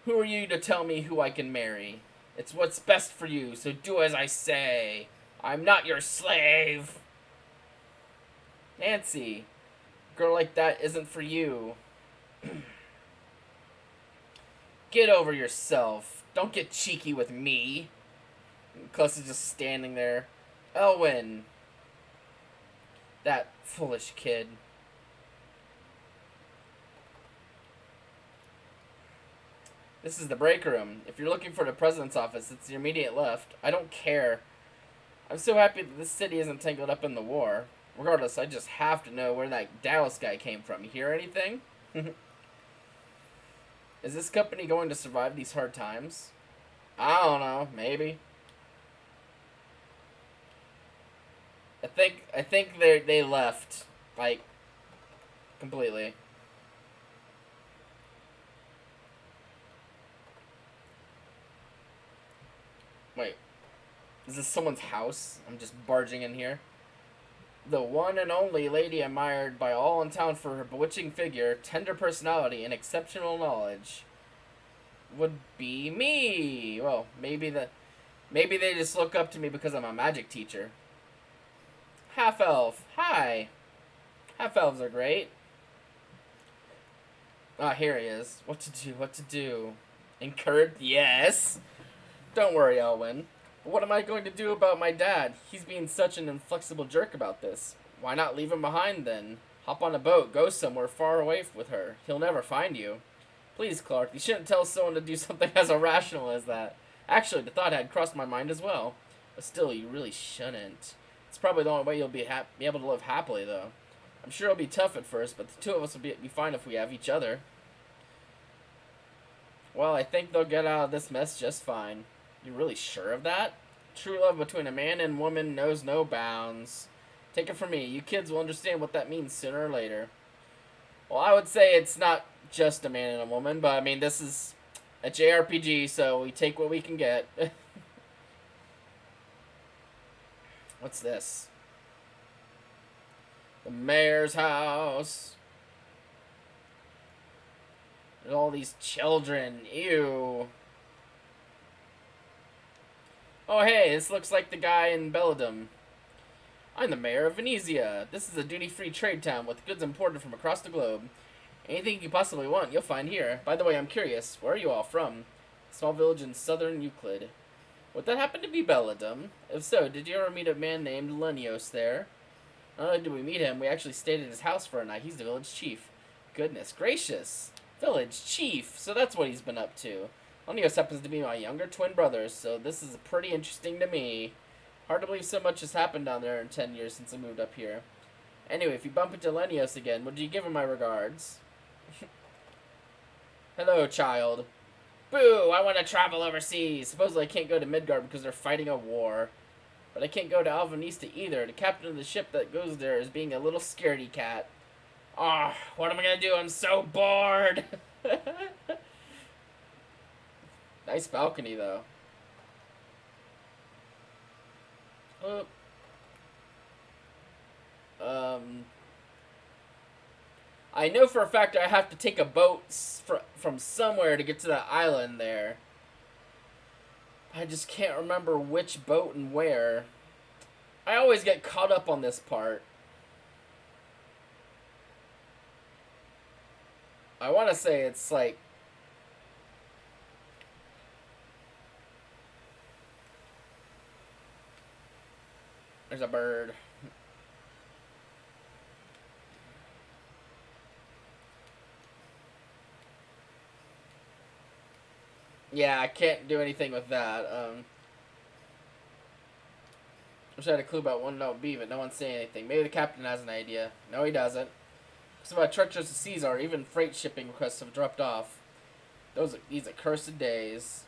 Who are you to tell me who I can marry? It's what's best for you, so do as I say. I'm not your slave. Nancy, a girl like that isn't for you. Get over yourself. Don't get cheeky with me. Cluss is just standing there. Elwyn, that foolish kid. This is the break room. If you're looking for the president's office, it's the immediate left. I don't care. I'm so happy that this city isn't tangled up in the war. Regardless, I just have to know where that Dallas guy came from. You hear anything? Is this company going to survive these hard times? I don't know. Maybe. I think they left, like, completely. Wait, is this someone's house? I'm just barging in here. The one and only lady admired by all in town for her bewitching figure, tender personality, and exceptional knowledge would be me. Well, maybe they just look up to me because I'm a magic teacher. Half elf, hi. Half elves are great. Ah, here he is. What to do? What to do? Encourage? Yes. Don't worry, Elwyn. But what am I going to do about my dad? He's being such an inflexible jerk about this. Why not leave him behind then? Hop on a boat, go somewhere far away with her. He'll never find you. Please, Clark, you shouldn't tell someone to do something as irrational as that. Actually, the thought had crossed my mind as well. But still, you really shouldn't. It's probably the only way you'll be able to live happily, though. I'm sure it'll be tough at first, but the two of us will be fine if we have each other. Well, I think they'll get out of this mess just fine. You're really sure of that? True love between a man and woman knows no bounds. Take it from me, you kids will understand what that means sooner or later. Well, I would say it's not just a man and a woman, but I mean, this is a JRPG, so we take what we can get. What's this? The mayor's house. There's all these children. Ew. Oh, hey, this looks like the guy in Belladum. I'm the mayor of Venezia. This is a duty-free trade town with goods imported from across the globe. Anything you could possibly want, you'll find here. By the way, I'm curious, where are you all from? A small village in southern Euclid. Would that happen to be Belladum? If so, did you ever meet a man named Lenios there? Not only did we meet him, we actually stayed at his house for a night. He's the village chief. Goodness gracious. Village chief. So that's what he's been up to. Lenios happens to be my younger twin brother, so this is pretty interesting to me. Hard to believe so much has happened down there in 10 years since I moved up here. Anyway, if you bump into Lenios again, would you give him my regards? Hello, child. Boo! I want to travel overseas. Supposedly I can't go to Midgard because they're fighting a war. But I can't go to Alvanista either. The captain of the ship that goes there is being a little scaredy cat. Ah, what am I going to do? I'm so bored. Nice balcony, though. Oh. I know for a fact I have to take a boat from somewhere to get to that island there. I just can't remember which boat and where. I always get caught up on this part. I want to say it's like... There's a bird. Yeah, I can't do anything with that. Wish I had a clue about one note B, but no one's saying anything. Maybe the captain has an idea. No, he doesn't. Because about treacherous the seas are, even freight shipping requests have dropped off. These accursed days.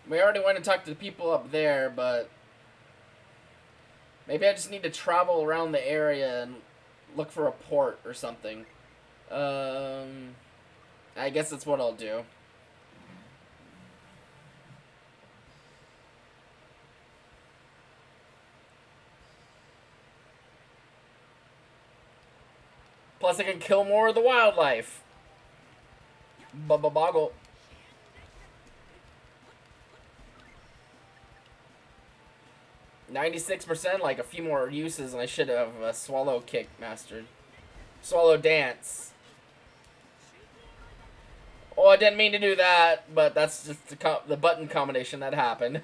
We already went and talked to the people up there, but maybe I just need to travel around the area and look for a port or something. I guess that's what I'll do. Plus, I can kill more of the wildlife. Bubba Boggle. 96%, like a few more uses, and I should have a swallow kick mastered. Swallow dance. Oh, I didn't mean to do that, but that's just the button combination that happened.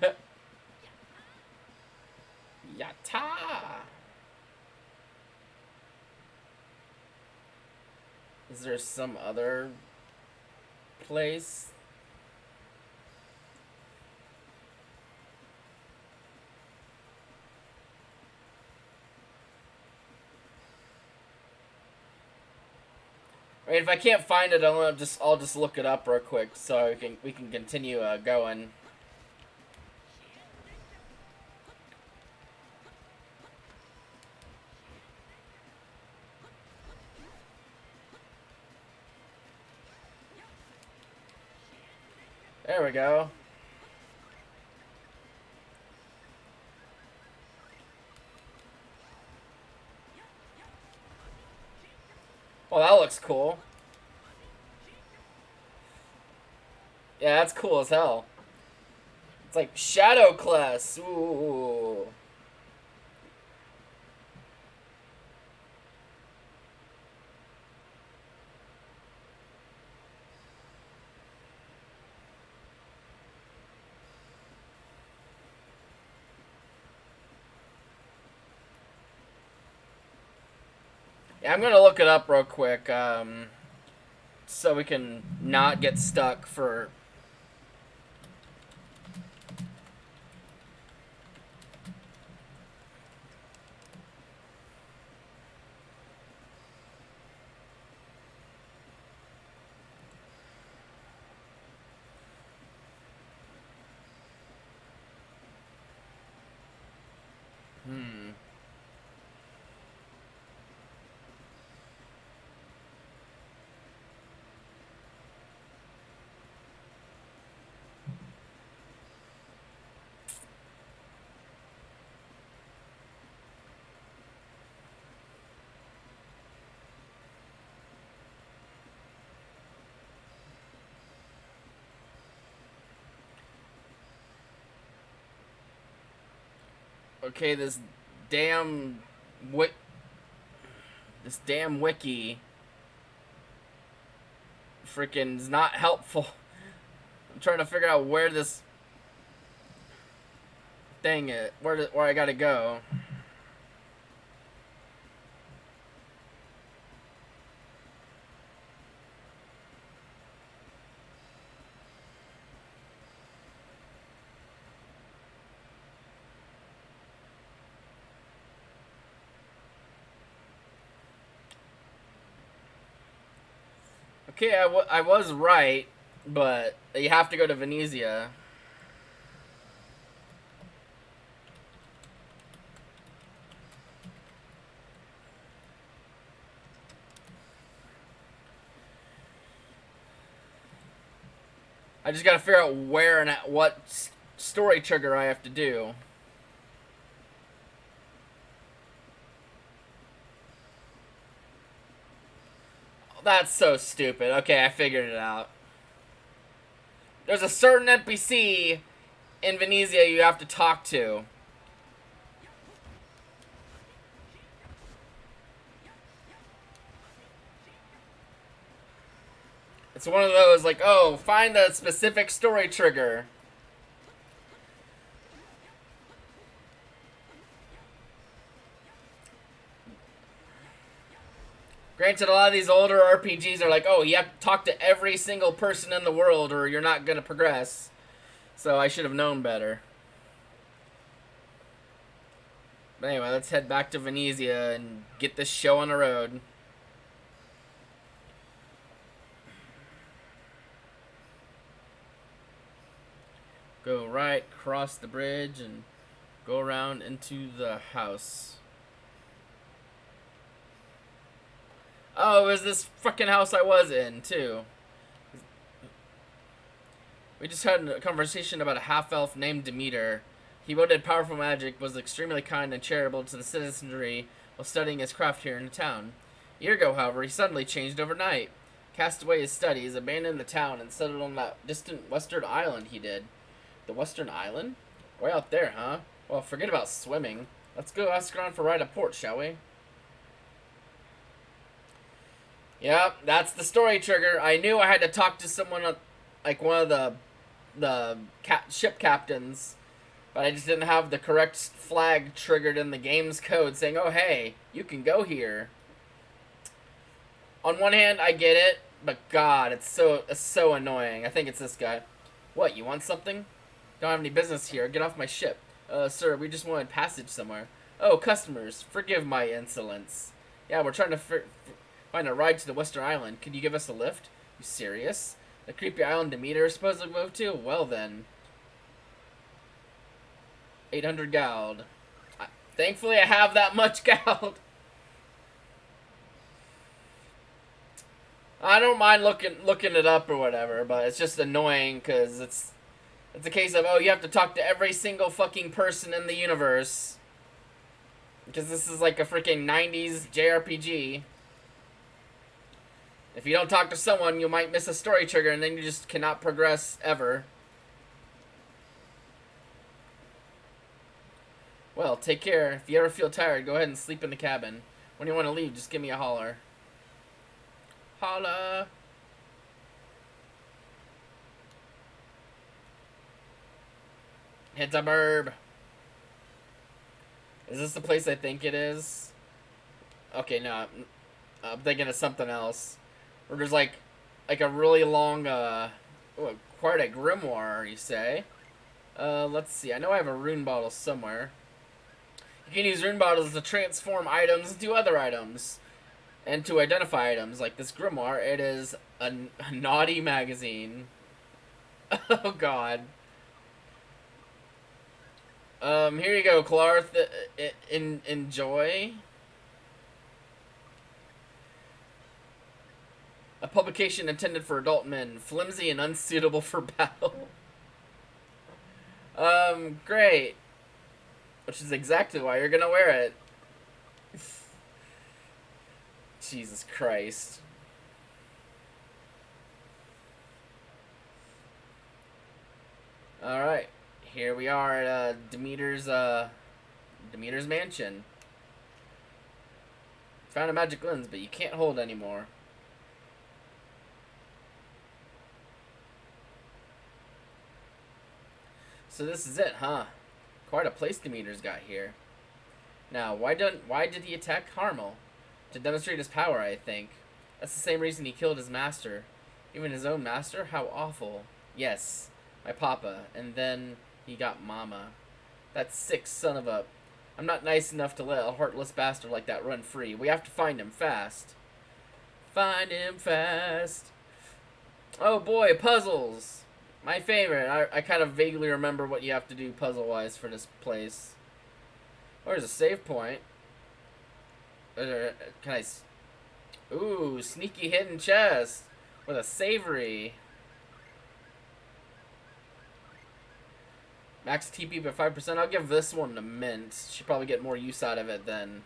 Yatta! Is there some other place? I mean, if I can't find it, I'll just look it up real quick so we can continue going. There we go. Well, that looks cool. Yeah, that's cool as hell. It's like Shadow Class. Ooh. Yeah, I'm gonna look it up real quick, so we can not get stuck for. Okay, this damn wiki freaking is not helpful. I'm trying to figure out where this thing is, where I gotta go. Okay, I was right, but you have to go to Venezia. I just gotta figure out where and at what story trigger I have to do. That's so stupid. Okay, I figured it out. There's a certain NPC in Venezia you have to talk to. It's one of those, like, oh, find the specific story trigger. Granted, a lot of these older RPGs are like, oh, you have to talk to every single person in the world or you're not going to progress. So I should have known better. But anyway, let's head back to Venezia and get this show on the road. Go right, cross the bridge, and go around into the house. Oh, it was this fucking house I was in, too. We just had a conversation about a half-elf named Demeter. He wielded powerful magic, was extremely kind and charitable to the citizenry while studying his craft here in the town. A year ago, however, he suddenly changed overnight. Cast away his studies, abandoned the town, and settled on that distant western island he did. The western island? Way out there, huh? Well, forget about swimming. Let's go ask around for right of port, shall we? Yep, that's the story trigger. I knew I had to talk to someone, like one of the ship captains, but I just didn't have the correct flag triggered in the game's code saying, "Oh, hey, you can go here." On one hand, I get it, but God, it's so annoying. I think it's this guy. What? You want something? Don't have any business here. Get off my ship. Sir, we just wanted passage somewhere. Oh, customers, forgive my insolence. Yeah, we're trying to find a ride to the Western Island. Could you give us a lift? You serious? The creepy island Demeter is supposed to move to? Well then. 800 gold. Thankfully, I have that much gold. I don't mind looking it up or whatever, but it's just annoying because it's a case of, oh, you have to talk to every single fucking person in the universe. Because this is like a freaking 90s JRPG. If you don't talk to someone, you might miss a story trigger and then you just cannot progress ever. Well, take care. If you ever feel tired, go ahead and sleep in the cabin. When you want to leave, just give me a holler. Holla! It's a burb. Is this the place I think it is? Okay, no. I'm thinking of something else. Where there's like a really long, quite a grimoire, you say? Let's see. I know I have a rune bottle somewhere. You can use rune bottles to transform items into other items. And to identify items, like this grimoire, it is a naughty magazine. Oh, God. Here you go, Clarth. Enjoy. A publication intended for adult men, flimsy and unsuitable for battle. Great. Which is exactly why you're gonna wear it. Jesus Christ. Alright. Here we are at Demeter's mansion. Found a magic lens, but you can't hold anymore. So this is it, huh? Quite a place Demeter's got here. Now, why did he attack Harmel? To demonstrate his power, I think. That's the same reason he killed his master. Even his own master? How awful. Yes, my papa. And then he got mama. That sick son of a... I'm not nice enough to let a heartless bastard like that run free. We have to find him fast. Find him fast. Oh boy, puzzles. My favorite. I kind of vaguely remember what you have to do puzzle-wise for this place. Oh, there's a save point. Can I... Ooh, sneaky hidden chest. With a savory. Max TP by 5%. I'll give this one to Mint. She'll probably get more use out of it than...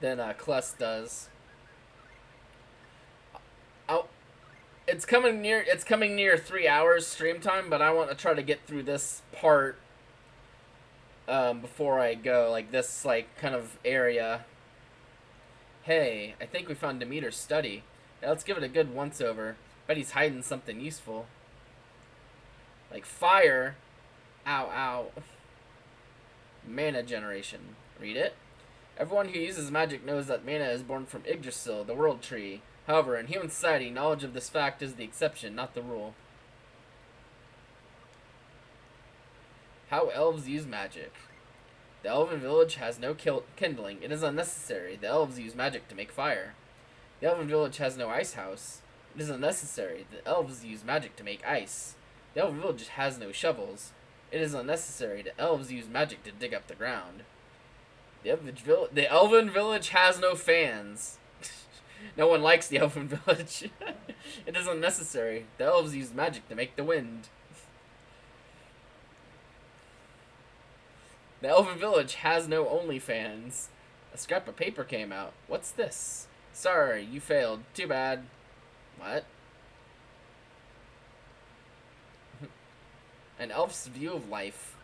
Kless does. It's coming near 3 hours stream time, but I want to try to get through this part before I go, like this kind of area. Hey, I think we found Demeter's study. Yeah, let's give it a good once over. Bet he's hiding something useful. Like fire. Ow, ow. Mana generation. Read it. Everyone who uses magic knows that mana is born from Yggdrasil, the world tree. However, in human society, knowledge of this fact is the exception, not the rule. How elves use magic. The elven village has no kindling. It is unnecessary. The elves use magic to make fire. The elven village has no ice house. It is unnecessary. The elves use magic to make ice. The elven village has no shovels. It is unnecessary. The elves use magic to dig up the ground. The elven village has no fans. No one likes the elven village. It is unnecessary. The elves use magic to make the wind. The elven village has no OnlyFans. A scrap of paper came out. What's this? Sorry, you failed. Too bad. What? An elf's view of life.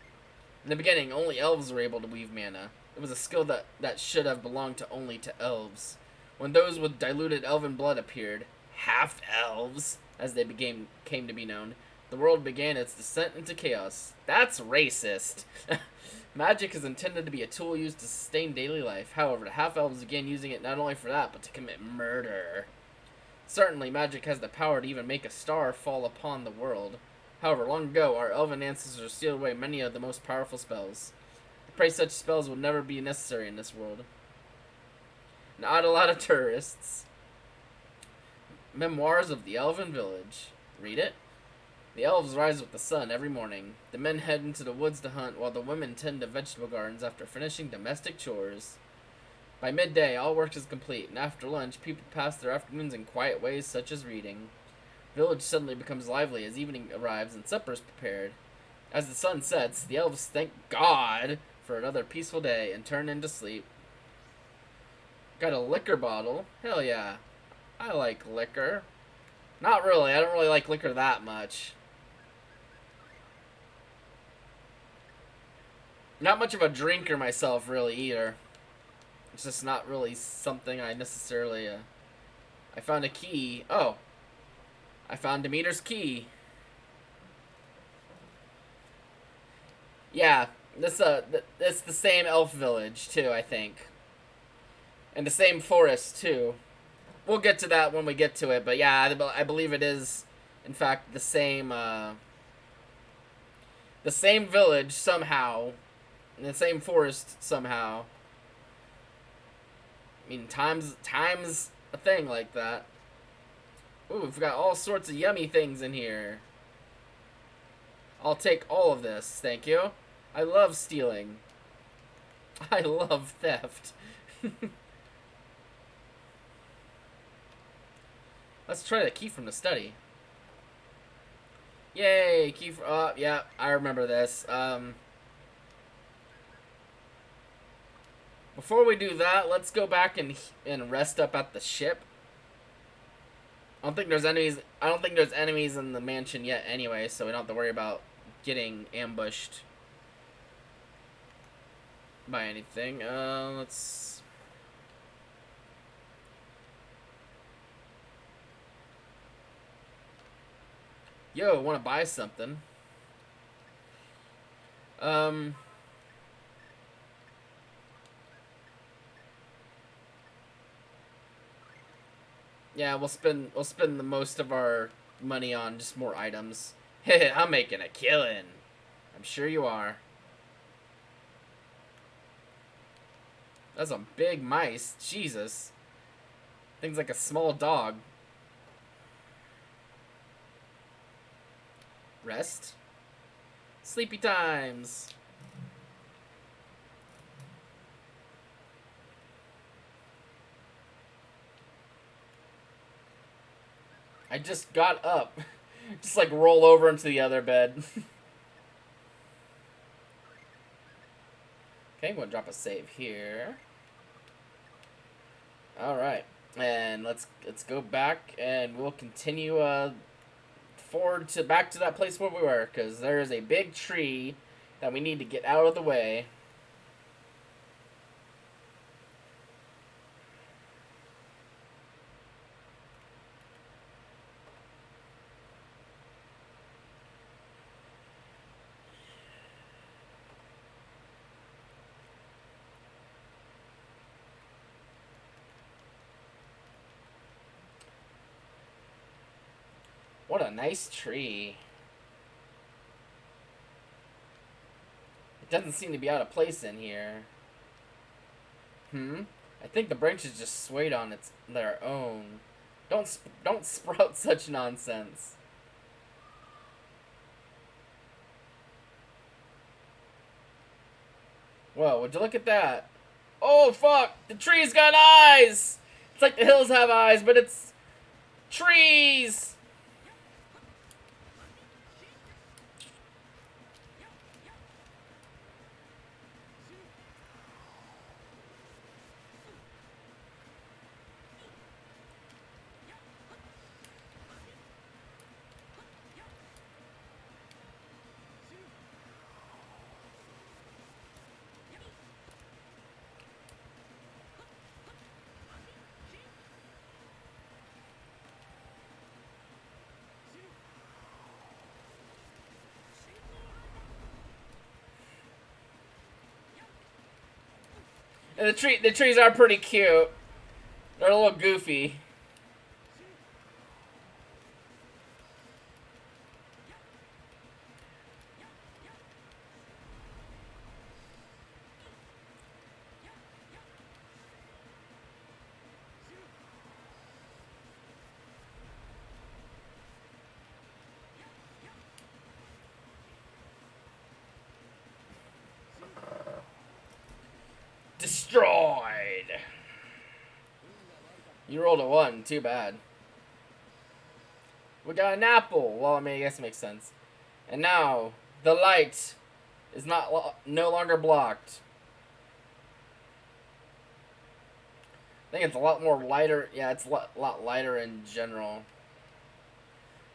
In the beginning, only elves were able to weave mana. It was a skill that should have belonged to only to elves. When those with diluted elven blood appeared, half-elves, as they came to be known, the world began its descent into chaos. That's racist. Magic is intended to be a tool used to sustain daily life. However, the half-elves began using it not only for that, but to commit murder. Certainly, magic has the power to even make a star fall upon the world. However, long ago, our elven ancestors sealed away many of the most powerful spells. I pray such spells will never be necessary in this world. Not a lot of tourists. Memoirs of the Elven Village. Read it. The elves rise with the sun every morning. The men head into the woods to hunt, while the women tend to vegetable gardens after finishing domestic chores. By midday, all work is complete, and after lunch, people pass their afternoons in quiet ways such as reading. The village suddenly becomes lively as evening arrives and supper is prepared. As the sun sets, the elves thank God for another peaceful day and turn into sleep. Got a liquor bottle? Hell yeah. I like liquor. Not really. I don't really like liquor that much. Not much of a drinker myself, really, either. It's just not really something I necessarily, I found a key. Oh. I found Demeter's key. Yeah. It's the same elf village, too, I think. And the same forest, too. We'll get to that when we get to it, but yeah, I believe it is, in fact, the same village, somehow. In the same forest somehow. I mean, time's a thing like that. Ooh, we've got all sorts of yummy things in here. I'll take all of this, thank you. I love stealing. I love theft. Let's try the key from the study. Yay, key for, oh, yeah, I remember this. Before we do that, let's go back and rest up at the ship. I don't think there's enemies in the mansion yet anyway, so we don't have to worry about getting ambushed by anything. Let's... Yo, want to buy something. Yeah, we'll spend the most of our money on just more items. Hey, I'm making a killing. I'm sure you are. That's some big mice. Jesus. Thing's like a small dog. Rest. Sleepy times. I just got up. Just like roll over into the other bed. Okay, I'm gonna drop a save here. Alright. And let's go back and we'll continue back to that place where we were, because there is a big tree that we need to get out of the way. What a nice tree. It doesn't seem to be out of place in here. I think the branches just swayed on their own. Don't sprout such nonsense. Whoa, would you look at that? Oh, fuck! The tree's got eyes! It's like the hills have eyes, but it's trees! The trees are pretty cute. They're a little goofy. Destroyed. You rolled a 1. Too bad. We got an apple. Well, I mean, I guess it makes sense. And now, the light is no longer blocked. I think it's a lot more lighter. Yeah, it's a lot lighter in general.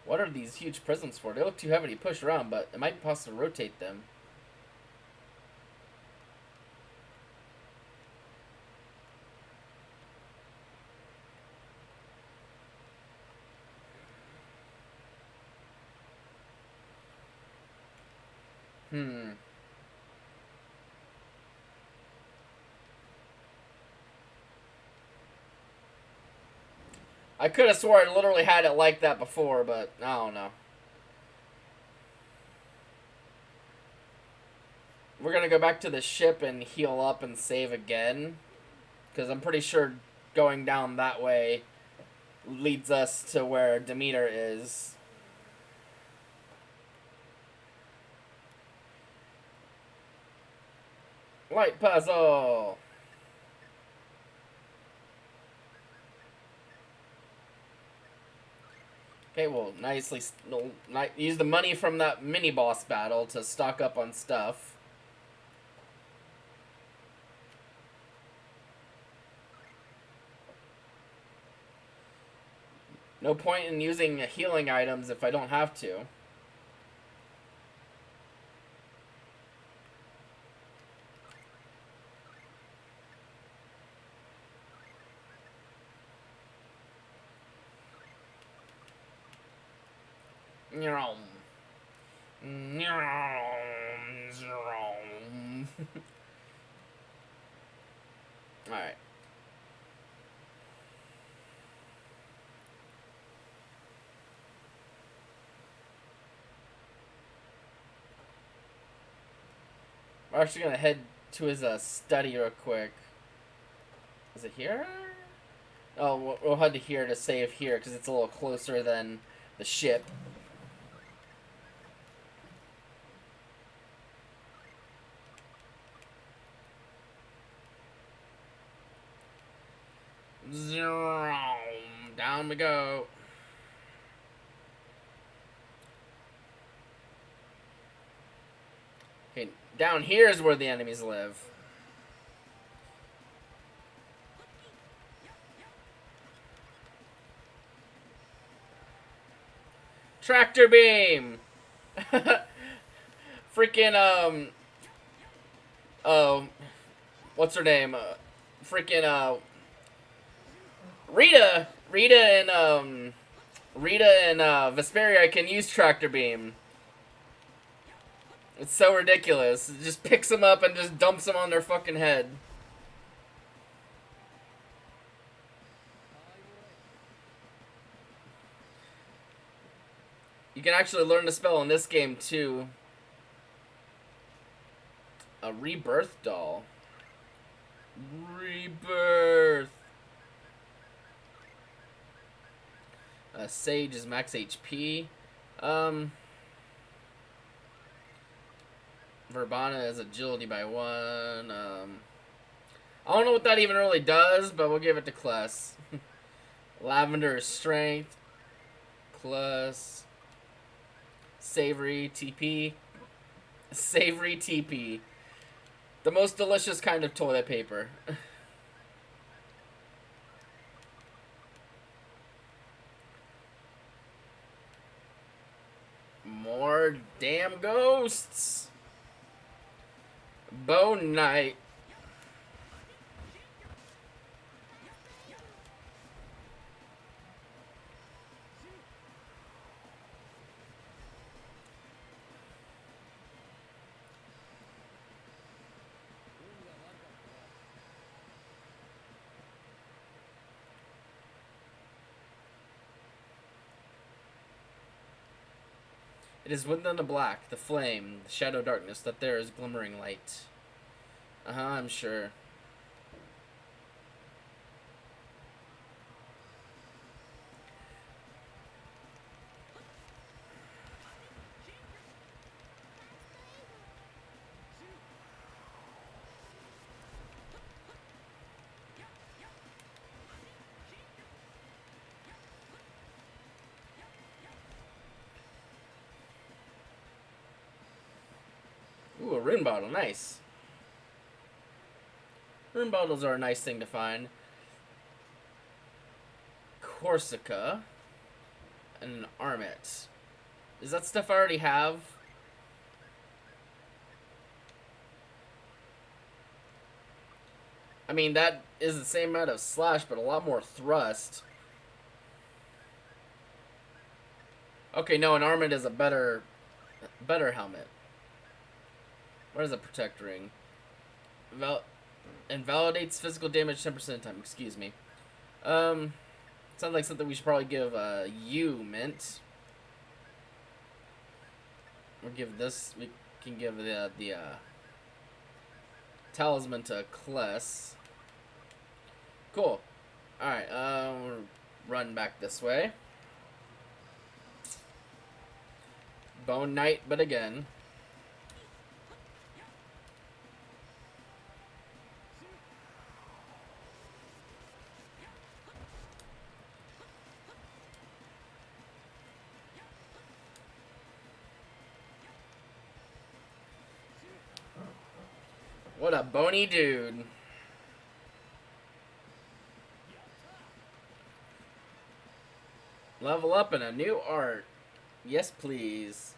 What are these huge prisms for? They look too heavy to push around, but it might be possible to rotate them. I could have swore I literally had it like that before, but I don't know. We're gonna go back to the ship and heal up and save again. Because I'm pretty sure going down that way leads us to where Demeter is. Light puzzle! Okay, well, nicely use the money from that mini-boss battle to stock up on stuff. No point in using healing items if I don't have to. Alright. We're actually gonna head to his study real quick. Is it here? Oh, we'll head to here to save here because it's a little closer than the ship. Down we go. Okay, down here is where the enemies live. Tractor beam! Freaking, what's her name? Freaking, Rita and Vesperia can use tractor beam. It's so ridiculous. It just picks them up and just dumps them on their fucking head. You can actually learn the spell in this game too. A rebirth doll. Rebirth. Sage is max HP. Verbana is agility by 1. I don't know what that even really does, but we'll give it to Kless. Lavender is strength. Kless. Savory TP. Savory TP. The most delicious kind of toilet paper. More damn ghosts. Bone Knight. It is within the black, the flame, the shadow darkness, that there is glimmering light. I'm sure. Ooh, a rune bottle, nice. Rune bottles are a nice thing to find. Corsica and an armet. Is that stuff I already have? I mean, that is the same amount of slash, but a lot more thrust. Okay, no, an armet is a better helmet. What is a protect ring? Invalidates physical damage 10% of the time. Excuse me. Sounds like something we should probably give you, Mint. We'll give this. We can give the talisman to Kless. Cool. All right. We'll run back this way. Bone Knight, but again. What a bony dude. Level up in a new art. Yes, please.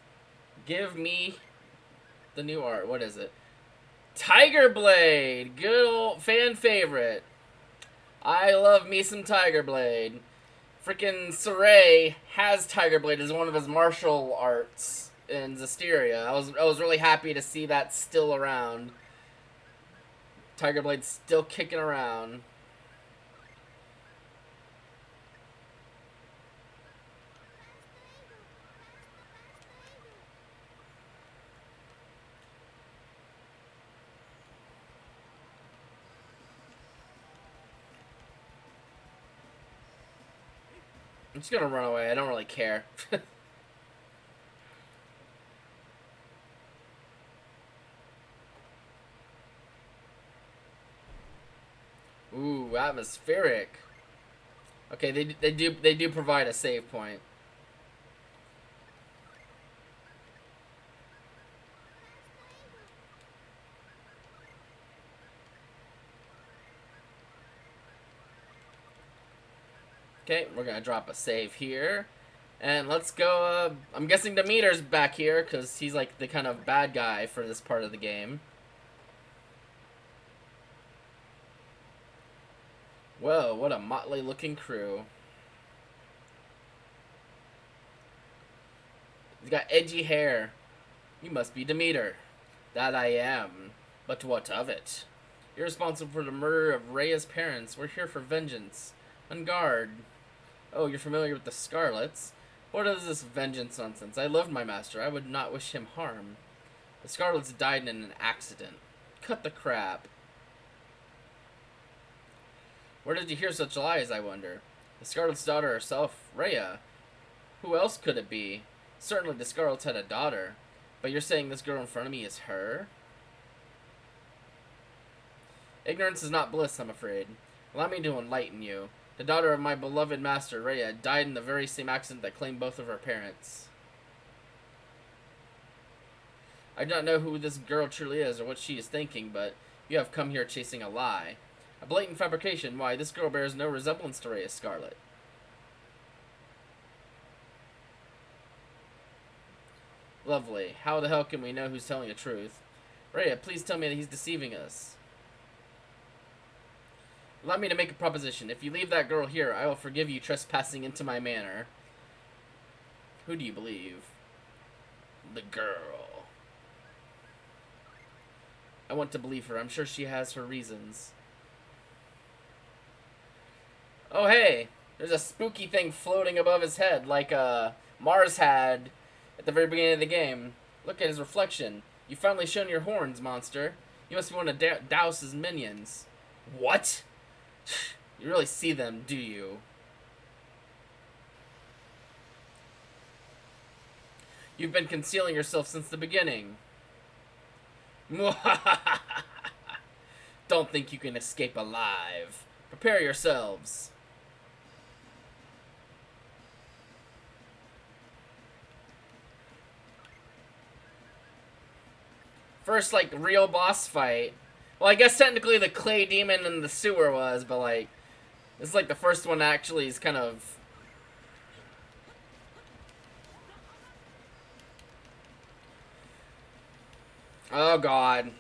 Give me the new art. What is it? Tiger Blade. Good old fan favorite. I love me some Tiger Blade. Freaking Saray has Tiger Blade as one of his martial arts in Zestiria. I was really happy to see that still around. Tiger Blade's still kicking around. I'm just gonna run away. I don't really care. Ooh, atmospheric. Okay, they do provide a save point. Okay, we're gonna drop a save here. And let's go, I'm guessing Demeter's back here, because he's like the kind of bad guy for this part of the game. Whoa, what a motley looking crew. He's got edgy hair. You must be Demeter. That I am. But what of it? You're responsible for the murder of Rhea's parents. We're here for vengeance. On guard. Oh, you're familiar with the Scarlets? What is this vengeance nonsense? I loved my master. I would not wish him harm. The Scarlets died in an accident. Cut the crap. Where did you hear such lies, I wonder? The Scarlet's daughter herself, Rhea. Who else could it be? Certainly the Scarlets had a daughter. But you're saying this girl in front of me is her? Ignorance is not bliss, I'm afraid. Allow me to enlighten you. The daughter of my beloved master, Rhea, died in the very same accident that claimed both of her parents. I do not know who this girl truly is or what she is thinking, but you have come here chasing a lie. A blatant fabrication. Why, this girl bears no resemblance to Rhea Scarlet. Lovely. How the hell can we know who's telling the truth? Rhea, please tell me that he's deceiving us. Allow me to make a proposition. If you leave that girl here, I will forgive you trespassing into my manor. Who do you believe? The girl. I want to believe her. I'm sure she has her reasons. Oh, hey. There's a spooky thing floating above his head, like Mars had at the very beginning of the game. Look at his reflection. You've finally shown your horns, monster. You must want to douse his minions. What? You really see them, do you? You've been concealing yourself since the beginning. Don't think you can escape alive. Prepare yourselves. First, like, real boss fight. Well, I guess technically the clay demon in the sewer was, but, like, this is, like, the first one that actually is kind of... Oh, God.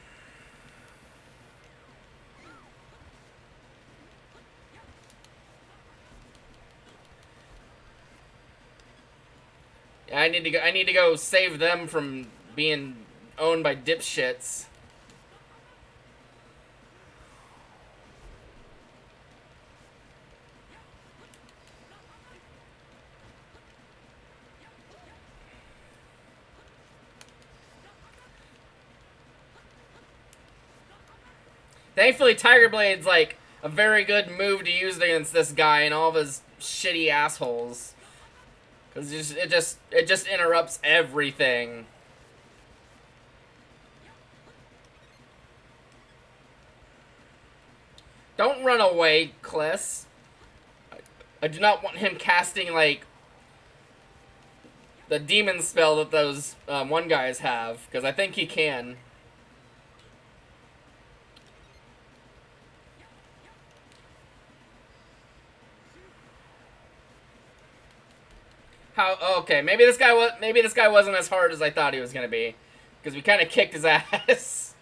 Yeah, I need to go save them from being owned by dipshits. Thankfully, Tiger Blade's like a very good move to use against this guy and all of his shitty assholes. Cause it just interrupts everything. Don't run away, Kliss. I do not want him casting like the demon spell that those one guys have, because I think he can. How? Okay, maybe this guy wasn't as hard as I thought he was gonna be, because we kind of kicked his ass.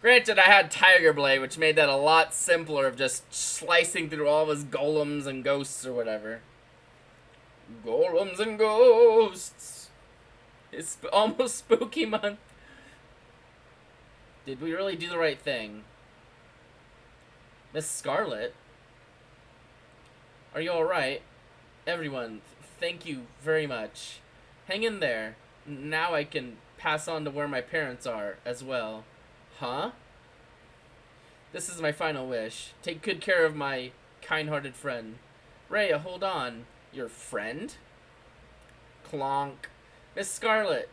Granted, I had Tiger Blade, which made that a lot simpler of just slicing through all of his golems and ghosts or whatever. Golems and ghosts. It's almost spooky month. Did we really do the right thing? Miss Scarlet? Are you alright? Everyone, thank you very much. Hang in there. Now I can pass on to where my parents are as well. Huh? This is my final wish. Take good care of my kind-hearted friend. Rhea, hold on. Your friend? Clonk. Miss Scarlet.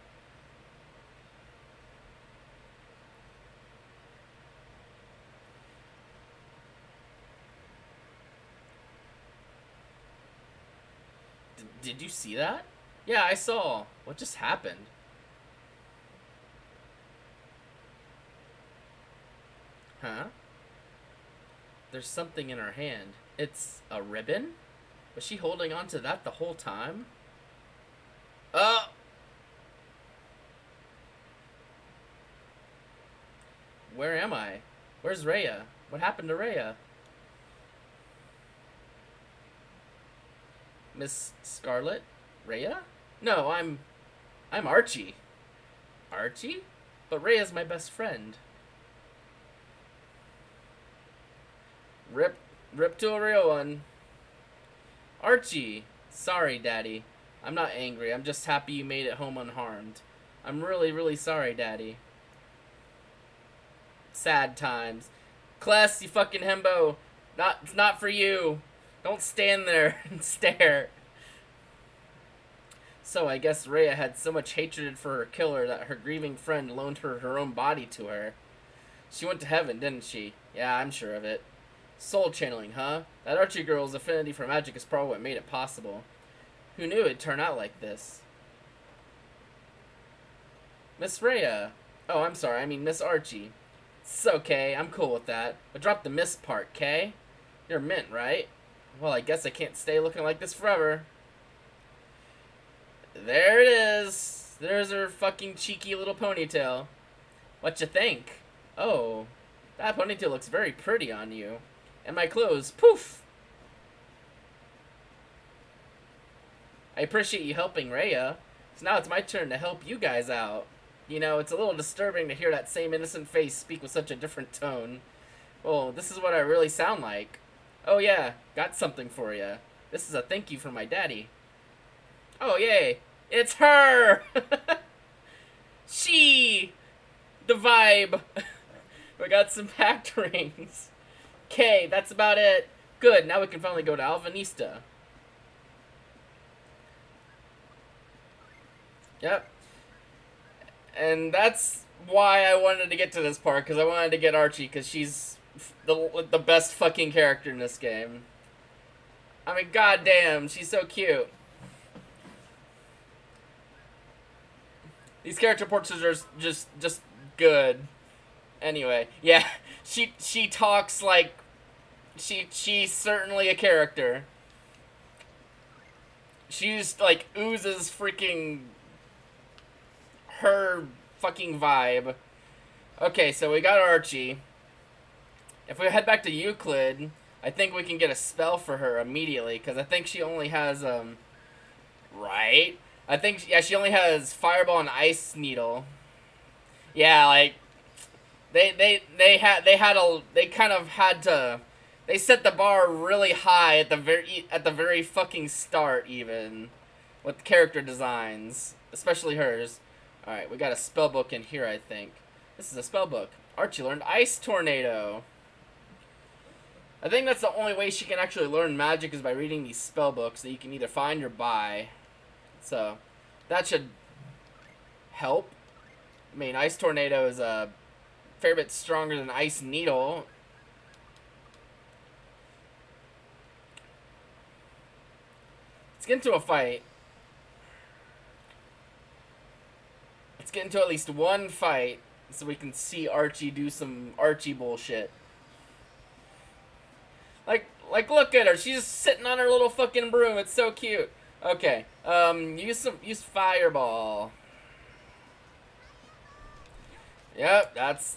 Did you see that? Yeah, I saw. What just happened? Huh? There's something in her hand. It's a ribbon? Was she holding on to that the whole time? Where am I? Where's Rhea? What happened to Rhea? Miss Scarlet? Rhea? No, I'm Archie. Archie? But Rhea's my best friend. Rip to a real one. Archie! Sorry, Daddy. I'm not angry. I'm just happy you made it home unharmed. I'm really, really sorry, Daddy. Sad times. Kless, you fucking hembo. It's not for you. Don't stand there and stare. So I guess Rhea had so much hatred for her killer that her grieving friend loaned her own body to her. She went to heaven, didn't she? Yeah, I'm sure of it. Soul channeling, huh? That Archie girl's affinity for magic is probably what made it possible. Who knew it'd turn out like this? Miss Rhea. Oh, I'm sorry, I mean Miss Archie. It's okay, I'm cool with that. But drop the miss part, Kay? You're mint, right? Well, I guess I can't stay looking like this forever. There it is. There's her fucking cheeky little ponytail. What you think? Oh, that ponytail looks very pretty on you. And my clothes, poof! I appreciate you helping Rhea. So now it's my turn to help you guys out. You know, it's a little disturbing to hear that same innocent face speak with such a different tone. Well, this is what I really sound like. Oh yeah, got something for you. This is a thank you from my daddy. Oh yay! It's her! She! The vibe. We got some pact rings. Okay, that's about it. Good, now we can finally go to Alvanista. Yep. And that's why I wanted to get to this part, because I wanted to get Archie, because she's the best fucking character in this game. I mean, goddamn, she's so cute. These character portraits are just good. Anyway, yeah, she talks like she's certainly a character. She's like oozes freaking her fucking vibe. Okay, so we got Archie. If we head back to Euclid, I think we can get a spell for her immediately, because I think she only has right? I think yeah, she only has Fireball and Ice Needle. Yeah, like they kind of had to they set the bar really high at the very fucking start, even with character designs, especially hers. All right, we got a spell book in here, I think. This is a spell book. Archie learned Ice Tornado. I think that's the only way she can actually learn magic is by reading these spell books that you can either find or buy. So that should help. I mean, Ice Tornado is a fair bit stronger than Ice Needle. Let's get into a fight. Let's get into at least one fight so we can see Archie do some Archie bullshit. Like, look at her. She's just sitting on her little fucking broom. It's so cute. Okay. Use Fireball. Yep, that's...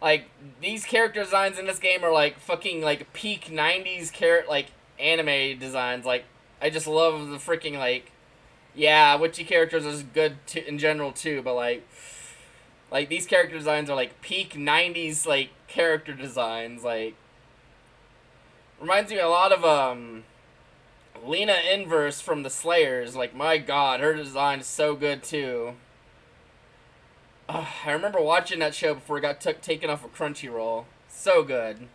Like, these character designs in this game are, like, fucking, like, peak 90s like, anime designs. Like, I just love the freaking, like... Yeah, witchy characters are good in general, too, but, like, these character designs are, like, peak 90s, like, character designs. Like, reminds me a lot of, Lena Inverse from the Slayers. Like, my god, her design is so good, too. I remember watching that show before it got taken off of Crunchyroll. So good.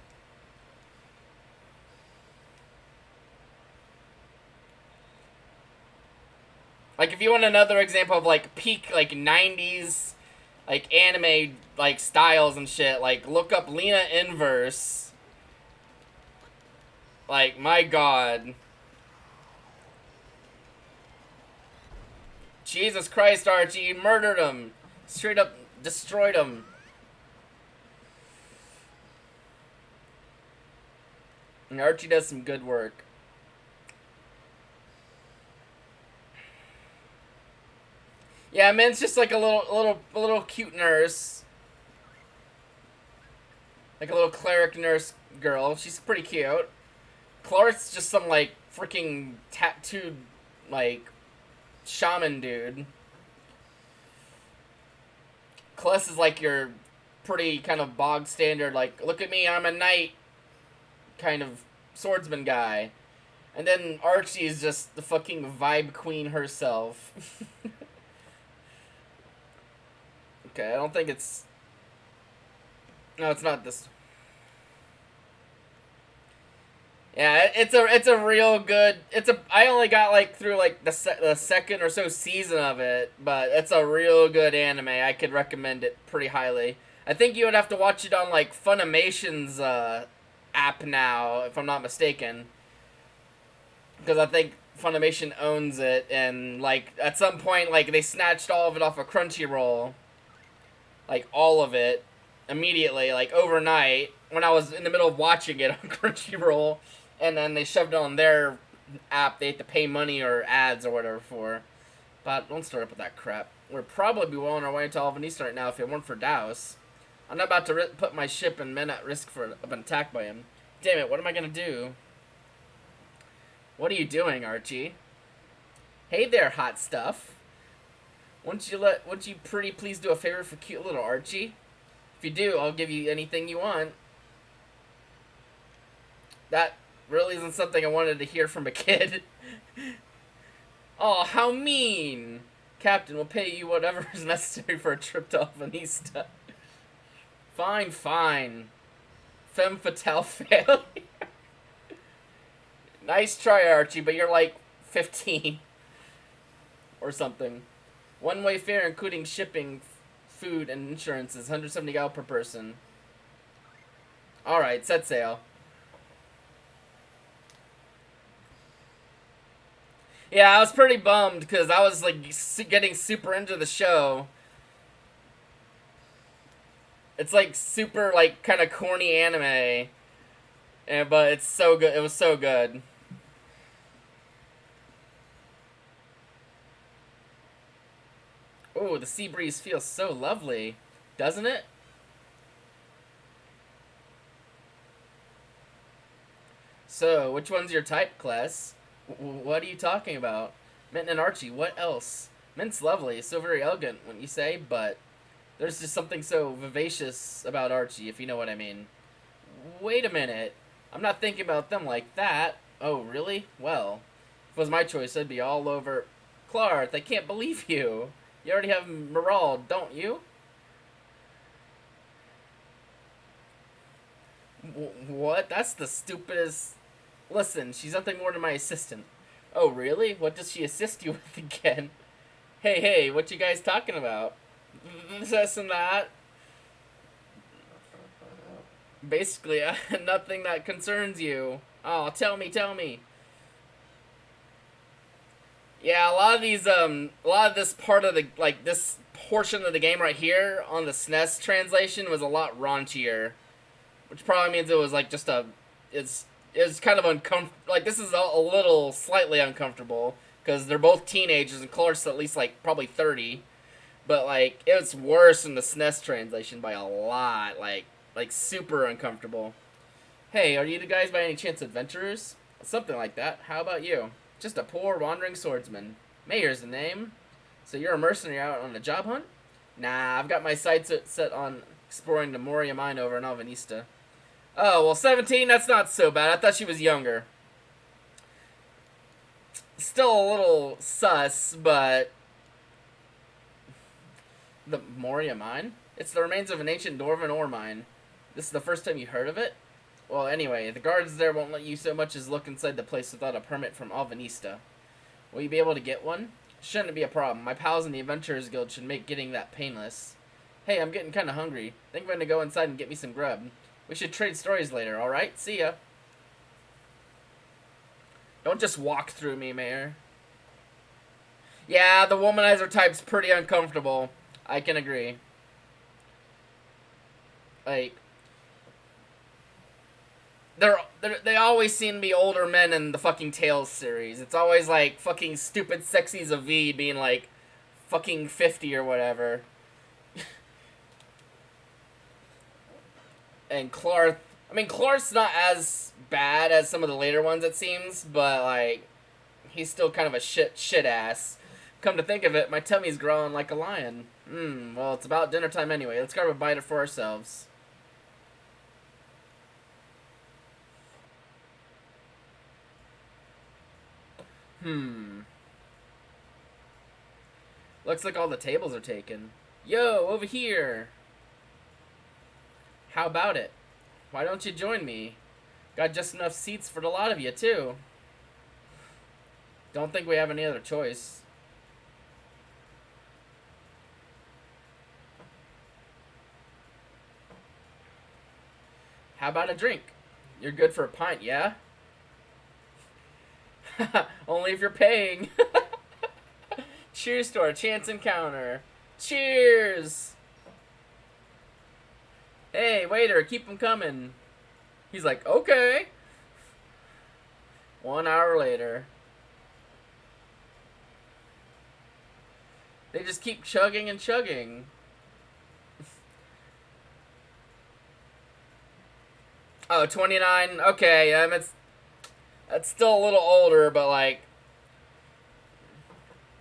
Like, if you want another example of, like, peak, like, 90s, like, anime, like, styles and shit, like, look up Lena Inverse. Like, my god. Jesus Christ, Archie, you murdered him. Straight up destroyed him. And Archie does some good work. Yeah, Min's just like a little cute nurse. Like a little cleric nurse girl. She's pretty cute. Clark's just some like freaking tattooed like shaman dude. Kless is like your pretty kind of bog standard, like, look at me, I'm a knight kind of swordsman guy. And then Archie is just the fucking vibe queen herself. Okay, I don't think it's... No, it's not this... Yeah, it's a real good... I only got, like, through, like, the second or so season of it, but it's a real good anime. I could recommend it pretty highly. I think you would have to watch it on, like, Funimation's, app now, if I'm not mistaken. Because I think Funimation owns it, and, like, at some point, like, they snatched all of it off of Crunchyroll. Like, all of it. Immediately, like, overnight, when I was in the middle of watching it on Crunchyroll. And then they shoved it on their app they had to pay money or ads or whatever for. But don't start up with that crap. We're probably well on our way to Alvanista right now if it weren't for Daos. I'm not about to put my ship and men at risk of an attack by him. Damn it, what am I going to do? What are you doing, Archie? Hey there, hot stuff. Won't you pretty please do a favor for cute little Archie? If you do, I'll give you anything you want. That really isn't something I wanted to hear from a kid. Oh, how mean! Captain will pay you whatever is necessary for a trip to Alvanista. Fine, fine. Femme fatale failure. Nice try, Archie, but you're like 15 or something. One-way fare, including shipping, food, and insurance, is 170 gal per person. Alright, set sail. Yeah, I was pretty bummed because I was like getting super into the show. It's like super like kind of corny anime, but it's so good. It was so good. Oh, the sea breeze feels so lovely, doesn't it? So, which one's your type, class? What are you talking about? Mint and Archie, what else? Mint's lovely, so very elegant, wouldn't you say? But there's just something so vivacious about Archie, if you know what I mean. Wait a minute. I'm not thinking about them like that. Oh, really? Well, if it was my choice, I'd be all over. Clark, I can't believe you. You already have Moral, don't you? What? That's the stupidest. Listen, she's nothing more than my assistant. Oh, really? What does she assist you with again? Hey, hey, what you guys talking about? This and that. Basically, nothing that concerns you. Oh, tell me, tell me. Yeah, a lot of this part of the, like, this portion of the game right here on the SNES translation was a lot raunchier. Which probably means it was, like, just a, it's kind of uncomfortable, like, this is a little slightly uncomfortable, because they're both teenagers, and Clark's at least, like, probably 30, but, like, it's worse in the SNES translation by a lot, like, super uncomfortable. Hey, are you the guys by any chance adventurers? Something like that. How about you? Just a poor wandering swordsman. Mayor's the name. So you're a mercenary out on a job hunt? Nah, I've got my sights set on exploring the Moria mine over in Alvanista. Oh, well, 17, that's not so bad. I thought she was younger. Still a little sus, but... The Moria mine? It's the remains of an ancient dwarven ore mine. This is the first time you heard of it? Well, anyway, the guards there won't let you so much as look inside the place without a permit from Alvanista. Will you be able to get one? Shouldn't be a problem. My pals in the Adventurers Guild should make getting that painless. Hey, I'm getting kind of hungry. Think I'm going to go inside and get me some grub. We should trade stories later, alright? See ya. Don't just walk through me, Mayor. Yeah, the womanizer type's pretty uncomfortable. I can agree. Like, they always seem to be older men in the fucking Tales series. It's always like fucking stupid sexy Zavid being like fucking 50 or whatever. And Clark, I mean, Clark's not as bad as some of the later ones, it seems, but like he's still kind of a shit ass. Come to think of it, my tummy's growing like a lion. Well, it's about dinner time anyway. Let's grab a bite for ourselves. Looks like all the tables are taken. Yo, over here. How about it? Why don't you join me? Got just enough seats for the lot of you, too. Don't think we have any other choice. How about a drink? You're good for a pint, yeah? Only if you're paying. Cheers to our chance encounter. Cheers! Hey, waiter, keep them coming. He's like, okay. 1 hour later. They just keep chugging and chugging. Oh, 29. Okay, it's That's still a little older, but like,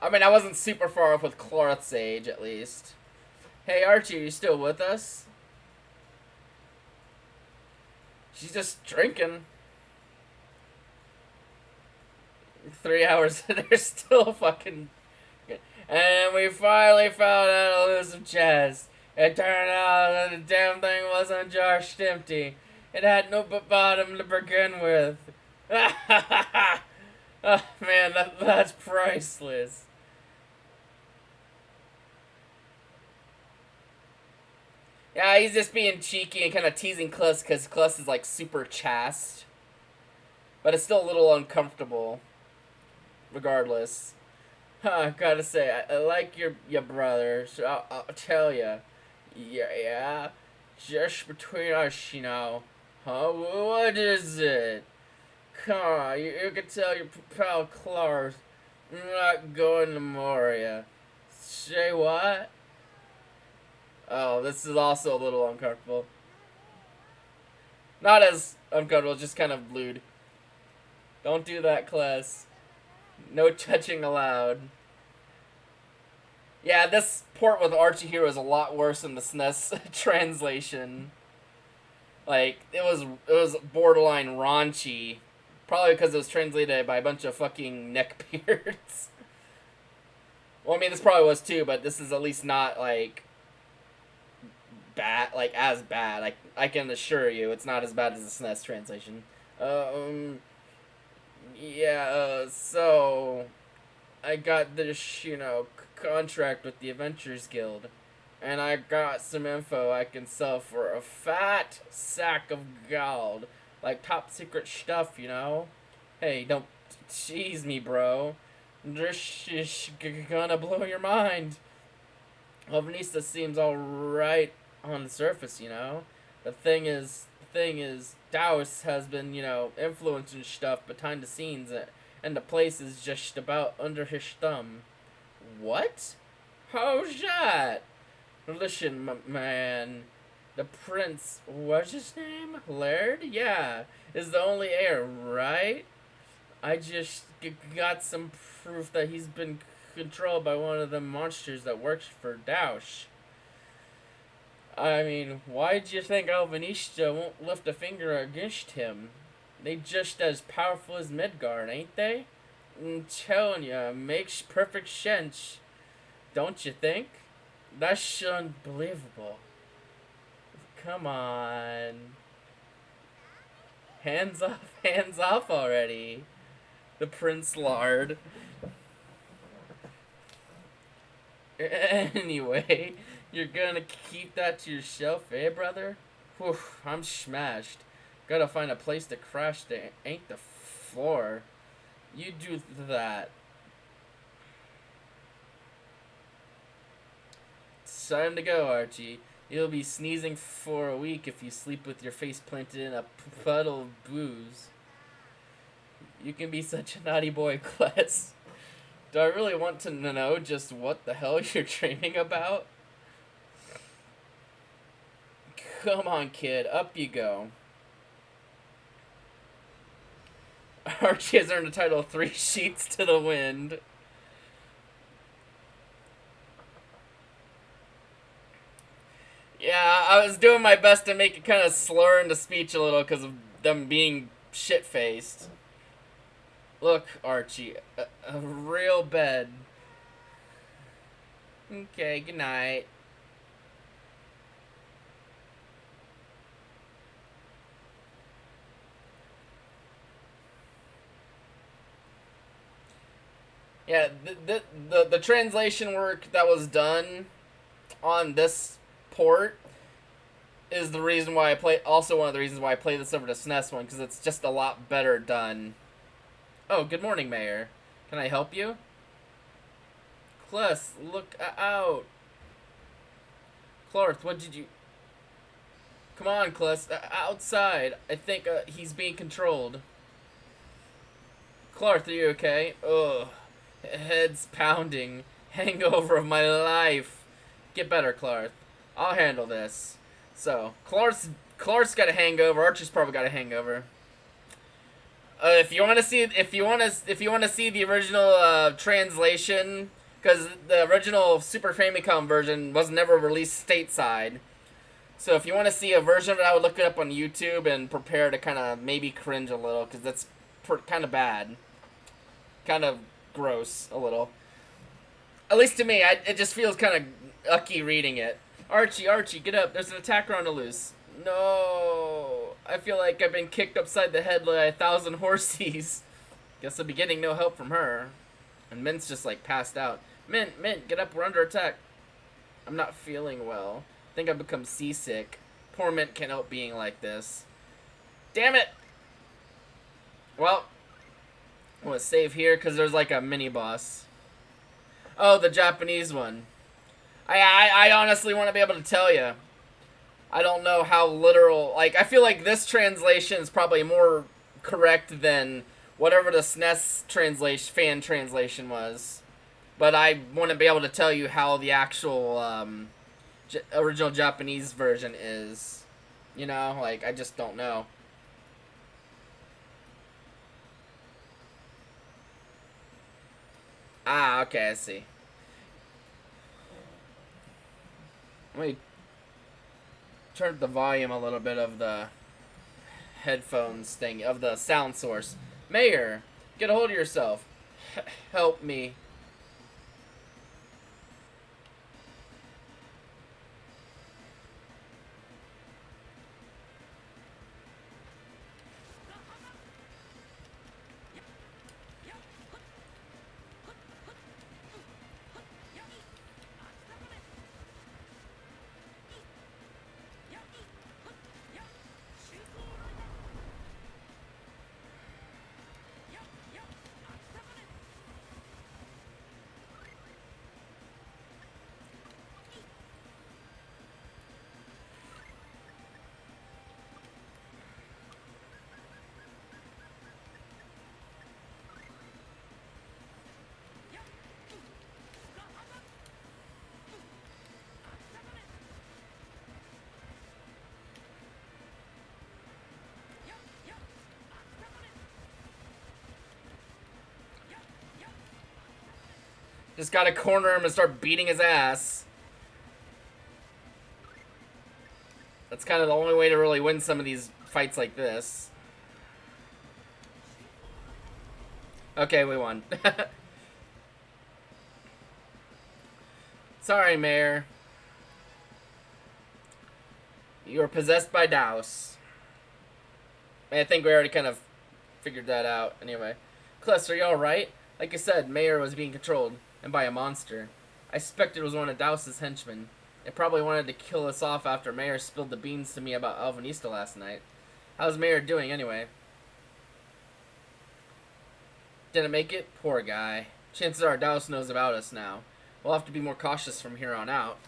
I mean, I wasn't super far off with Clorth's age, at least. Hey, Archie, you still with us? She's just drinking. 3 hours and they're still fucking. And we finally found out elusive chest. It turned out that the damn thing wasn't just empty. It had no bottom to begin with. Oh man, that's priceless. Yeah, he's just being cheeky and kind of teasing Kluss because Kluss is like super chaste. But it's still a little uncomfortable, regardless. Huh, I gotta say, I like your brother, so I'll tell ya. Yeah, just between us, you know. Huh? What is it? Come on, you can tell your pal Clark I'm not going to Moria. Say what? Oh, this is also a little uncomfortable. Not as uncomfortable, just kind of lewd. Don't do that, class. No touching allowed. Yeah, this port with Archie here was a lot worse than the SNES translation. Like, it was borderline raunchy. Probably because it was translated by a bunch of fucking neckbeards. Well, I mean, this probably was too, but this is at least not, like, bad, like, as bad. Like, I can assure you, it's not as bad as the SNES translation. Yeah, so I got this, contract with the Adventurers Guild, and I got some info I can sell for a fat sack of gold, like top secret stuff, Hey, don't tease me, bro. This is gonna blow your mind. Alvanista seems alright on the surface, The thing is, Daos has been, influencing stuff behind the scenes, and the place is just about under his thumb. What? How's that? Listen, man. The prince, what's his name? Laird? Yeah, is the only heir, right? I just got some proof that he's been controlled by one of the monsters that works for Dausch. I mean, why'd you think Alvanista won't lift a finger against him? They just as powerful as Midgard, ain't they? I'm telling ya, makes perfect sense. Don't you think? That's unbelievable. Come on. Hands off already. The Prince Lard. Anyway, you're gonna keep that to yourself, eh, brother? Whew, I'm smashed. Gotta find a place to crash that ain't the floor. You do that. It's time to go, Archie. You'll be sneezing for a week if you sleep with your face planted in a puddle of booze. You can be such a naughty boy, Kless. Do I really want to know just what the hell you're dreaming about? Come on, kid. Up you go. Archie has earned the title of 3 Sheets to the Wind. Yeah, I was doing my best to make it kind of slur into speech a little because of them being shit-faced. Look, Archie, a real bed. Okay, good night. Yeah, the translation work that was done on this port is the reason why I play. Also, one of the reasons why I play this over to SNES one, because it's just a lot better done. Oh, good morning, Mayor. Can I help you? Kless, look out. Clarth, what did you... Come on, Kless, outside. I think he's being controlled. Clarth, are you okay? Ugh. Head's pounding. Hangover of my life. Get better, Clarth. I'll handle this. So, Clarth's got a hangover. Archer's probably got a hangover. if you want to see the original translation, because the original Super Famicom version was never released stateside. So if you want to see a version of it, I would look it up on YouTube and prepare to kind of maybe cringe a little, because that's kind of bad, kind of gross a little. At least to me, it just feels kind of ucky reading it. Archie, get up! There's an attacker on the loose. No, I feel like I've been kicked upside the head by 1,000 horsies. Guess I'll be getting no help from her. And Mint's just like passed out. Mint, get up! We're under attack. I'm not feeling well. I think I've become seasick. Poor Mint can't help being like this. Damn it! Well, I'm gonna save here because there's like a mini boss. Oh, the Japanese one. I honestly want to be able to tell you. I don't know how literal. Like, I feel like this translation is probably more correct than whatever the SNES fan translation was. But I want to be able to tell you how the actual original Japanese version is. You know, like, I just don't know. Ah, okay, I see. Let me turn up the volume a little bit of the headphones thing, of the sound source. Mayor, get a hold of yourself. Help me. Just gotta corner him and start beating his ass. That's kind of the only way to really win some of these fights like this. Okay, we won. Sorry, Mayor. You were possessed by Douse. I think we already kind of figured that out. Anyway. Kless, are you alright? Like I said, Mayor was being controlled, and by a monster. I suspect it was one of Douse's henchmen. It probably wanted to kill us off after Mayor spilled the beans to me about Alvanista last night. How's Mayor doing, anyway? Didn't make it? Poor guy. Chances are Douse knows about us now. We'll have to be more cautious from here on out.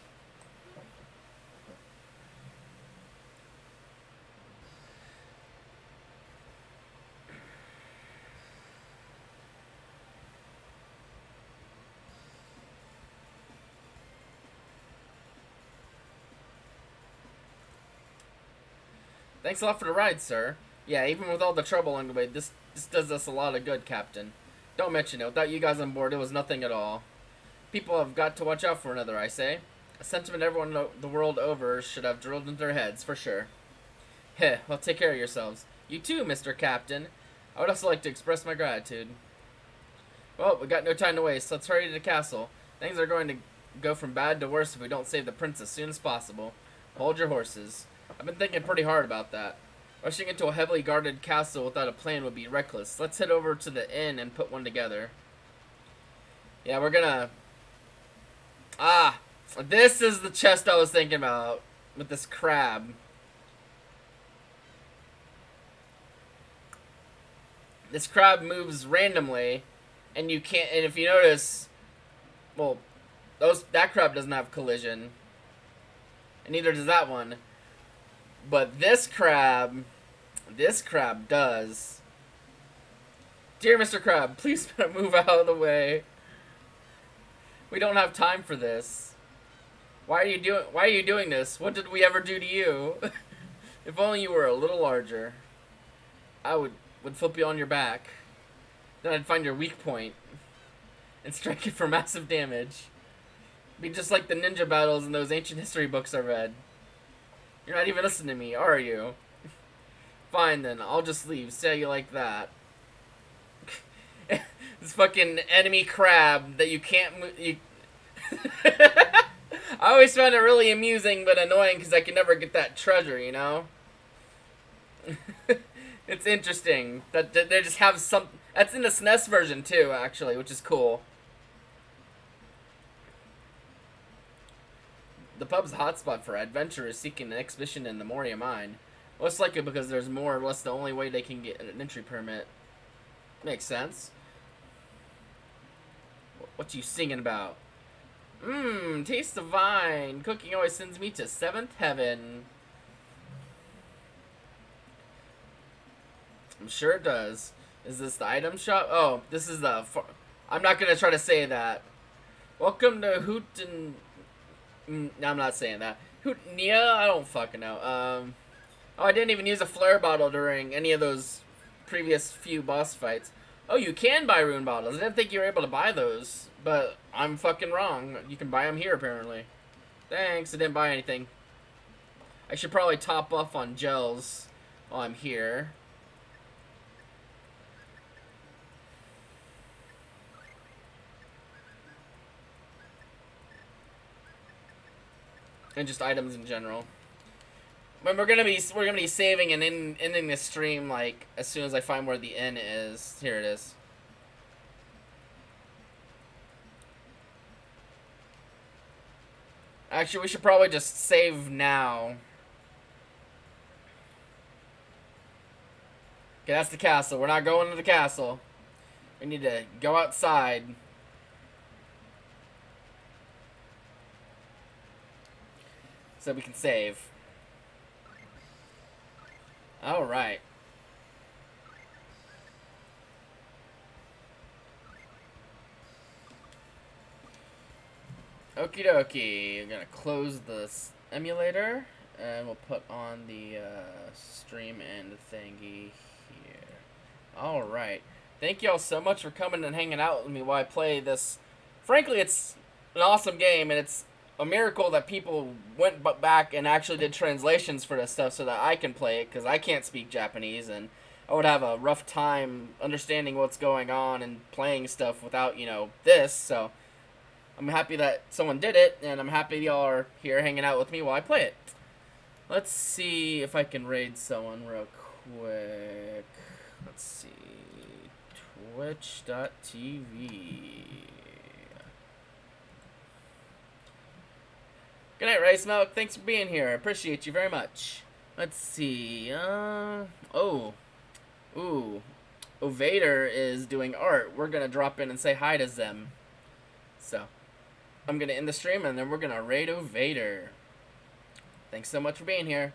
Thanks a lot for the ride, sir. Yeah, even with all the trouble along the way, this does us a lot of good, Captain. Don't mention it. Without you guys on board, it was nothing at all. People have got to watch out for another, I say. A sentiment everyone the world over should have drilled into their heads, for sure. Heh, well, take care of yourselves. You too, Mr. Captain. I would also like to express my gratitude. Well, we got no time to waste. Let's hurry to the castle. Things are going to go from bad to worse if we don't save the prince as soon as possible. Hold your horses. I've been thinking pretty hard about that. Rushing into a heavily guarded castle without a plan would be reckless. Let's head over to the inn and put one together. Yeah, we're gonna... Ah! This is the chest I was thinking about. With this crab. This crab moves randomly. And you can't... And if you notice... Well, that crab doesn't have collision. And neither does that one. But this crab does. Dear Mr. Crab, please move out of the way. We don't have time for this. Why are you doing this? What did we ever do to you? If only you were a little larger. would flip you on your back. Then I'd find your weak point and strike it for massive damage. Be just like the ninja battles in those ancient history books I read. You're not even listening to me, are you? Fine then, I'll just leave. See how you like that. This fucking enemy crab that you can't move. I always found it really amusing but annoying because I could never get that treasure, you know? It's interesting that they just have some. That's in the SNES version too, actually, which is cool. The pub's a hotspot for adventurers seeking an exhibition in the Moria mine. Most likely because there's more or less the only way they can get an entry permit. Makes sense. What you singing about? Taste the vine. Cooking always sends me to 7th heaven. I'm sure it does. Is this the item shop? Oh, this is the... I'm not going to try to say that. Welcome to Hooten... No, I'm not saying that. Hootnia? I don't fucking know. Oh, I didn't even use a flare bottle during any of those previous few boss fights. Oh, you can buy rune bottles. I didn't think you were able to buy those. But I'm fucking wrong. You can buy them here, apparently. Thanks, I didn't buy anything. I should probably top off on gels while I'm here. And just items in general. When we're gonna be saving and ending this stream like as soon as I find where the inn is. Here it is. Actually, we should probably just save now. Okay, that's the castle. We're not going to the castle. We need to go outside. So we can save. Alright. Okie dokie. I'm gonna close the emulator and we'll put on the stream and thingy here. Alright. Thank y'all so much for coming and hanging out with me while I play this. Frankly, it's an awesome game, and it's a miracle that people went back and actually did translations for this stuff so that I can play it, because I can't speak Japanese, and I would have a rough time understanding what's going on and playing stuff without, you know, this, so I'm happy that someone did it, and I'm happy y'all are here hanging out with me while I play it. Let's see if I can raid someone real quick. Let's see. Twitch.tv. Good night, Rice Milk. Thanks for being here. I appreciate you very much. Let's see. Ooh. Ovader is doing art. We're going to drop in and say hi to them. So, I'm going to end the stream, and then we're going to raid Ovader. Thanks so much for being here.